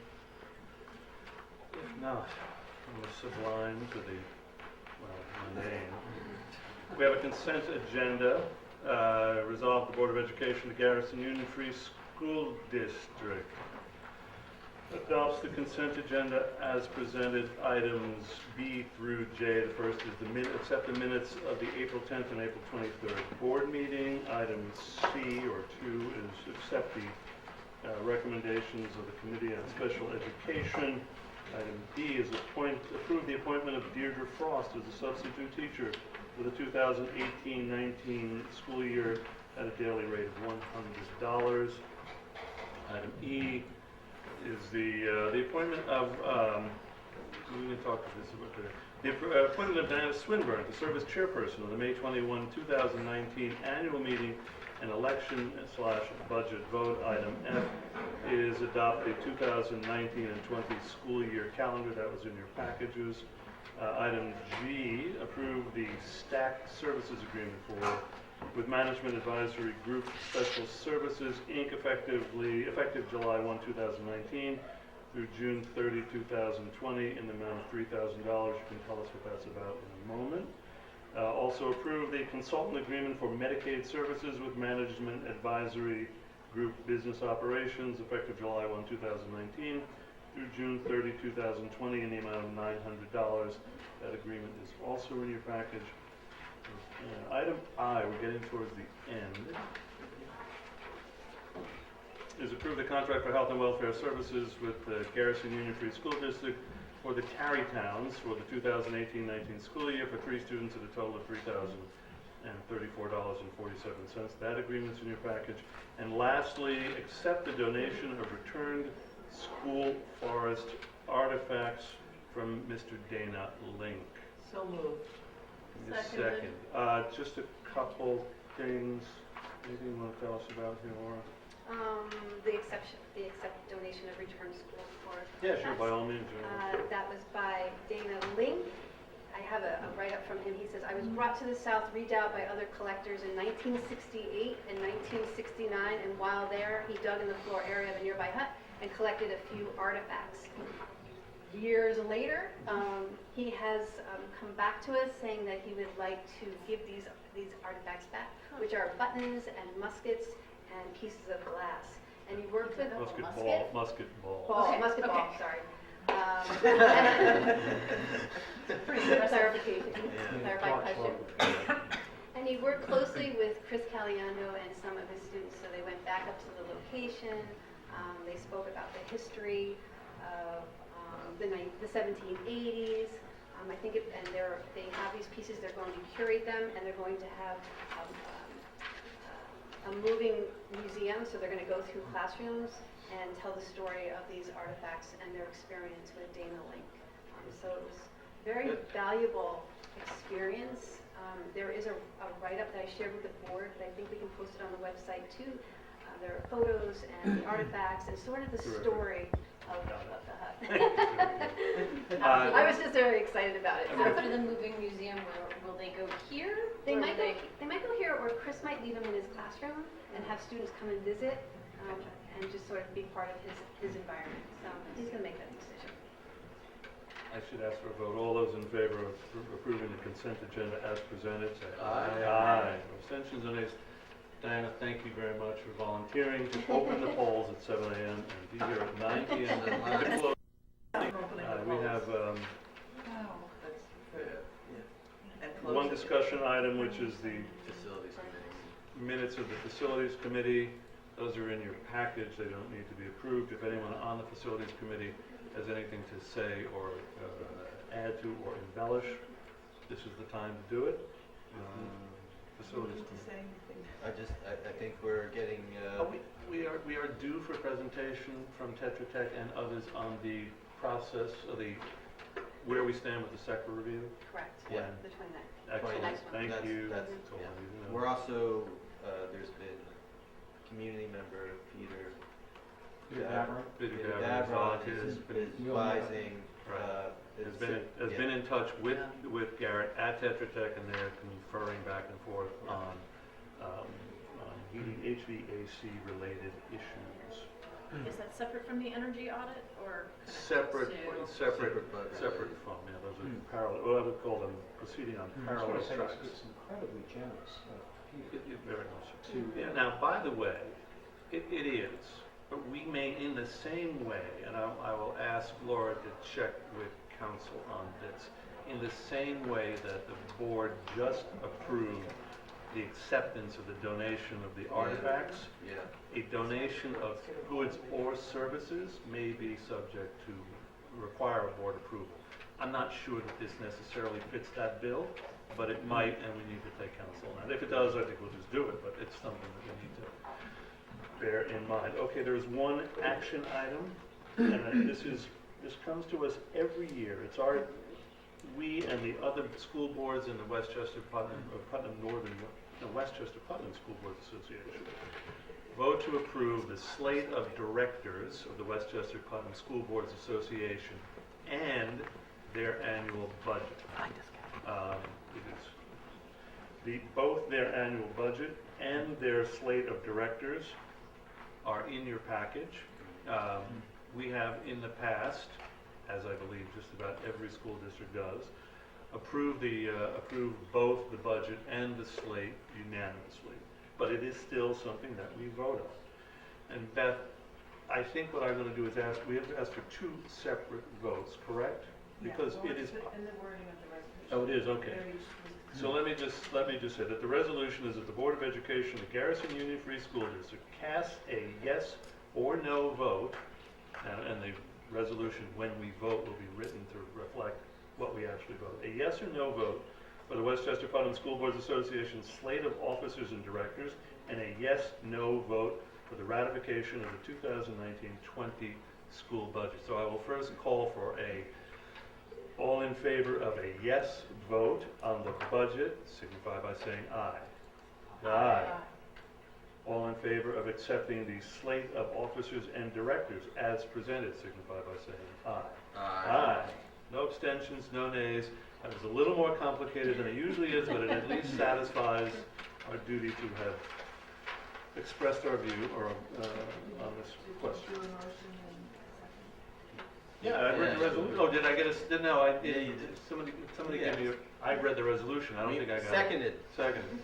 If not, from the sublime to the, mundane. We have a consent agenda. Resolve the Board of Education of the Garrison Union Free School District adopts the consent agenda as presented. Items B through J. The first is accept the minutes of the April 10th and April 23rd board meeting. Item C or 2 is accept the recommendations of the Committee on Special Education. Item D is approve the appointment of Deirdre Frost as a substitute teacher for the 2018-19 school year at a daily rate of $100. Item E is the appointment of, we can talk to this about the appointment of Diana Swinburne to serve as chairperson of the May 21, 2019 annual meeting and election/budget vote. Item F is adopt the 2019 and 20 school year calendar. That was in your packages. Item G, approve the stacked services agreement with Management Advisory Group Special Services, Inc., effective July 1, 2019 through June 30, 2020 in the amount of $3,000. You can tell us what that's about in a moment. Also approve the consultant agreement for Medicaid services with Management Advisory Group Business Operations, effective July 1, 2019 through June 30, 2020 in the amount of $900. That agreement is also in your package. Item I, we're getting towards the end, is approve the contract for health and welfare services with the Garrison Union Free School District for the Tarrytowns for the 2018-19 school year for 3 students at a total of $3,034.47. That agreement's in your package. And lastly, accept the donation of returned school forest artifacts from Mr. Dana Link. So moved. Second. Just a couple things. Anything you want to tell us about here, Laura? The accept donation of return school for. Yeah, sure, by all means. That was by Dana Link. I have a write-up from him. He says, I was brought to the South Redoubt by other collectors in 1968 and 1969, and while there, he dug in the floor area of a nearby hut and collected a few artifacts. Years later, he has come back to us saying that he would like to give these artifacts back, which are buttons and muskets and pieces of glass. And he worked with Musket ball. Sorry. Clarification. Clarifying question. And he worked closely with Chris Caliendo and some of his students, so they went back up to the location. They spoke about the history of the 1780s. I think, they have these pieces. They're going to curate them, and they're going to have a moving museum. So they're going to go through classrooms and tell the story of these artifacts and their experience with Dana Link. So it was very valuable experience. There is a write-up that I shared with the board that I think we can post it on the website too. There are photos and the artifacts and sort of the story of the hut. I was just very excited about it. After the moving museum, will they go here? They might go here, or Chris might leave them in his classroom and have students come and visit and just sort of be part of his environment. So he's going to make that decision. I should ask for a vote. All those in favor of approving the consent agenda as presented, say aye. Aye. Abstentions and nays. Diana, thank you very much for volunteering to open the polls at 7 a.m. and be here at 9 p.m. to close. We have one discussion item, which is the Facilities committee. minutes of the Facilities Committee. Those are in your package. They don't need to be approved. If anyone on the Facilities Committee has anything to say or add to or embellish, this is the time to do it. Facilities Committee. I think we're getting. We are due for presentation from Tetra Tech and others on the process of where we stand with the SECRA review. Correct. Yeah. The 29th. Excellent. The next one. Thank you. That's all yeah. I need to know. We're also there's been community member Peter Davron is advising. Has been in touch with Garrett at Tetra Tech, and they're conferring back and forth on heating HVAC related issues. Is that separate from the energy audit or Separate from, yeah, those are parallel, well, I would call them proceeding on parallel tracks. It's incredibly generous of Peter. Very much. Yeah, now, by the way, it is, but we may, in the same way, and I will ask Laura to check with council on this, in the same way that the board just approved the acceptance of the donation of the artifacts. Yeah. A donation of goods or services may be subject to require a board approval. I'm not sure that this necessarily fits that bill, but it might, and we need to take counsel on that. If it does, I think we'll just do it, but it's something that we need to bear in mind. Okay, there's one action item, and this comes to us every year. It's we and the other school boards in the Westchester Putnam School Boards Association vote to approve the slate of directors of the Westchester Putnam School Boards Association and their annual budget. Both their annual budget and their slate of directors are in your package. We have in the past, as I believe just about every school district does, approved both the budget and the slate unanimously. But it is still something that we vote on. And Beth, I think what I'm going to do is we have to ask for two separate votes, correct? Because it is. And the wording of the resolution. Oh, it is, okay. So let me just say that the resolution is that the Board of Education, the Garrison Union Free School District, cast a yes or no vote, and the resolution, when we vote, will be written to reflect what we actually vote. A yes or no vote for the Westchester Putnam School Boards Association slate of officers and directors, and a yes/no vote for the ratification of the 2019-20 school budget. So I will first call for all in favor of a yes vote on the budget, signify by saying aye. Aye. All in favor of accepting the slate of officers and directors as presented, signify by saying aye. Aye. No abstentions, no nays. That was a little more complicated than it usually is, but it at least satisfies our duty to have expressed our view on this question. Yeah, I read the resolution. Oh, did I get a? No, I did. Yeah, you did. Somebody gave me. I read the resolution. I don't think I got Seconded. it. Seconded.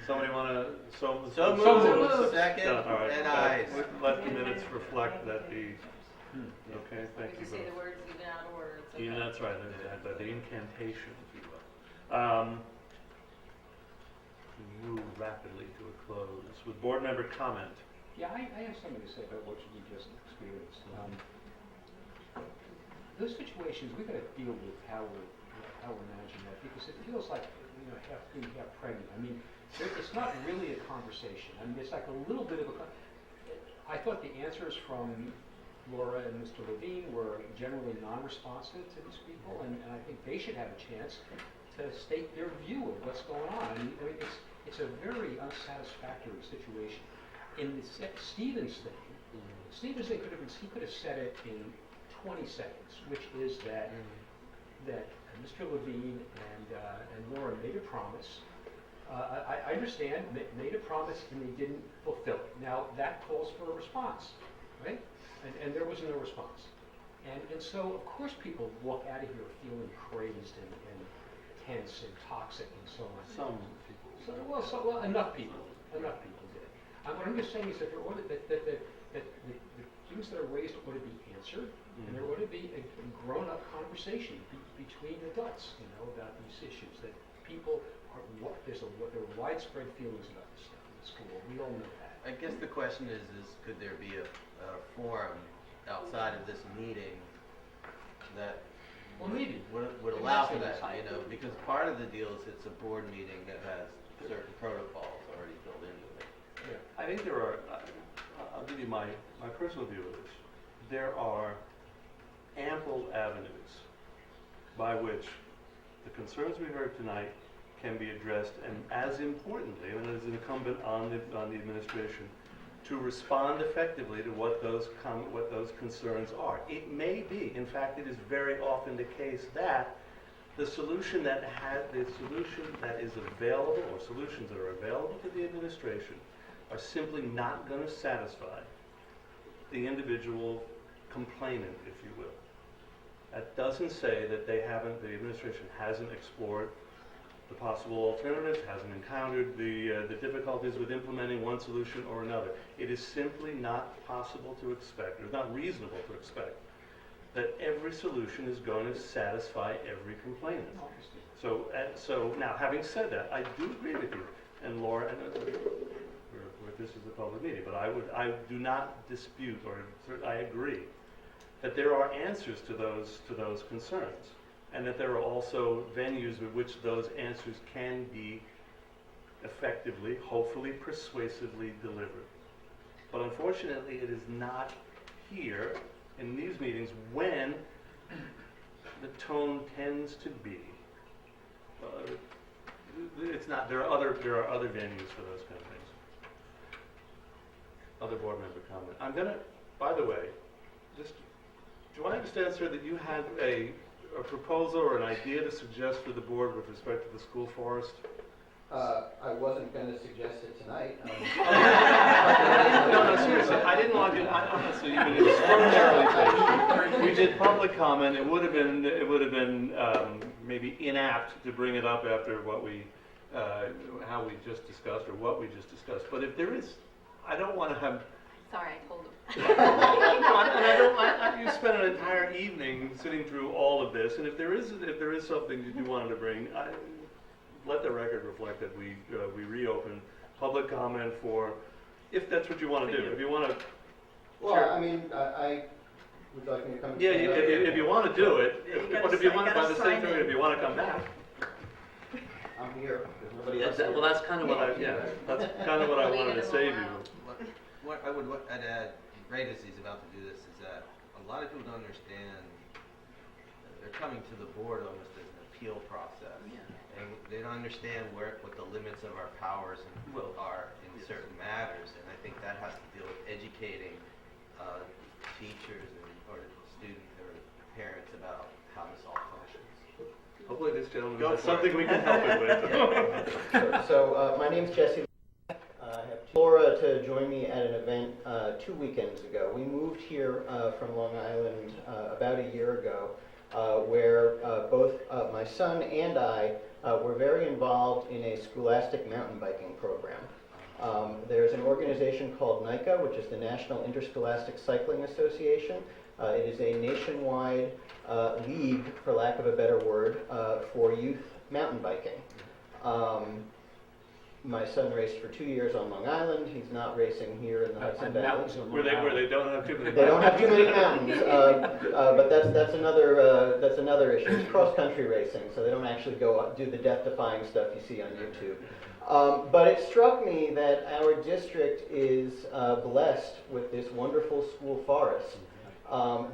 Somebody want to? So moved. Second. No, all right. And ayes. Let the minutes reflect that the. Okay, thank you. Say the words even out of order. It's okay. Yeah, that's right. The incantation, if you will. Move rapidly to a close with board member comment. Yeah, I have something to say about what you just experienced. Those situations, we've got to deal with how we're managing that, because it feels like, half green, half pregnant. I mean, it's not really a conversation. I mean, it's like a little bit of a. I thought the answers from Laura and Mr. Levine were generally non-responsive to these people, and I think they should have a chance to state their view of what's going on. I mean, it's a very unsatisfactory situation. In the Stevens thing, Stevens thing could have said it in 20 seconds, which is that Mr. Levine and Laura made a promise. I understand, made a promise and they didn't fulfill it. Now that calls for a response, right? And there was no response. And so of course people walk out of here feeling crazed and tense and toxic and so on. Some people. Well, enough people did. What I'm just saying is that the things that are raised ought to be answered. And there ought to be a grown-up conversation between adults, about these issues. That people there are widespread feelings about this stuff in the school. We all know that. I guess the question is could there be a forum outside of this meeting that would allow for that? Because part of the deal is it's a board meeting that has certain protocols already built into it. Yeah. I think there are. I'll give you my personal view of this. There are ample avenues by which the concerns we heard tonight can be addressed, and as importantly, and as incumbent on the administration, to respond effectively to what those concerns are. It may be, in fact, it is very often the case that the solution that is available, or solutions that are available to the administration, are simply not going to satisfy the individual complainant, if you will. That doesn't say that the administration hasn't explored the possible alternatives, hasn't encountered the difficulties with implementing one solution or another. It is simply not possible to expect, or not reasonable to expect, that every solution is going to satisfy every complainant. So now, having said that, I do agree with you. and Laura, and this is a public meeting, but I do not dispute, or I agree, that there are answers to those concerns, and that there are also venues with which those answers can be effectively, hopefully persuasively delivered. But unfortunately, it is not here in these meetings when the tone tends to be. It's not. There are other venues for those kind of things. Other board member comment. I'm gonna. By the way, just do I understand, sir, that you had a proposal or an idea to suggest for the board with respect to the school forest? I wasn't going to suggest it tonight. No, seriously, I didn't want you. Honestly, you've been extraordinarily patient. We did public comment. It would have been maybe inapt to bring it up after what how we just discussed or what we just discussed. But if there is, I don't want to have. Sorry, I told him. No, and I don't want you spent an entire evening sitting through all of this. And if there is something that you wanted to bring, let the record reflect that we reopen public comment for, if that's what you want to do. If you want to. Well, sure. I mean, I would like me to come. Yeah, if you want to do it, but if you want, by the same token, if you want to come back. I'm here. There's nobody else. Well, that's kind of what that's kind of what I wanted to save you. What I'd add, right as he's about to do this, is that a lot of people don't understand, they're coming to the board almost as an appeal process. Yeah. And they don't understand what the limits of our powers are in certain matters, and I think that has to deal with educating teachers or students or parents about how this all functions. Hopefully this gentleman has something we can help him with. So my name's Jesse. I have Laura to join me at an event 2 weekends ago. We moved here from Long Island about a year ago, where both my son and I were very involved in a scholastic mountain biking program. There's an organization called NICA, which is the National Interscholastic Cycling Association. It is a nationwide league, for lack of a better word, for youth mountain biking. My son raced for 2 years on Long Island. He's not racing here in the Hudson Valley. Where they don't have too many. They don't have too many mountains, but that's another issue. It's cross-country racing, so they don't actually go up, do the death-defying stuff you see on YouTube. But it struck me that our district is blessed with this wonderful school forest.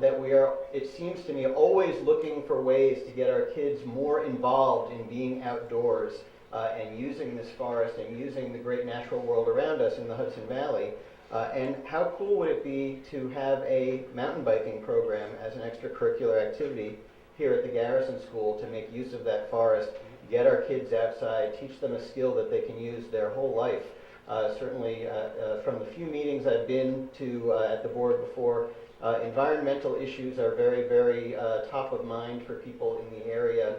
That we are, it seems to me, always looking for ways to get our kids more involved in being outdoors and using this forest and using the great natural world around us in the Hudson Valley. And how cool would it be to have a mountain biking program as an extracurricular activity here at the Garrison School to make use of that forest, get our kids outside, teach them a skill that they can use their whole life. Certainly from the few meetings I've been to at the board before, environmental issues are very, very top of mind for people in the area.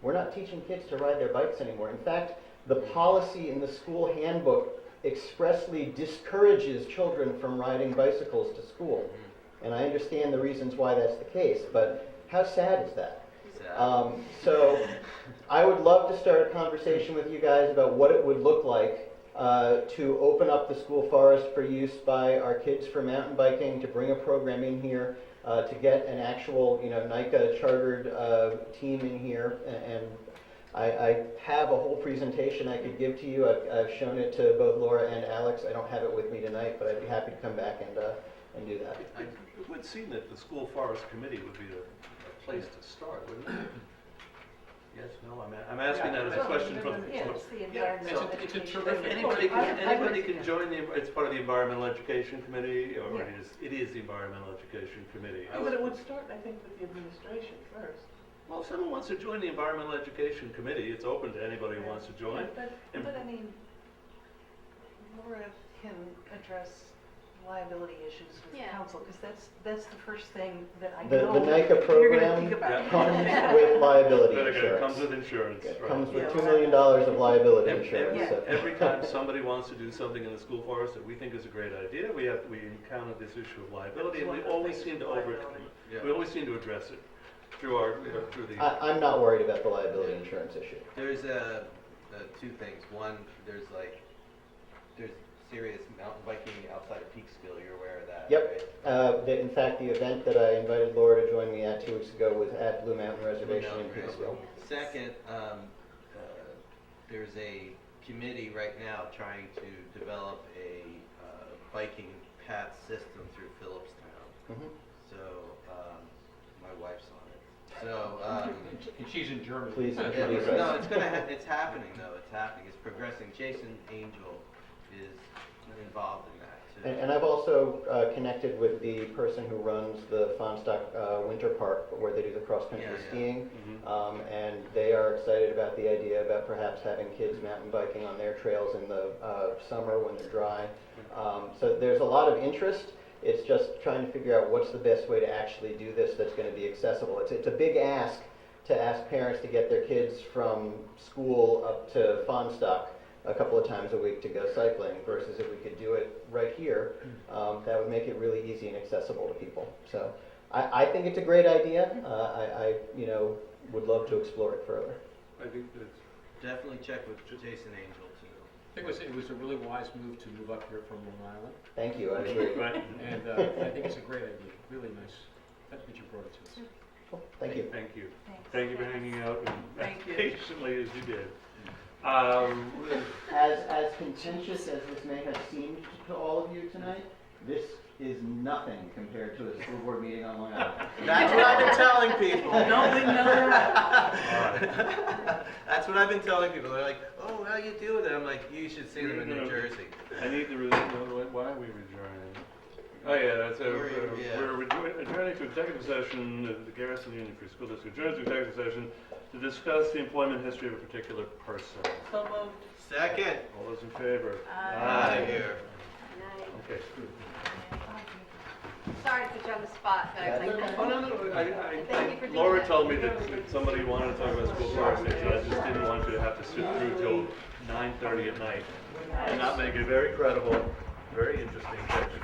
We're not teaching kids to ride their bikes anymore. In fact, the policy in the school handbook expressly discourages children from riding bicycles to school. And I understand the reasons why that's the case, but how sad is that? So I would love to start a conversation with you guys about what it would look like to open up the school forest for use by our kids for mountain biking, to bring a program in here, to get an actual, NICA chartered team in here. And I have a whole presentation I could give to you. I've shown it to both Laura and Alex. I don't have it with me tonight, but I'd be happy to come back and do that. It would seem that the school forest committee would be a place to start, wouldn't it? Yes, no, I'm asking that as a question from the. It's the environmental It's a education. terrific. Anybody can join it's part of the environmental education committee, or it is the environmental education committee. But it would start, I think, with the administration first. Well, if someone wants to join the environmental education committee, it's open to anybody who wants to join. But I mean, Laura can address liability issues with council, because that's the first thing that I know. The NICA program comes with liability insurance. It comes with insurance. It right. comes with $2 million of liability insurance. So. Every time somebody wants to do something in the school forest that we think is a great idea, we encounter this issue of liability, and we always seem to we always seem to address it through our through the. I'm not worried about the liability insurance issue. There's a two things. One, there's serious mountain biking outside of Peekskill. You're aware of that, Yep. right? In fact, the event that I invited Laura to join me at 2 weeks ago was at Blue Mountain Reservation in Peekskill. Second, there's a committee right now trying to develop a biking path system through Phillipstown. Mhm. So my wife's on it. So And she's in Germany. Please no, introduce us. it's happening though. It's happening. It's progressing. Jason Angel is involved in that too. And I've also connected with the person who runs the Fonstock Winter Park, where they do the cross-country Yeah, yeah. skiing, and they are excited about the idea about perhaps having kids mountain biking on their trails in the summer when they're dry. So there's a lot of interest. It's just trying to figure out what's the best way to actually do this that's going to be accessible. It's a big ask to ask parents to get their kids from school up to Fonstock a couple of times a week to go cycling, versus if we could do it right here, that would make it really easy and accessible to people. So I think it's a great idea. I would love to explore it further. I think that's Definitely check with Jason Angel too. I think it was a really wise move to move up here from Long Island. Thank you. I agree. right. And I think it's a great idea. Really nice that you brought it to us. Cool. Thank you. Thank you. Thanks. Thank you for hanging out Thank you. patiently as you did. As contentious as this may have seemed to all of you tonight, this is nothing compared to a school board meeting on Long Island. That's what I've been telling people. No, we know That's what I've been telling people. They're like, "Oh, how you do with it?" I'm like, "You should see them in New Jersey." I need to why are we adjourning? Oh yeah, that's we're adjourning to executive session. The Garrison Union Free School District adjourns to executive session to discuss the employment history of a particular person. So moved. Second. All those in favor? Out of here. Okay. Sorry to put you on the spot, but I was like, Oh, no. Thank you for doing Laura that. told me that somebody wanted to talk about school policy, so I just didn't want you to have to sit through till 9:30 at night and not make it very credible, very interesting section.